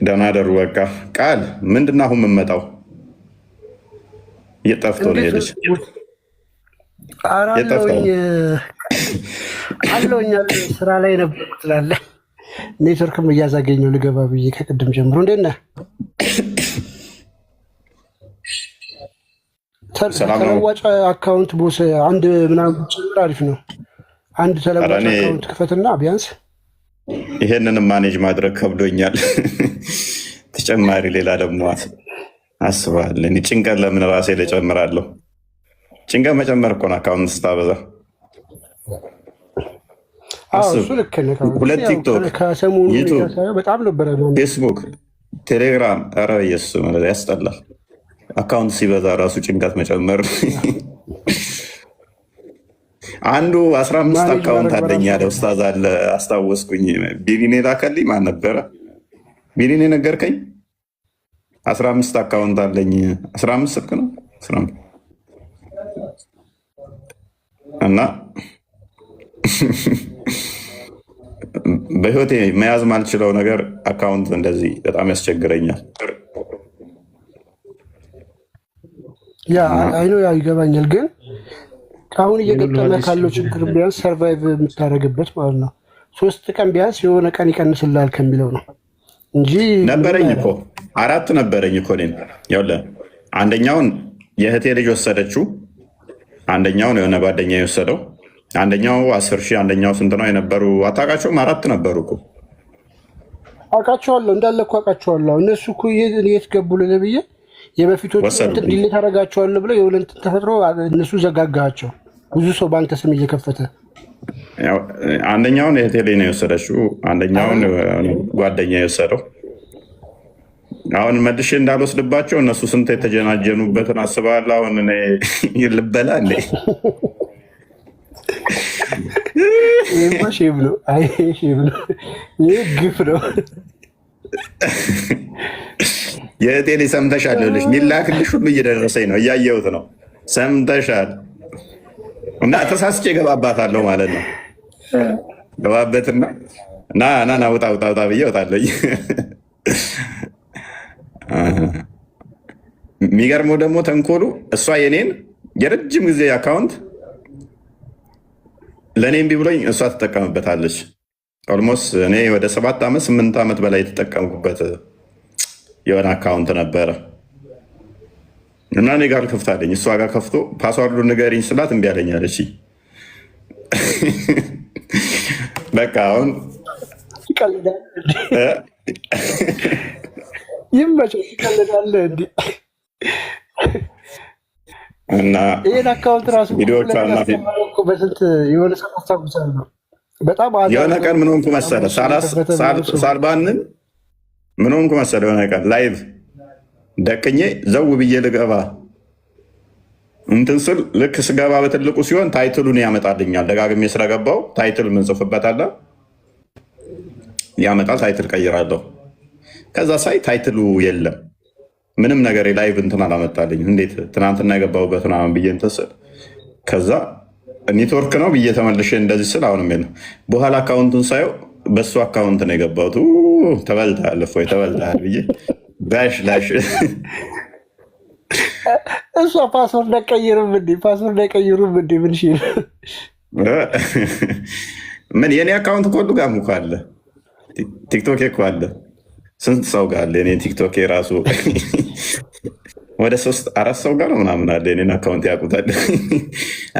ደህና ደሩ። በቃ ቃል ምንድን አሁን የምመጣው እየጠፍቶ ነው ሄደች አለውኛ ስራ ላይ ነበር ትላለህ። ኔትወርክም እያዛገኘው ልገባ ብዬ ከቅድም ጀምሮ እንዴት ነህ? ተለዋጭ አካውንት ቦስ አንድ ምናምን ጭምር አሪፍ ነው። አንድ ተለዋጭ አካውንት ክፈትና ቢያንስ ይሄንንም ማኔጅ ማድረግ ከብዶኛል። ተጨማሪ ሌላ ደግሞ አስባለ ጭንቀት ለምን ራሴ ልጨምራለሁ? ጭንቀት መጨመር እኮ ነው አካውንት ስታበዛ። ሁለት ቲክቶክ፣ ዩቱብ፣ ፌስቡክ፣ ቴሌግራም፣ ኧረ ኢየሱስ ያስጠላል። አካውንት ሲበዛ ራሱ ጭንቀት መጨመር። አንዱ 15 አካውንት አለኝ ያለ ኡስታዝ አለ አስታወስኩኝ። ቢሊኔ ላከልኝ። ማን ነበረ ቢሊኔ ነገርከኝ? 15 አካውንት አለኝ። 15 ስልክ ነው እና በህይወቴ መያዝ ማልችለው ነገር አካውንት እንደዚህ በጣም ያስቸግረኛል። ያ አይኖ ያ ይገባኛል። ግን አሁን እየገጠመ ካለው ችግር ቢያንስ ሰርቫይቭ የምታደርግበት ማለት ነው 3 ቀን ቢያንስ የሆነ ቀን ይቀንስልሃል ከሚለው ነው እንጂ ነበረኝ እኮ 4 ነበረኝ እኮ እኔም ይኸውልህ፣ አንደኛውን የእህቴ ልጅ ወሰደችው፣ አንደኛውን የሆነ ጓደኛ የወሰደው፣ አንደኛው 10,000 አንደኛው ስንት ነው የነበሩ? አታውቃቸውም? 4 ነበሩ እኮ አውቃቸዋለሁ፣ እንዳለ እኮ አውቃቸዋለሁ። እነሱ እኮ የት ገቡ ልልህ ብዬ የበፊቶቹ ዲሌት አደርጋቸዋለሁ ብለው የሁለት ተፈጥሮ እነሱ ዘጋጋቸው። ብዙ ሰው በአንተ ስም እየከፈተ አንደኛውን የቴሌ ነው የወሰደችው፣ አንደኛውን ጓደኛ የወሰደው። አሁን መልሼ እንዳልወስድባቸው እነሱ ስንት የተጀናጀኑበትን አስበሃል? አሁን እኔ ልበላ እንዴ? ሼም ነው። አይ ሼም ነው፣ ይህ ግፍ ነው። የቴሌ ሰምተሻል? ልሽ ሚላክልሽ ሁሉ እየደረሰኝ ነው፣ እያየሁት ነው። ሰምተሻል? እና ተሳስቼ ገባባታለሁ ማለት ነው። ገባበትና ና ውጣ ብዬ እወጣለሁ። የሚገርመው ደግሞ ተንኮሉ እሷ የኔን የረጅም ጊዜ አካውንት ለእኔ እምቢ ብሎኝ እሷ ትጠቀምበታለች። ኦልሞስት እኔ ወደ 7 ዓመት 8 ዓመት በላይ የተጠቀምኩበት የሆነ አካውንት ነበረ እና እኔ ጋር ከፍታለኝ፣ እሷ ጋር ከፍቶ ፓስዋርዱ ንገሪኝ ስላት እምቢ አለኛለች። በቃ አሁን ይመቸው ትቀልዳለህ እንዲ እና ይህን አካውንት ራሱ በስንት የሆነ ሰው አስታውሳለሁ። በጣም የሆነ ቀን ምን ሆንኩ መሰለህ? ሳልባንን ምን ሆንኩ መሰለህ? የሆነ ቀን ላይቭ ደቅኜ ዘው ብዬ ልገባ እንትን ስል ልክ ስገባ በትልቁ ሲሆን ታይትሉን ያመጣልኛል። ደጋግሜ ስለገባው ታይትል ምንጽፍበት አለ ያመጣል። ታይትል ቀይራለሁ። ከዛ ሳይ ታይትሉ የለም፣ ምንም ነገር ላይቭ እንትን አላመጣልኝ። እንዴት ትናንትና የገባሁበት ምናምን ብዬ እንትን ስል ከዛ ኔትወርክ ነው ብዬ ተመልሼ እንደዚህ ስል አሁንም የለም። በኋላ አካውንቱን ሳየው በሱ አካውንት ነው የገባሁት። ተበልተሃል እፎይ ተበልተሃል ብዬ ጋሽ ላሽ እሷ ፓስወርድ አይቀይሩም እንዴ? ምን ሽ ምን የኔ አካውንት እኮ ሁሉ ጋር እኮ አለ፣ ቲክቶክ እኮ አለ። ስንት ሰው ጋር አለ የኔ ቲክቶክ ራሱ ወደ 3-4 ሰው ጋር ነው ምናምን አለ። የኔን አካውንት ያውቁታል።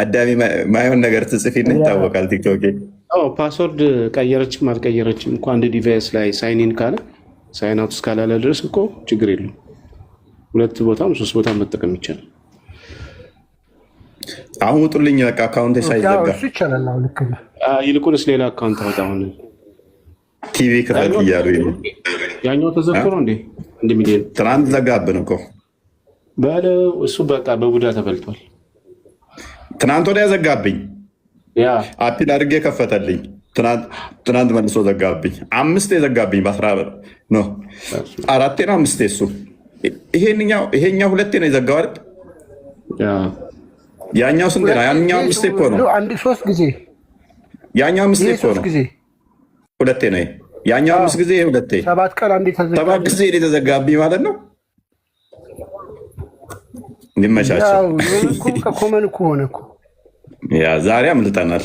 አዳሚ ማይሆን ነገር ትጽፊና ይታወቃል ቲክቶክ። ፓስወርድ ቀየረችም አልቀየረችም እንኳ አንድ ዲቫይስ ላይ ሳይኒን ካለ ሳይን አውት እስካላለ ድረስ እኮ ችግር የለም። 2 ቦታም 3 ቦታም መጠቀም ይቻላል። አሁን ውጡልኝ በቃ አካውንቴ ሳይዘጋ ይልቁንስ ሌላ አካውንት አውጣ። አሁን ቲቪ ክፈት እያሉ ያኛው ተዘግቶ ነው እንዴ? እንደሚል ትናንት ዘጋብን እኮ ባለው እሱ በቃ በቡዳ ተበልቷል። ትናንት ወዲያ ዘጋብኝ። አፒል አድርጌ ከፈተልኝ። ትናንት መልሶ ዘጋብኝ። 5 ዘጋብኝ። ነው 4 ነው 5 እሱ ይሄኛው 2 ነው የዘጋው አይደል? ያኛው ስንት ነው? ያኛው 5 እኮ ነው። 3 ጊዜ ያኛው 5 እኮ ነው። 2 ነው ያኛው 5 ጊዜ 2 7 ቀን አንዴ ተዘጋብኝ። 7 ጊዜ የተዘጋብኝ ማለት ነው። እንዲመቻቸው ከኮመን እኮ ሆነ እኮ ያ ዛሬ አምልጠናል።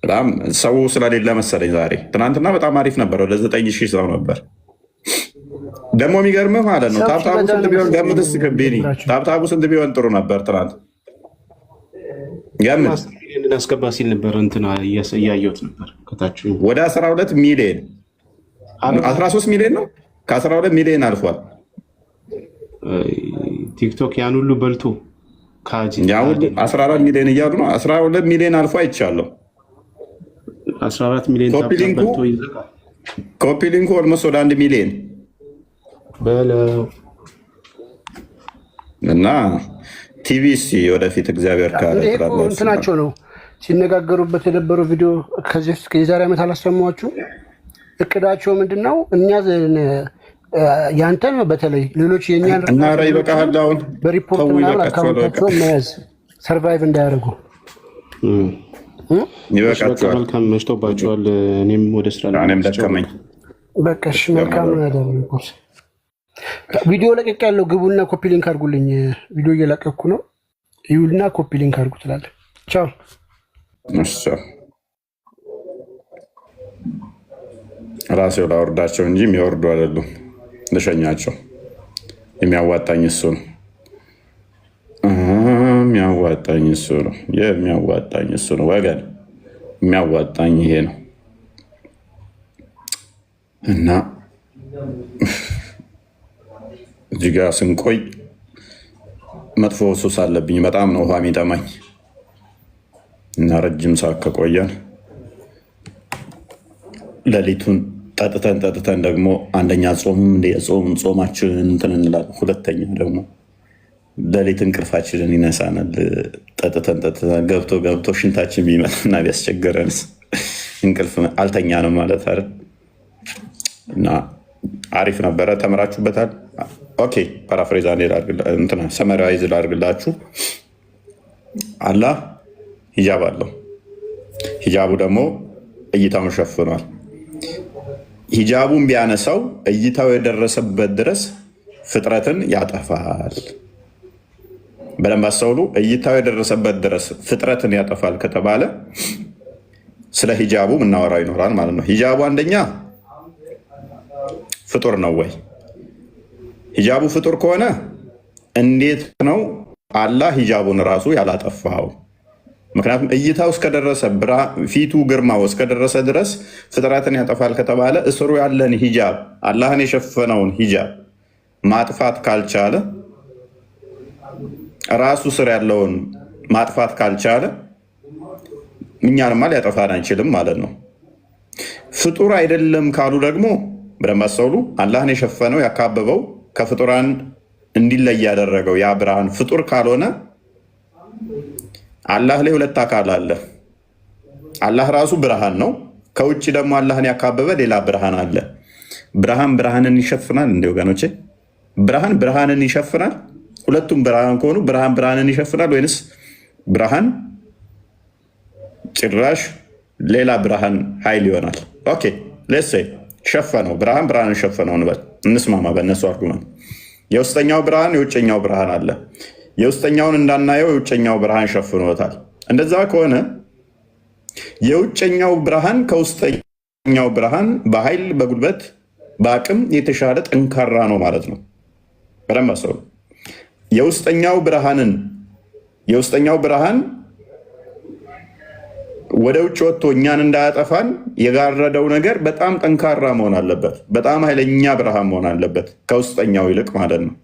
በጣም ሰው ስለሌለ መሰለኝ ዛሬ። ትናንትና በጣም አሪፍ ነበር። ወደ 9,000 ሰው ነበር። ደግሞ የሚገርምህ ማለት ነው ታብታቡ ስንት ቢሆን ገምት እስኪ ከቤኒ ታብታቡ ስንት ቢሆን ጥሩ ነበር? ትናንት ገምት። አስገባ ሲል ነበር እንትና እያየሁት ነበር ከታች ወደ 12 ሚሊዮን 13 ሚሊዮን ነው። ከ12 ሚሊዮን አልፏል። ቲክቶክ ያን ሁሉ በልቶ 14 ሚሊዮን እያሉ ነው። 12 ሚሊዮን አልፎ አይቻለሁ። 14 ሚሊዮን ኮፒ ሊንኩ ኦልሞስት ወደ 1 ሚሊዮን በለው እና ቲቪ ወደፊት እግዚአብሔር ካለ እንትናቸው ነው ሲነጋገሩበት የነበረው ቪዲዮ ከዚህ የዛሬ ዓመት አላሰማችሁ? እቅዳቸው ምንድን ነው? እኛ ያንተን በተለይ ሌሎች የኛን ይበቃል። አሁን በሪፖርት ምናምን አካውንታቸውን መያዝ ሰርቫይቭ እንዳያደርጉ ይበቃቸዋል። መልካም መሽቶባቸዋል። እኔም ወደ ስራ ደከመኝ። በቃ እሺ መልካም ነው ያደረጉ። ቪዲዮ ለቀቅ ያለው ግቡና ኮፒ ሊንክ አድርጉልኝ። ቪዲዮ እየለቀኩ ነው። ይውልና ኮፒ ሊንክ አድርጉ ትላለህ። ቻው። ራሴው ላወርዳቸው እንጂ የሚወርዱ አይደሉም። ልሸኛቸው። የሚያዋጣኝ እሱ ነው። የሚያዋጣኝ እሱ ነው። የሚያዋጣኝ እሱ ነው ወገን፣ የሚያዋጣኝ ይሄ ነው። እና እዚህ ጋ ስንቆይ መጥፎ ሱስ አለብኝ። በጣም ነው ውሃ የሚጠማኝ እና ረጅም ሰዓት ከቆየን ሌሊቱን ጠጥተን ደግሞ አንደኛ ጾማችንን እንትን እንላለን። ሁለተኛ ደግሞ ሌሊት እንቅልፋችንን ይነሳናል። ጠጥተን ገብቶ ሽንታችን ቢመጣና ቢያስቸገረንስ እንቅልፍ አልተኛንም ማለት አይደል? እና አሪፍ ነበረ። ተምራችሁበታል። ኦኬ ፓራፍሬዝ ሰመራይዝ ላድርግላችሁ። አላህ ሂጃብ አለው። ሂጃቡ ደግሞ እይታውን ሸፍኗል። ሂጃቡን ቢያነሳው እይታው የደረሰበት ድረስ ፍጥረትን ያጠፋል። በደንብ አስተውሉ። እይታው የደረሰበት ድረስ ፍጥረትን ያጠፋል ከተባለ ስለ ሂጃቡ የምናወራው ይኖራል ማለት ነው። ሂጃቡ አንደኛ ፍጡር ነው ወይ? ሂጃቡ ፍጡር ከሆነ እንዴት ነው አላህ ሂጃቡን ራሱ ያላጠፋው? ምክንያቱም እይታው እስከደረሰ ፊቱ ግርማው እስከደረሰ ድረስ ፍጥረትን ያጠፋል ከተባለ እስሩ ያለን ሂጃብ አላህን የሸፈነውን ሂጃብ ማጥፋት ካልቻለ ራሱ ስር ያለውን ማጥፋት ካልቻለ እኛንማ ሊያጠፋን አይችልም ማለት ነው። ፍጡር አይደለም ካሉ ደግሞ በደንብ አስተውሉ። አላህን የሸፈነው ያካበበው ከፍጡራን እንዲለይ ያደረገው ያ ብርሃን ፍጡር ካልሆነ አላህ ላይ ሁለት አካል አለ። አላህ ራሱ ብርሃን ነው። ከውጭ ደግሞ አላህን ያካበበ ሌላ ብርሃን አለ። ብርሃን ብርሃንን ይሸፍናል። እንደ ወገኖቼ ብርሃን ብርሃንን ይሸፍናል። ሁለቱም ብርሃን ከሆኑ ብርሃን ብርሃንን ይሸፍናል ወይንስ ብርሃን ጭራሽ ሌላ ብርሃን ኃይል ይሆናል? ኦኬ ሌትስ ሴይ ሸፈነው፣ ብርሃን ብርሃንን ሸፈነው እንበል። እንስማማ በእነሱ አርጉመንት። የውስጠኛው ብርሃን የውጨኛው ብርሃን አለ። የውስጠኛውን እንዳናየው የውጨኛው ብርሃን ሸፍኖታል። እንደዛ ከሆነ የውጨኛው ብርሃን ከውስጠኛው ብርሃን በኃይል በጉልበት በአቅም የተሻለ ጠንካራ ነው ማለት ነው። በደንብ አስተውሉ። የውስጠኛው ብርሃን ወደ ውጭ ወጥቶ እኛን እንዳያጠፋን የጋረደው ነገር በጣም ጠንካራ መሆን አለበት። በጣም ኃይለኛ ብርሃን መሆን አለበት ከውስጠኛው ይልቅ ማለት ነው።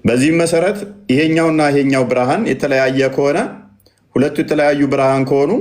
በዚህም መሰረት ይሄኛውና ይሄኛው ብርሃን የተለያየ ከሆነ ሁለቱ የተለያዩ ብርሃን ከሆኑ